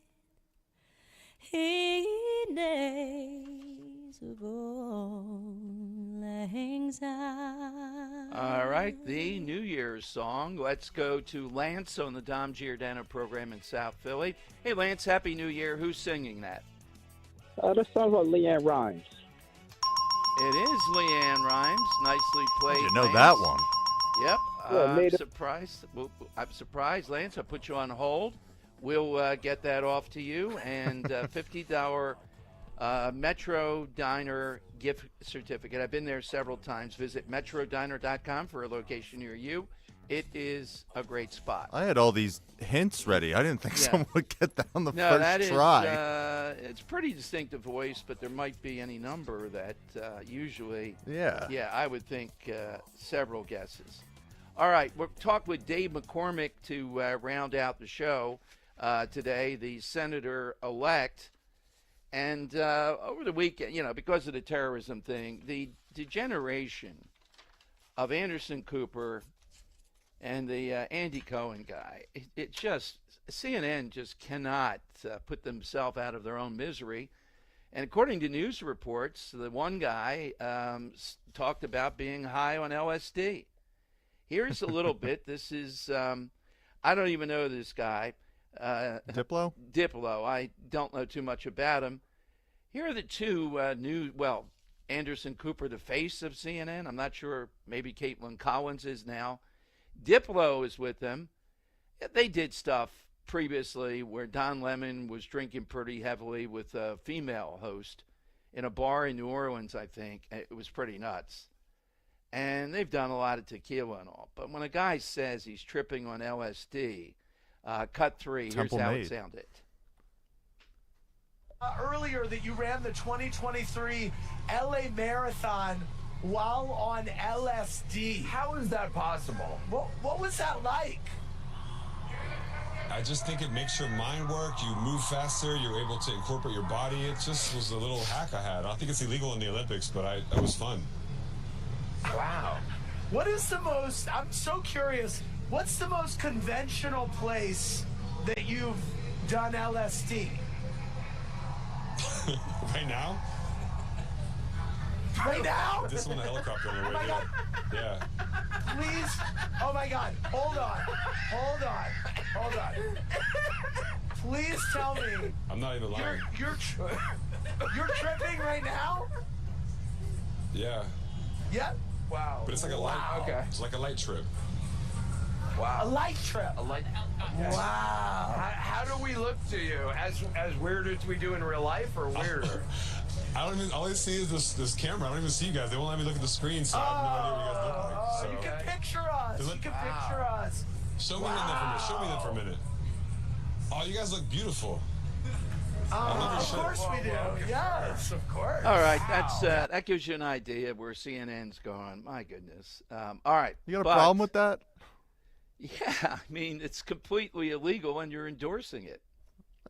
in days of old anxiety. All right, the New Year's song. Let's go to Lance on the Dom Giordano program in South Philly. Hey, Lance, Happy New Year. Who's singing that? That sounds like Leanne Rhymes. It is Leanne Rhymes. Nicely played. You know Lance. that one. Yep. Yeah, I'm surprised. Well, I'm surprised, Lance. I put you on hold. We'll get that off to you. And $50 Metro Diner gift certificate. I've been there several times. Visit metrodiner.com for a location near you. It is a great spot. I had all these hints ready. I didn't think someone would get that on the No, first that is, try. it's pretty distinctive voice, but there might be any number that usually. Yeah. Yeah, I would think several guesses. All right, we'll talk with Dave McCormick to round out the show today, the senator-elect. And over the weekend, because of the terrorism thing, the degeneration of Anderson Cooper and the Andy Cohen guy, CNN just cannot put themselves out of their own misery. And according to news reports, the one guy talked about being high on LSD. Here's a little bit. This is, I don't even know this guy. Diplo? Diplo. I don't know too much about him. Here are the two Anderson Cooper, the face of CNN. I'm not sure. Maybe Caitlin Collins is now. Diplo is with them. They did stuff previously where Don Lemon was drinking pretty heavily with a female host in a bar in New Orleans, I think. It was pretty nuts. And they've done a lot of tequila and all. But when a guy says he's tripping on LSD, cut 3, here's how it sounded. Earlier that you ran the 2023 LA Marathon while on LSD. How is that possible? What was that like? I just think it makes your mind work. You move faster. You're able to incorporate your body. It just was a little hack I had. I don't think it's illegal in the Olympics, but it was fun. Wow. What is the most, I'm so curious, what's the most conventional place that you've done LSD? Right now? Right now? This one, a helicopter on the way. Yeah. Please. Oh my God. Hold on. Please tell me. I'm not even lying. You're tripping right now? Yeah. Yeah. Wow. But it's like a light. Okay. It's like a light trip. Wow. A light trip. Okay. Wow. How do we look to you? As weird as we do in real life, or weirder? All I see is this camera. I don't even see you guys. They won't let me look at the screen, so I have no idea what you guys look like. So. You can picture us. Show me that for a minute. Oh, you guys look beautiful. Of course we do. Yes, of course. All right, that gives you an idea of where CNN's going. My goodness. All right. You got a problem with that? Yeah, I mean, it's completely illegal and you're endorsing it.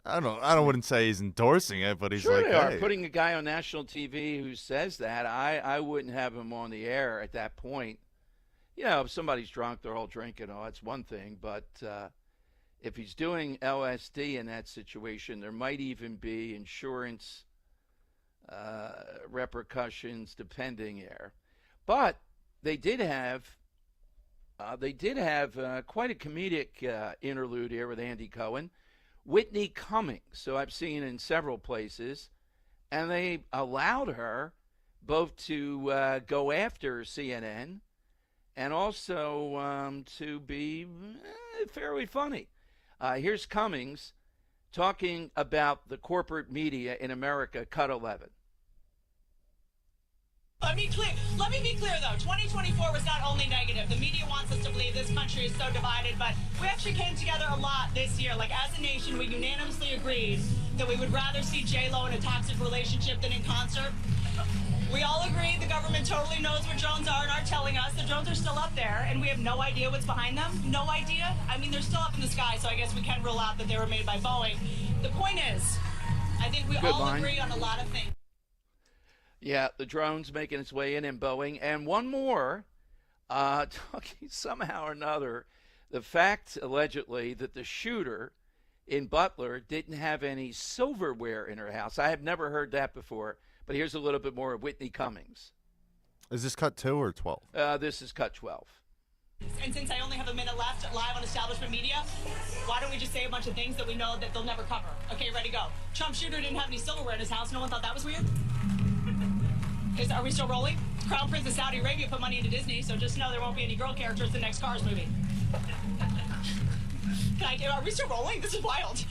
I wouldn't say he's endorsing it, but he's sure like, they are. hey. Putting a guy on national TV who says that, I wouldn't have him on the air at that point. If somebody's drunk, they're all drinking. Oh, that's one thing. But if he's doing LSD in that situation, there might even be insurance repercussions depending there. But they did have quite a comedic interlude here with Andy Cohen. Whitney Cummings, so I've seen in several places, and they allowed her both to go after CNN and also to be fairly funny. Here's Cummings talking about the corporate media in America, cut 11. Let me be clear, though. 2024 was not only negative. The media wants us to believe this country is so divided, but we actually came together a lot this year. Like, as a nation, we unanimously agreed that we would rather see J-Lo in a toxic relationship than in concert. We all agree the government totally knows where drones are and are telling us the drones are still up there, and we have no idea what's behind them. No idea. I mean, they're still up in the sky, so I guess we can rule out that they were made by Boeing. The point is, I think we all agree on a lot of things. Yeah, the drone's making its way in Boeing. And one more, talking somehow or another, the fact, allegedly, that the shooter in Butler didn't have any silverware in her house. I have never heard that before, but here's a little bit more of Whitney Cummings. Is this cut 2 or 12? This is cut 12. And since I only have a minute left live on Establishment Media, why don't we just say a bunch of things that we know that they'll never cover? Okay, ready, go. Trump Shooter didn't have any silverware in his house. No one thought that was weird? Are we still rolling? Crown Prince of Saudi Arabia put money into Disney, so just know there won't be any girl characters in the next Cars movie. Are we still rolling? This is wild.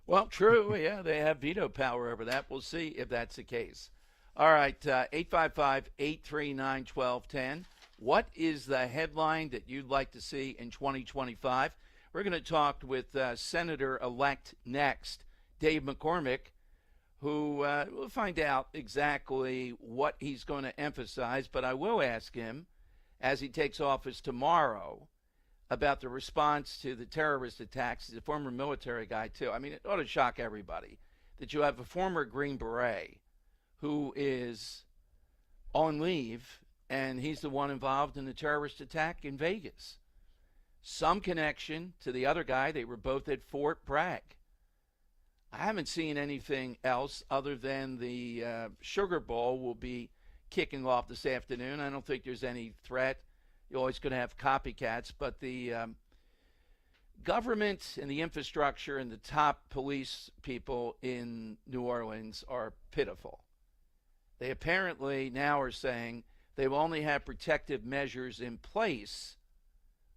Well, true. Yeah, they have veto power over that. We'll see if that's the case. All right, 855-839-1210. What is the headline that you'd like to see in 2025? We're going to talk with Senator-elect next, Dave McCormick, who we'll find out exactly what he's going to emphasize. But I will ask him, as he takes office tomorrow, about the response to the terrorist attacks. He's a former military guy, too. I mean, it ought to shock everybody that you have a former Green Beret who is on leave, and he's the one involved in the terrorist attack in Vegas. Some connection to the other guy. They were both at Fort Bragg. I haven't seen anything else other than the Sugar Bowl will be kicking off this afternoon. I don't think there's any threat. You're always going to have copycats, but the government and the infrastructure and the top police people in New Orleans are pitiful. They apparently now are saying they will only have protective measures in place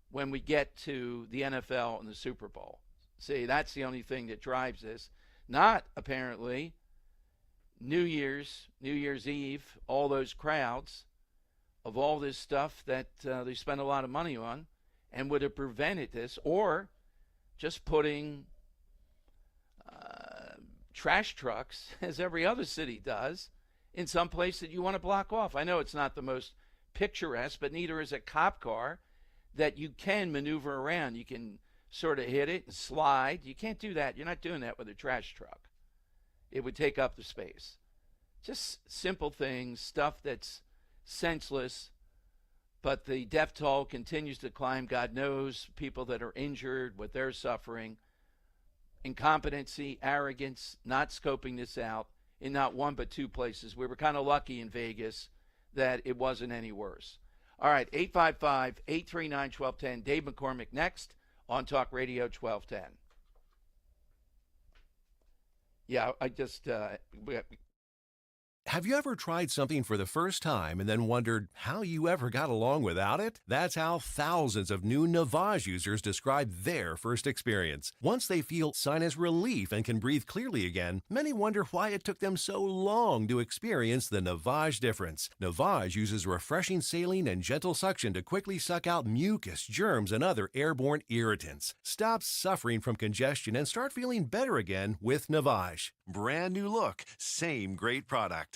when we get to the NFL and the Super Bowl. See, that's the only thing that drives this. Not, apparently, New Year's Eve, all those crowds of all this stuff that they spend a lot of money on, and would have prevented this, or just putting trash trucks, as every other city does, in some place that you want to block off. I know it's not the most picturesque, but neither is a cop car that you can maneuver around. You can sort of hit it and slide. You can't do that. You're not doing that with a trash truck. It would take up the space. Just simple things, stuff that's senseless, but the death toll continues to climb. God knows people that are injured, what they're suffering. Incompetency, arrogance, not scoping this out in not one but two places. We were kind of lucky in Vegas that it wasn't any worse. All right, 855-839-1210. Dave McCormick next on Talk Radio 1210. Yeah, I just... Have you ever tried something for the first time and then wondered how you ever got along without it? That's how thousands of new Navage users describe their first experience. Once they feel sinus relief and can breathe clearly again, many wonder why it took them so long to experience the Navage difference. Navage uses refreshing saline and gentle suction to quickly suck out mucus, germs, and other airborne irritants. Stop suffering from congestion and start feeling better again with Navage. Brand new look, same great product.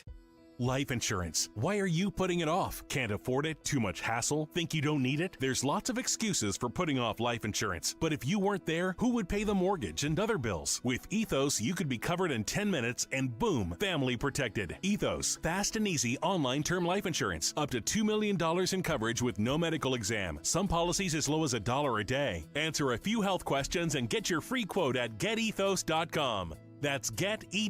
Life insurance. Why are you putting it off? Can't afford it? Too much hassle? Think you don't need it? There's lots of excuses for putting off life insurance. But if you weren't there, who would pay the mortgage and other bills? With Ethos, you could be covered in 10 minutes and boom, family protected. Ethos, fast and easy online term life insurance. Up to $2 million in coverage with no medical exam. Some policies as low as $1 a day. Answer a few health questions and get your free quote at getethos.com. That's getethos.com.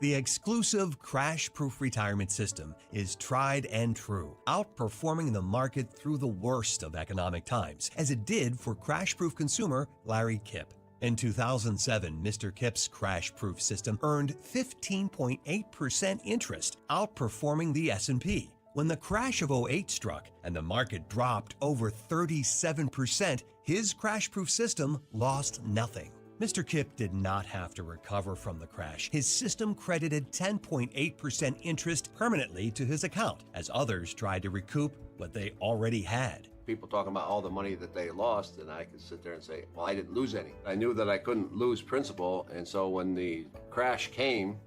The exclusive crash-proof retirement system is tried and true, outperforming the market through the worst of economic times, as it did for crash-proof consumer Larry Kipp. In 2007, Mr. Kipp's crash-proof system earned 15.8% interest, outperforming the S&P. When the crash of '08 struck and the market dropped over 37%, his crash-proof system lost nothing. Mr. Kipp did not have to recover from the crash. His system credited 10.8% interest permanently to his account, as others tried to recoup what they already had. People talking about all the money that they lost, and I could sit there and say, well, I didn't lose any. I knew that I couldn't lose principal, and so when the crash came,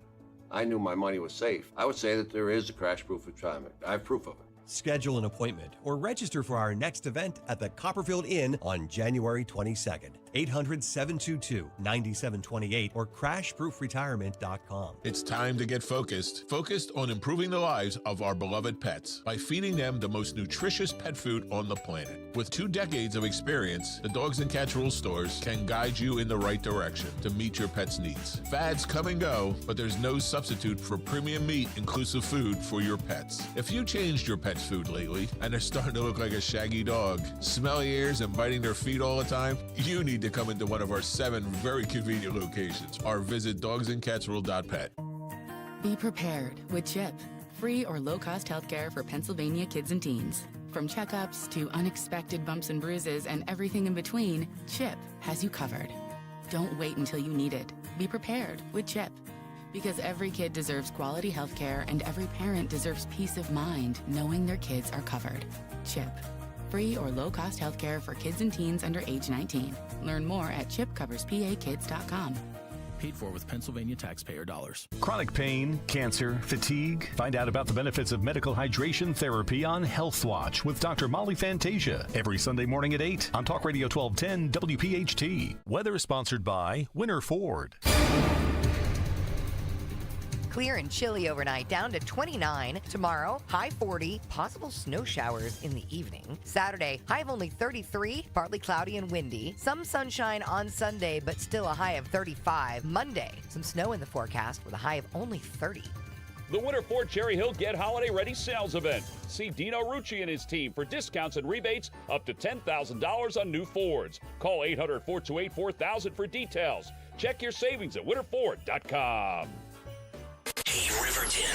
I knew my money was safe. I would say that there is a crash-proof retirement. I have proof of it. Schedule an appointment or register for our next event at the Copperfield Inn on January 22nd. 800-722-9728 or crashproofretirement.com. It's time to get focused on improving the lives of our beloved pets by feeding them the most nutritious pet food on the planet. With 2 decades of experience, the Dogs and Cats Rules stores can guide you in the right direction to meet your pet's needs. Fads come and go, but there's no substitute for premium meat inclusive food for your pets. If you changed your pet's food lately and they're starting to look like a shaggy dog, smelly ears and biting their feet all the time, you need to come into one of our 7 very convenient locations or visit dogsandcatsrule.pet. Be prepared with CHIP, free or low-cost healthcare for Pennsylvania kids and teens. From checkups to unexpected bumps and bruises and everything in between, CHIP has you covered. Don't wait until you need it. Be prepared with CHIP. Because every kid deserves quality healthcare and every parent deserves peace of mind knowing their kids are covered. CHIP. Free or low-cost healthcare for kids and teens under age 19. Learn more at chipcoverspakids.com. Paid for with Pennsylvania taxpayer dollars. Chronic pain, cancer, fatigue. Find out about the benefits of medical hydration therapy on Health Watch with Dr. Molly Fantasia every Sunday morning at 8 on Talk Radio 1210 WPHT. Weather sponsored by Winter Ford. Clear and chilly overnight, down to 29. Tomorrow, high 40, possible snow showers in the evening. Saturday, high of only 33, partly cloudy and windy. Some sunshine on Sunday, but still a high of 35. Monday, some snow in the forecast with a high of only 30. The Winter Ford Cherry Hill Get Holiday Ready sales event. See Dino Rucci and his team for discounts and rebates up to $10,000 on new Fords. Call 800-428-4000 for details. Check your savings at winterford.com. Hey, Riverton.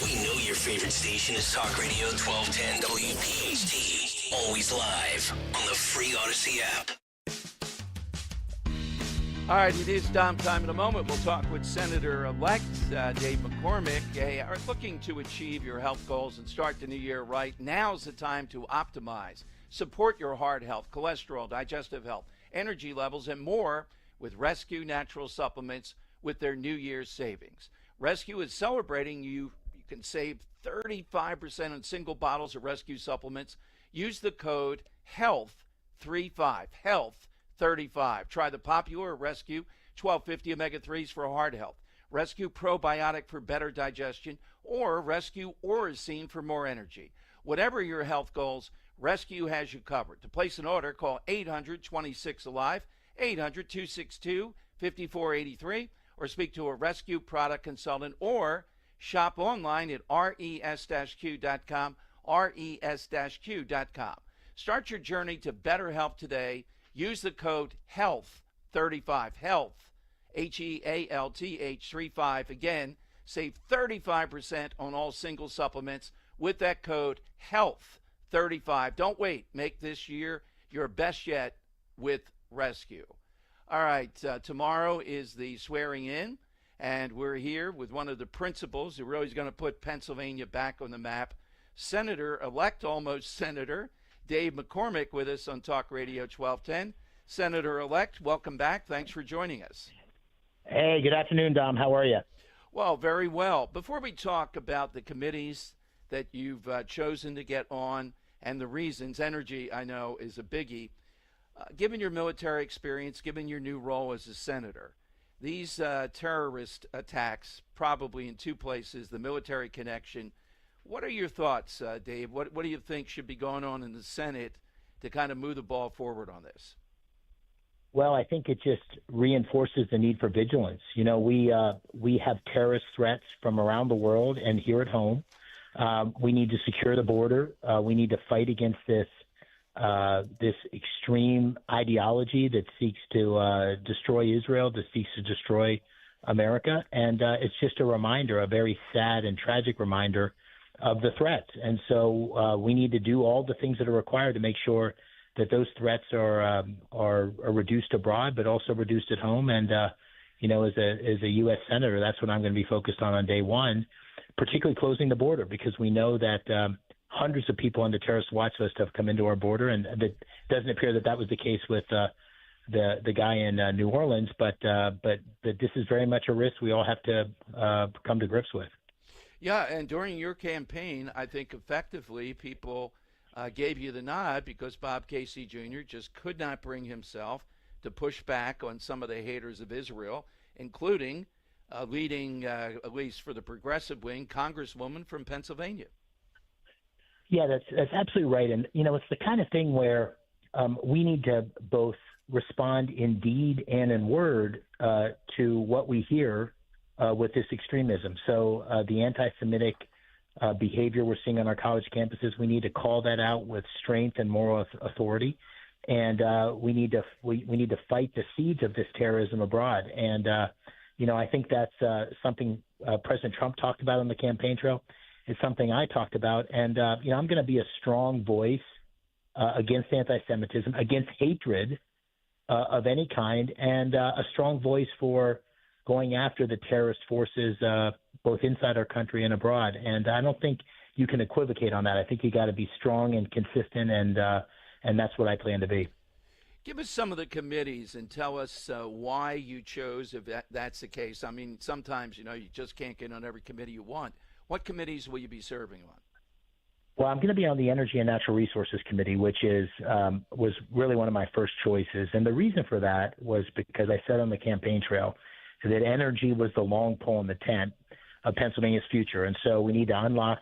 We know your favorite station is Talk Radio 1210 WPHT. Always live on the free Odyssey app. All right, it is Dom time in a moment. We'll talk with Senator-elect Dave McCormick. Are looking to achieve your health goals and start the new year right. Now's the time to optimize. Support your heart health, cholesterol, digestive health, energy levels, and more with Rescue Natural Supplements with their New Year's savings. Rescue is celebrating you can save 35% on single bottles of Rescue supplements. Use the code HEALTH35, HEALTH35. Try the popular Rescue 1250 omega-3s for heart health, Rescue Probiotic for better digestion, or Rescue Oracine for more energy. Whatever your health goals, Rescue has you covered. To place an order, call 800-26-ALIVE, 800-262-5483, or speak to a Rescue product consultant, or shop online at res-q.com, res-q.com. Start your journey to better health today. Use the code HEALTH35, HEALTH, HEALTH 35. Again, save 35% on all single supplements with that code HEALTH35. Don't wait. Make this year your best yet with Rescue. All right, tomorrow is the swearing in, and we're here with one of the principals who really is going to put Pennsylvania back on the map, Senator-elect, almost Senator, Dave McCormick, with us on Talk Radio 1210. Senator-elect, welcome back. Thanks for joining us. Hey, good afternoon, Dom. How are you? Well, very well. Before we talk about the committees that you've chosen to get on and the reasons, energy, I know, is a biggie. Given your military experience, given your new role as a senator, these terrorist attacks, probably in 2 places, the military connection, what are your thoughts, Dave? What do you think should be going on in the Senate to kind of move the ball forward on this? Well, I think it just reinforces the need for vigilance. You know, we have terrorist threats from around the world and here at home. We need to secure the border. We need to fight against this extreme ideology that seeks to destroy Israel, that seeks to destroy America. And it's just a reminder, a very sad and tragic reminder of the threat. And so we need to do all the things that are required to make sure that those threats are reduced abroad, but also reduced at home. And, you know, as a U.S. Senator, that's what I'm going to be focused on day one, particularly closing the border, because we know that hundreds of people on the terrorist watch list have come into our border, and it doesn't appear that was the case with the guy in New Orleans, but this is very much a risk we all have to come to grips with. Yeah, and during your campaign, I think effectively people gave you the nod because Bob Casey Jr. just could not bring himself to push back on some of the haters of Israel, including leading, at least for the progressive wing, Congresswoman from Pennsylvania. Yeah, that's absolutely right. And, it's the kind of thing where we need to both respond in deed and in word to what we hear with this extremism. So the anti-Semitic behavior we're seeing on our college campuses, we need to call that out with strength and moral authority. And we need to fight the seeds of this terrorism abroad. And, I think that's something President Trump talked about on the campaign trail. It's something I talked about. And, I'm going to be a strong voice against anti-Semitism, against hatred of any kind, and a strong voice for going after the terrorist forces both inside our country and abroad. And I don't think you can equivocate on that. I think you got to be strong and consistent, and that's what I plan to be. Give us some of the committees and tell us why you chose, if that's the case. I mean, sometimes, you just can't get on every committee you want. What committees will you be serving on? Well, I'm going to be on the Energy and Natural Resources Committee, which was really one of my first choices. And the reason for that was because I said on the campaign trail that energy was the long pole in the tent of Pennsylvania's future. And so we need to unlock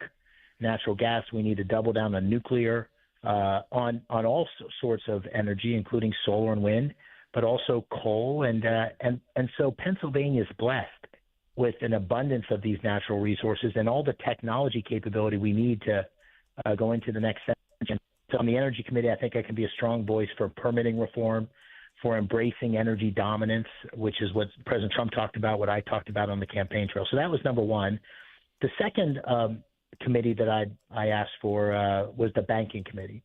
natural gas. We need to double down on nuclear, on all sorts of energy, including solar and wind, but also coal. And so Pennsylvania is blessed with an abundance of these natural resources and all the technology capability we need to go into the next century. So on the Energy Committee, I think I can be a strong voice for permitting reform, for embracing energy dominance, which is what President Trump talked about, what I talked about on the campaign trail. So that was number one. The second committee that I asked for was the Banking Committee.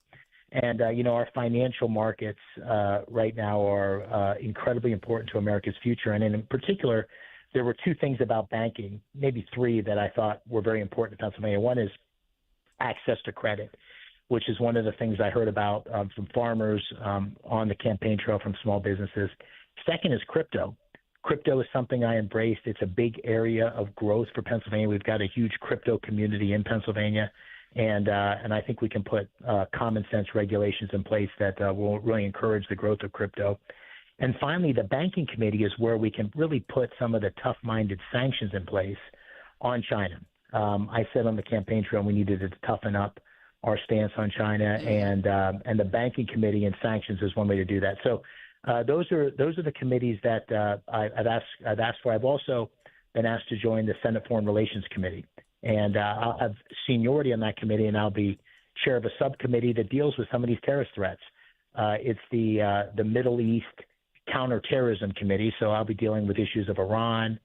And, our financial markets right now are incredibly important to America's future. And in particular, there were two things about banking, maybe three, that I thought were very important to Pennsylvania. One is access to credit, which is one of the things I heard about from farmers on the campaign trail, from small businesses. Second is crypto. Crypto is something I embraced. It's a big area of growth for Pennsylvania. We've got a huge crypto community in Pennsylvania, and I think we can put common sense regulations in place that will really encourage the growth of crypto. And finally, the Banking Committee is where we can really put some of the tough-minded sanctions in place on China. I said on the campaign trail we needed to toughen up our stance on China, and the Banking Committee and sanctions is one way to do that. So those are the committees that I've asked for. I've also been asked to join the Senate Foreign Relations Committee, and I'll have seniority on that committee, and I'll be chair of a subcommittee that deals with some of these terrorist threats. It's the Middle East Counterterrorism Committee, so I'll be dealing with issues of Iran,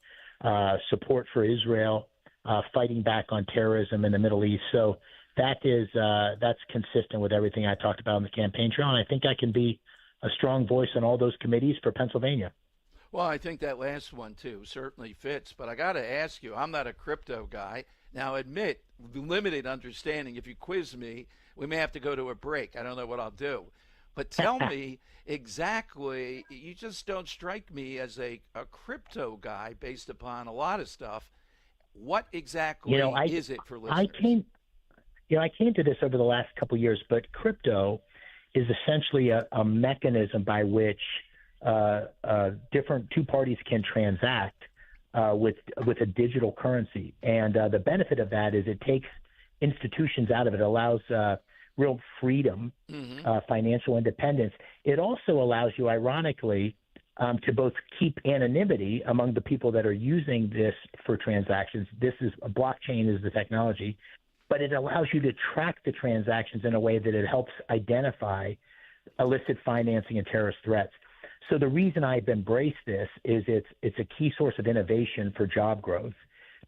support for Israel, fighting back on terrorism in the Middle East. So that's consistent with everything I talked about on the campaign trail, and I think I can be a strong voice on all those committees for Pennsylvania. Well, I think that last one, too, certainly fits. But I got to ask you, I'm not a crypto guy. Now, admit, limited understanding. If you quiz me, we may have to go to a break. I don't know what I'll do. But tell me exactly, you just don't strike me as a crypto guy based upon a lot of stuff. What exactly is it for listeners? I came to this over the last couple of years, but crypto is essentially a mechanism by which different two parties can transact with a digital currency. And the benefit of that is it takes institutions out of it. It allows real freedom, financial independence. It also allows you, ironically, to both keep anonymity among the people that are using this for transactions. Blockchain is the technology, but it allows you to track the transactions in a way that it helps identify illicit financing and terrorist threats. So the reason I've embraced this is it's a key source of innovation for job growth,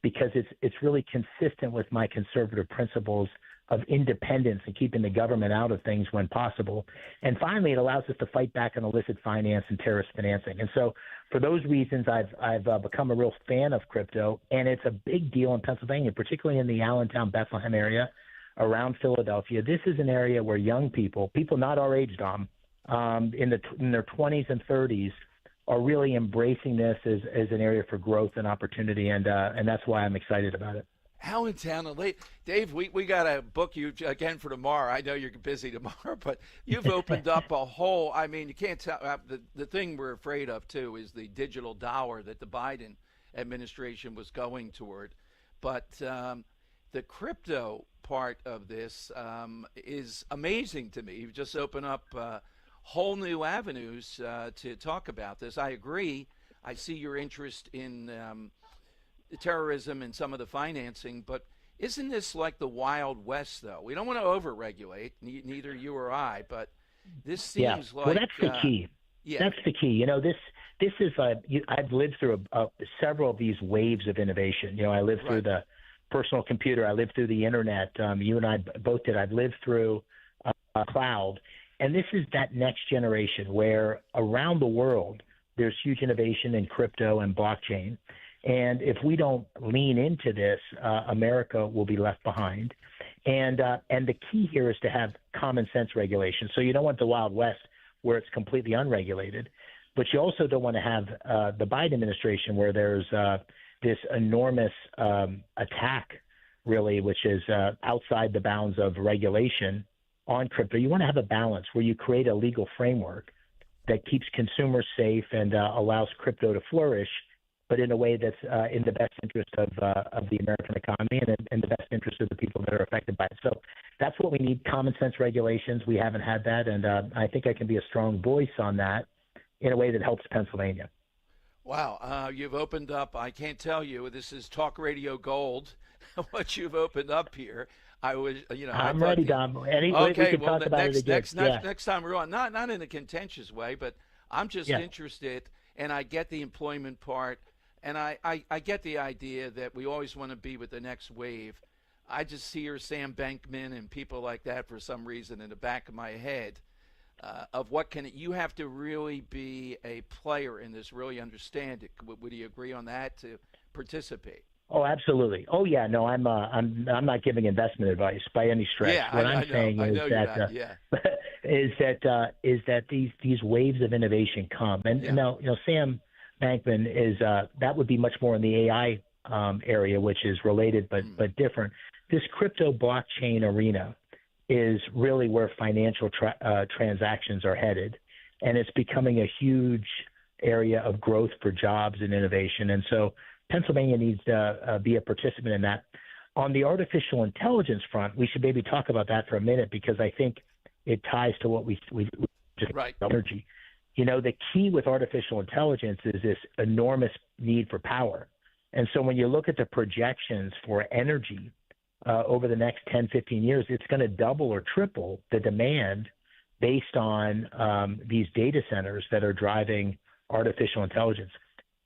because it's really consistent with my conservative principles of independence and keeping the government out of things when possible. And finally, it allows us to fight back on illicit finance and terrorist financing. And so for those reasons, I've become a real fan of crypto, and it's a big deal in Pennsylvania, particularly in the Allentown, Bethlehem area around Philadelphia. This is an area where young people not our age, Dom, in their 20s and 30s, are really embracing this as an area for growth and opportunity, and that's why I'm excited about it. Allentown and late. Dave, we got to book you again for tomorrow. I know you're busy tomorrow, but you've opened up a whole, I mean, you can't tell. The thing we're afraid of, too, is the digital dollar that the Biden administration was going toward. But the crypto part of this is amazing to me. You've just opened up whole new avenues to talk about this. I agree. I see your interest in terrorism and some of the financing, but isn't this like the Wild West, though? We don't want to overregulate, neither you or I, but this seems like... Well, that's the key. That's the key. You know, this is I've lived through several of these waves of innovation. You know, I lived through the personal computer. I lived through the internet. You and I both did. I've lived through cloud. And this is that next generation where around the world there's huge innovation in crypto and blockchain. And if we don't lean into this, America will be left behind. And the key here is to have common sense regulation. So you don't want the Wild West where it's completely unregulated, but you also don't want to have the Biden administration where there's this enormous attack, really, which is outside the bounds of regulation on crypto. You want to have a balance where you create a legal framework that keeps consumers safe and allows crypto to flourish, but in a way that's in the best interest of the American economy and in the best interest of the people that are affected by it. So that's what we need, common sense regulations. We haven't had that, and I think I can be a strong voice on that in a way that helps Pennsylvania. Wow, you've opened up, I can't tell you, this is Talk Radio Gold, what you've opened up here. I was, I'm ready, Dom. Okay, we can talk about it again. Next time we're on, not in a contentious way, but I'm just interested, and I get the employment part. And I get the idea that we always want to be with the next wave. I just see your Sam Bankman and people like that for some reason in the back of my head of what you have to really be a player in this, really understand it. Would you agree on that to participate? Oh, absolutely. Oh, yeah. No, I'm not giving investment advice by any stretch. Yeah, what I'm saying is that these waves of innovation come, and now Sam Bankman is that would be much more in the AI area, which is related but different. This crypto blockchain arena is really where financial transactions are headed, and it's becoming a huge area of growth for jobs and innovation. And so Pennsylvania needs to be a participant in that. On the artificial intelligence front, we should maybe talk about that for a minute because I think it ties to what we just energy. You know, the key with artificial intelligence is this enormous need for power. And so when you look at the projections for energy over the next 10, 15 years, it's going to double or triple the demand based on these data centers that are driving artificial intelligence.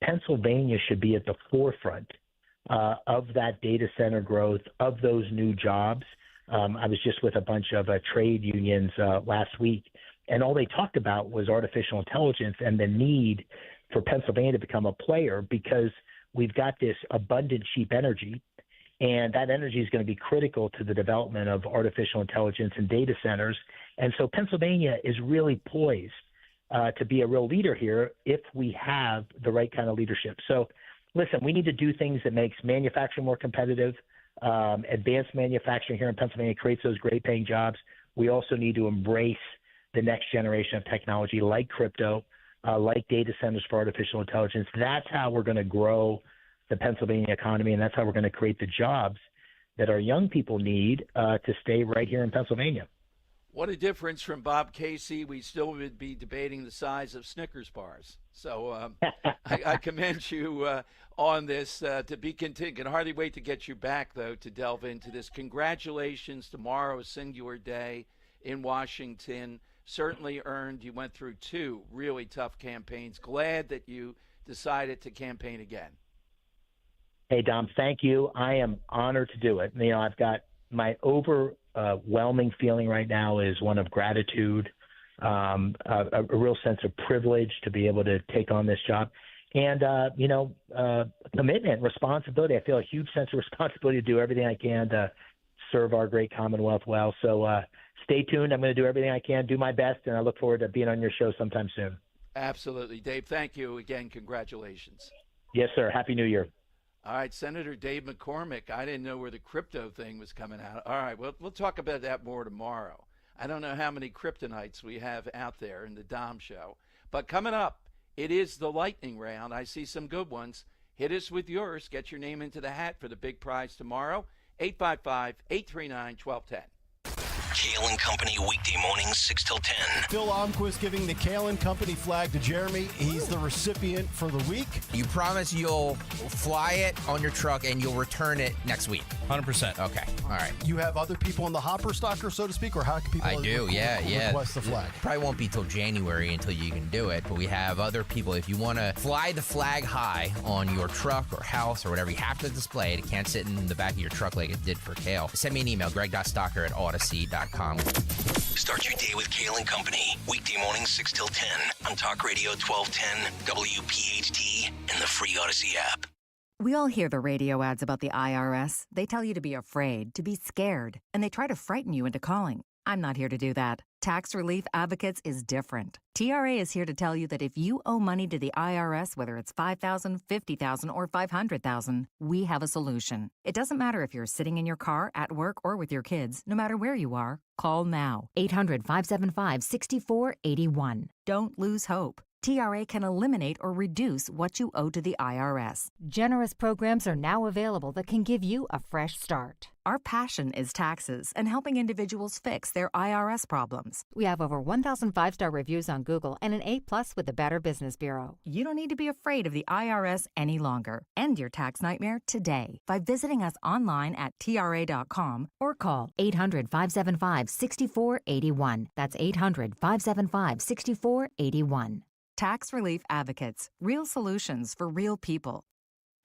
Pennsylvania should be at the forefront of that data center growth, of those new jobs. I was just with a bunch of trade unions last week, and all they talked about was artificial intelligence and the need for Pennsylvania to become a player because we've got this abundant, cheap energy, and that energy is going to be critical to the development of artificial intelligence and data centers. And so Pennsylvania is really poised to be a real leader here if we have the right kind of leadership. So, listen, we need to do things that makes manufacturing more competitive. Advanced manufacturing here in Pennsylvania creates those great-paying jobs. We also need to embrace the next generation of technology like crypto, like data centers for artificial intelligence. That's how we're going to grow the Pennsylvania economy, and that's how we're going to create the jobs that our young people need to stay right here in Pennsylvania. What a difference from Bob Casey. We still would be debating the size of Snickers bars. So I commend you on this to be continued. Can hardly wait to get you back, though, to delve into this. Congratulations. Tomorrow, a singular day in Washington. Certainly earned. You went through 2 really tough campaigns. Glad that you decided to campaign again. Hey, Dom, thank you. I am honored to do it. You know, I've got my overwhelming feeling right now is one of gratitude, a real sense of privilege to be able to take on this job. And, commitment, responsibility. I feel a huge sense of responsibility to do everything I can to serve our great Commonwealth well. So stay tuned. I'm going to do everything I can, do my best, and I look forward to being on your show sometime soon. Absolutely. Dave, thank you again. Congratulations. Yes, sir. Happy New Year. All right, Senator Dave McCormick. I didn't know where the crypto thing was coming out. All right, we'll talk about that more tomorrow. I don't know how many kryptonites we have out there in the Dom Show. But coming up, it is the lightning round. I see some good ones. Hit us with yours. Get your name into the hat for the big prize tomorrow. 855-839-1210. Kale and Company weekday mornings 6 till 10. Phil Almquist giving the Kale and Company flag to Jeremy. He's the recipient for the week. You promise you'll fly it on your truck and you'll return it next week. 100%. Okay. All right. You have other people in the hopper stocker, so to speak, or how can people I do, yeah. request the flag? Probably won't be till January until you can do it, but we have other people. If you want to fly the flag high on your truck or house or whatever, you have to display it. It can't sit in the back of your truck like it did for Kale. Send me an email, greg.stocker@odyssey.com. Start your day with Kale and Company. Weekday mornings 6 till 10 on Talk Radio 1210, WPHT, and the free Odyssey app. We all hear the radio ads about the IRS. They tell you to be afraid, to be scared, and they try to frighten you into calling. I'm not here to do that. Tax Relief Advocates is different. TRA is here to tell you that if you owe money to the IRS, whether it's $5,000, $50,000, or $500,000, we have a solution. It doesn't matter if you're sitting in your car, at work, or with your kids. No matter where you are, call now. 800-575-6481. Don't lose hope. TRA can eliminate or reduce what you owe to the IRS. Generous programs are now available that can give you a fresh start. Our passion is taxes and helping individuals fix their IRS problems. We have over 1,000 5-star reviews on Google and an A+ with the Better Business Bureau. You don't need to be afraid of the IRS any longer. End your tax nightmare today by visiting us online at TRA.com or call 800-575-6481. That's 800-575-6481. Tax Relief Advocates. Real solutions for real people.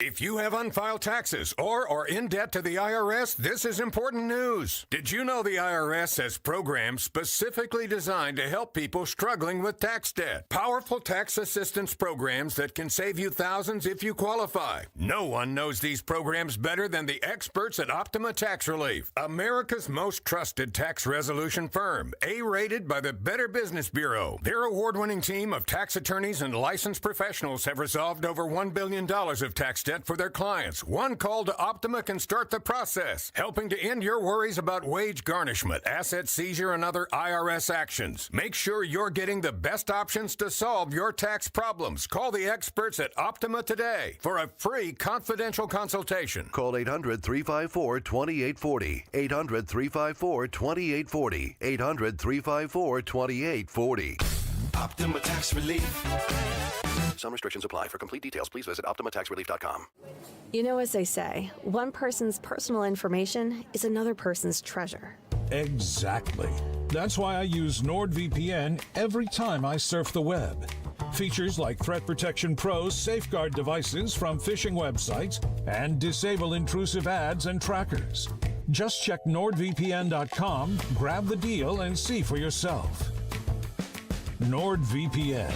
If you have unfiled taxes or are in debt to the IRS, this is important news. Did you know the IRS has programs specifically designed to help people struggling with tax debt? Powerful tax assistance programs that can save you thousands if you qualify. No one knows these programs better than the experts at Optima Tax Relief, America's most trusted tax resolution firm, A-rated by the Better Business Bureau. Their award-winning team of tax attorneys and licensed professionals have resolved over $1 billion of tax debt for their clients. One call to Optima can start the process, helping to end your worries about wage garnishment, asset seizure, and other IRS actions. Make sure you're getting the best options to solve your tax problems. Call the experts at Optima today for a free confidential consultation. Call 800-354-2840. 800-354-2840. 800-354-2840. Optima Tax Relief. Some restrictions apply. For complete details, please visit OptimaTaxRelief.com. You know, as they say, one person's personal information is another person's treasure. Exactly. That's why I use NordVPN every time I surf the web. Features like Threat Protection Pro's safeguard devices from phishing websites and disable intrusive ads and trackers. Just check NordVPN.com, grab the deal, and see for yourself. NordVPN.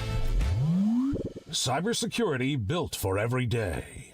Cybersecurity built for every day.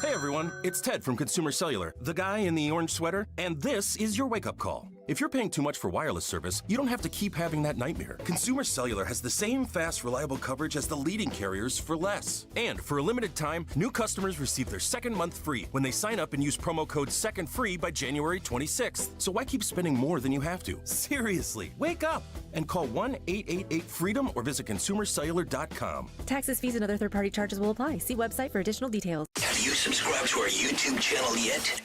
Hey everyone, it's Ted from Consumer Cellular, the guy in the orange sweater, and this is your wake-up call. If you're paying too much for wireless service, you don't have to keep having that nightmare. Consumer Cellular has the same fast, reliable coverage as the leading carriers for less. And for a limited time, new customers receive their second month free when they sign up and use promo code SECONDFREE by January 26th. So why keep spending more than you have to? Seriously, wake up and call 1-888-FREEDOM or visit consumercellular.com. Taxes, fees, and other third-party charges will apply. See website for additional details. Have you subscribed to our YouTube channel yet?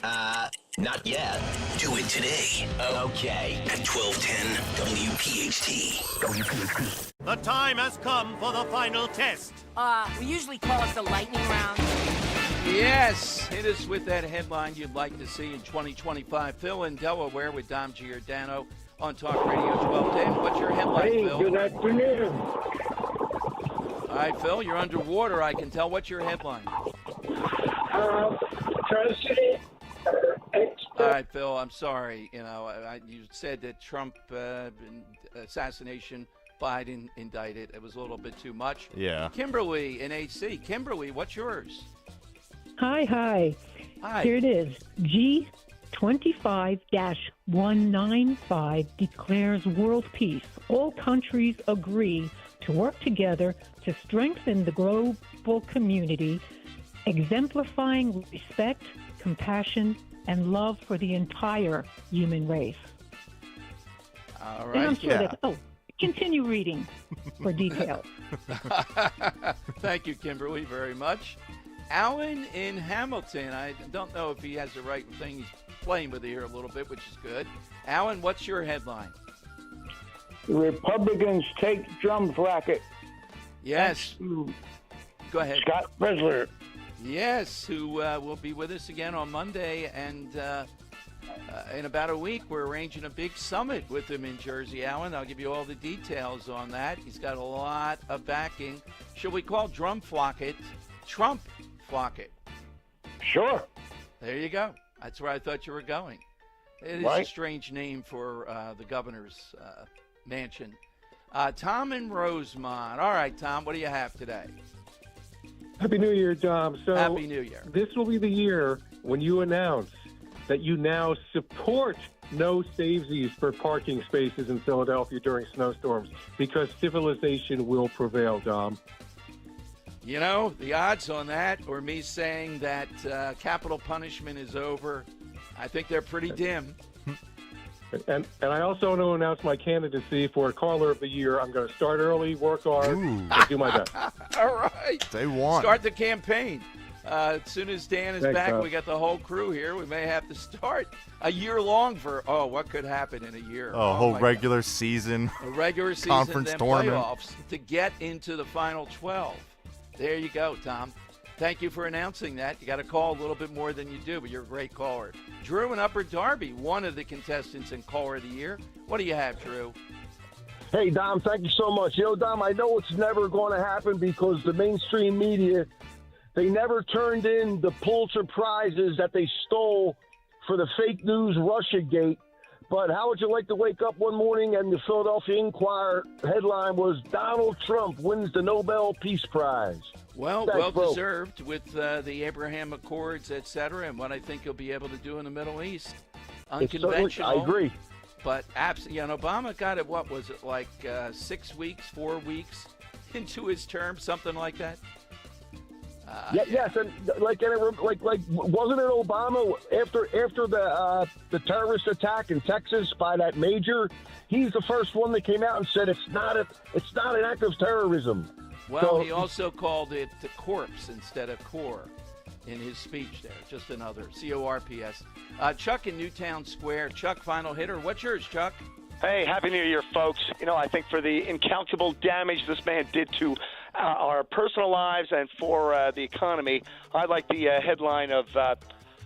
Not yet. Do it today. Okay. At 1210 WPHT. The time has come for the final test. We usually call it the lightning round. Yes, hit us with that headline you'd like to see in 2025. Phil in Delaware with Dom Giordano on Talk Radio 1210. What's your headline, Phil? Good afternoon. All right, Phil, you're underwater, I can tell. What's your headline? President. All right, Phil, I'm sorry. You know, you said that Trump assassination, Biden indicted. It was a little bit too much. Yeah. Kimberly in AC. Kimberly, what's yours? Hi. Hi. Here it is. G25-195 declares world peace. All countries agree to work together to strengthen the global community exemplifying respect, compassion, and love for the entire human race. All And I'm right. sure that's, continue reading for details. Thank you, Kimberly, very much. Alan in Hamilton. I don't know if he has the right thing. He's playing with it here a little bit, which is good. Alan, what's your headline? Republicans take drum racket. Yes. Go ahead. Scott Presler. Yes, who will be with us again on Monday. And in about a week, we're arranging a big summit with him in Jersey, Alan. I'll give you all the details on that. He's got a lot of backing. Should we call Trump Flock it? Sure. There you go. That's where I thought you were going. It is Right. a strange name for the governor's mansion. Tom in Rosemont. All right, Tom, what do you have today? Happy New Year, Dom. So Happy New Year. This will be the year when you announce that you now support no savesies for parking spaces in Philadelphia during snowstorms because civilization will prevail, Dom. You know, the odds on that, or me saying that capital punishment is over, I think they're pretty dim. And I also want to announce my candidacy for Caller of the Year. I'm going to start early, work hard, and do my best. All right. Day one. Start the campaign. As soon as Dan is Thanks, back, Bob. we got the whole crew here. We may have to start a year long for, what could happen in a year. A whole my regular season. God. A regular season, conference then tournament. playoffs to get into the final 12. There you go, Tom. Thank you for announcing that. You got to call a little bit more than you do, but you're a great caller. Drew in Upper Darby, one of the contestants in Caller of the Year. What do you have, Drew? Hey, Dom, thank you so much. You know, Dom, I know it's never going to happen because the mainstream media, they never turned in the Pulitzer Prizes that they stole for the fake news Russiagate. But how would you like to wake up one morning and the Philadelphia Inquirer headline was Donald Trump wins the Nobel Peace Prize? Well, Thanks, well bro. deserved with the Abraham Accords, et cetera, and what I think he'll be able to do in the Middle East. It's certainly- Unconventional. I agree. But absolutely, and Obama got it, what was it, like 6 weeks, 4 weeks into his term, something like that? Yes, and like wasn't it Obama after the terrorist attack in Texas by that major? He's the first one that came out and said it's not an act of terrorism. Well, So- he also called it the corpse instead of core in his speech there. Just another CORPS. Chuck in Newtown Square. Chuck, final hitter. What's yours, Chuck? Hey, Happy New Year, folks. You know, I think for the incalculable damage this man did to our personal lives and for the economy, I like the headline of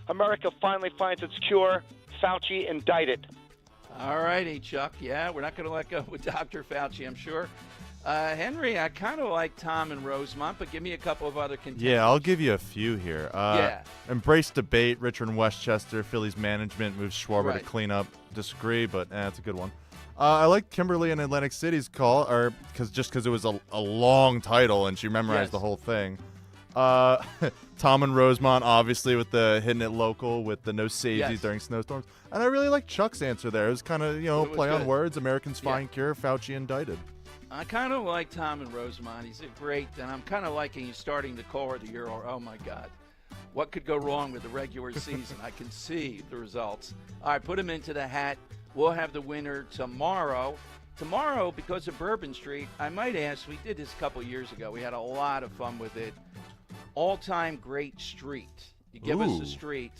America finally finds its cure, Fauci indicted. All righty, Chuck. Yeah, we're not going to let go with Dr. Fauci, I'm sure. Henry, I kind of like Tom and Rosemont, but give me a couple of other contenders. Yeah, I'll give you a few here. Yeah. Embrace debate. Richard in Westchester. Phillies management moves Schwarber Right. to clean up. Disagree, but it's a good one. I like Kimberly in Atlantic City's call, because it was a long title and she memorized Yes. the whole thing. Tom and Rosemont, obviously, with the hitting it local with the no savesies Yes. during snowstorms. And I really like Chuck's answer there. It was kind of, It was play on good. words. Americans Yeah. find cure. Fauci indicted. I kind of like Tom and Rosemont. He's a great, and I'm kind of liking he's starting the Caller of the Year. Oh, my God. What could go wrong with the regular season? I can see the results. All right, put him into the hat. We'll have the winner tomorrow. Tomorrow, because of Bourbon Street, I might ask, we did this a couple years ago. We had a lot of fun with it. All-time great street. You give us Ooh. a street.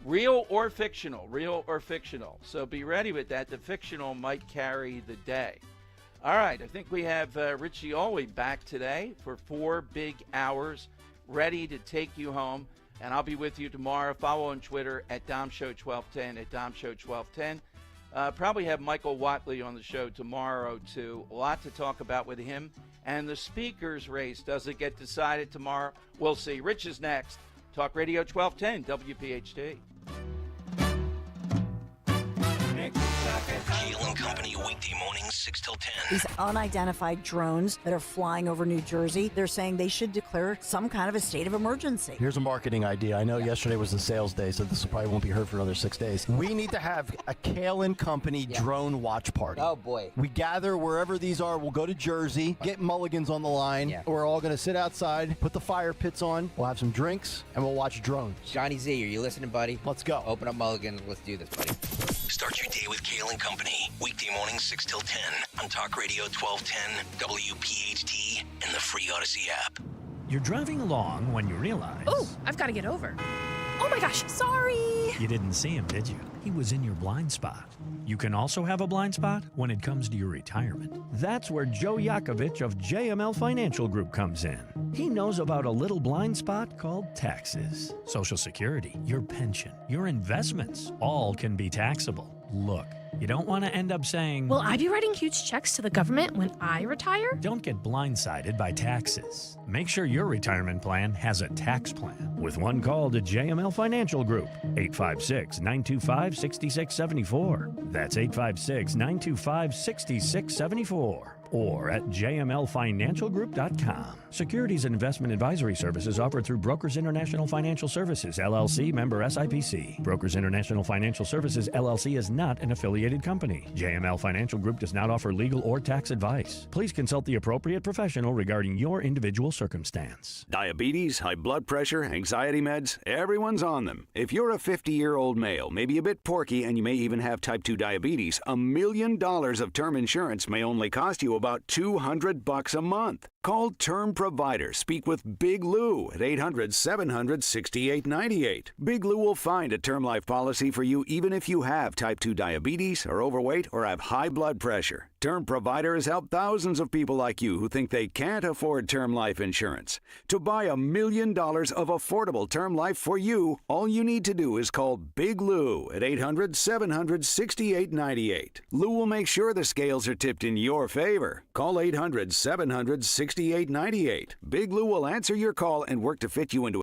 Real or fictional. Real or fictional. So be ready with that. The fictional might carry the day. All right, I think we have Richie Oley back today for 4 big hours, ready to take you home. And I'll be with you tomorrow. Follow on Twitter at DomShow1210, at DomShow1210. Probably have Michael Watley on the show tomorrow, too. A lot to talk about with him. And the speakers race, does it get decided tomorrow? We'll see. Rich is next. Talk Radio 1210, WPHT. Keel and Company, weekday mornings 6 till 10. These unidentified drones that are flying over New Jersey, they're saying they should declare some kind of a state of emergency. Here's a marketing idea. I know yesterday was the sales day, so this probably won't be heard for another 6 days. We need to have a Kale and Company drone watch party. Oh, boy. We gather wherever these are. We'll go to Jersey, get Mulligans on the line. Yeah. We're all going to sit outside, put the fire pits on. We'll have some drinks, and we'll watch drones. Johnny Z, are you listening, buddy? Let's go. Open up Mulligan's. Let's do this, buddy. Start your day with Kale and Company, weekday mornings 6 till 10 on Talk Radio 1210, WPHT, and the free Odyssey app. You're driving along when you realize... Oh, I've got to get over. Oh my gosh, sorry. You didn't see him, did you? He was in your blind spot. You can also have a blind spot when it comes to your retirement. That's where Joe Yakovich of JML Financial Group comes in. He knows about a little blind spot called taxes. Social Security, your pension, your investments, all can be taxable. Look, you don't want to end up saying... Will I be writing huge checks to the government when I retire? Don't get blindsided by taxes. Make sure your retirement plan has a tax plan. With one call to JML Financial Group, 856-925-6674. That's 856-925-6674. Or at jmlfinancialgroup.com. Securities and investment advisory services offered through Brokers International Financial Services, LLC, member SIPC. Brokers International Financial Services, LLC is not an affiliated company. JML Financial Group does not offer legal or tax advice. Please consult the appropriate professional regarding your individual circumstance. Diabetes, high blood pressure, anxiety meds, everyone's on them. If you're a 50-year-old male, maybe a bit porky, and you may even have type 2 diabetes, $1 million of term insurance may only cost you about $200 a month. Call Term Provider. Speak with Big Lou at 800-700-6898. Big Lou will find a term life policy for you even if you have type 2 diabetes, are overweight, or have high blood pressure. Term Provider has helped thousands of people like you who think they can't afford term life insurance. To buy $1 million of affordable term life for you, all you need to do is call Big Lou at 800-700-6898. Lou will make sure the scales are tipped in your favor. Call 800-700-6898. Big Lou will answer your call and work to fit you into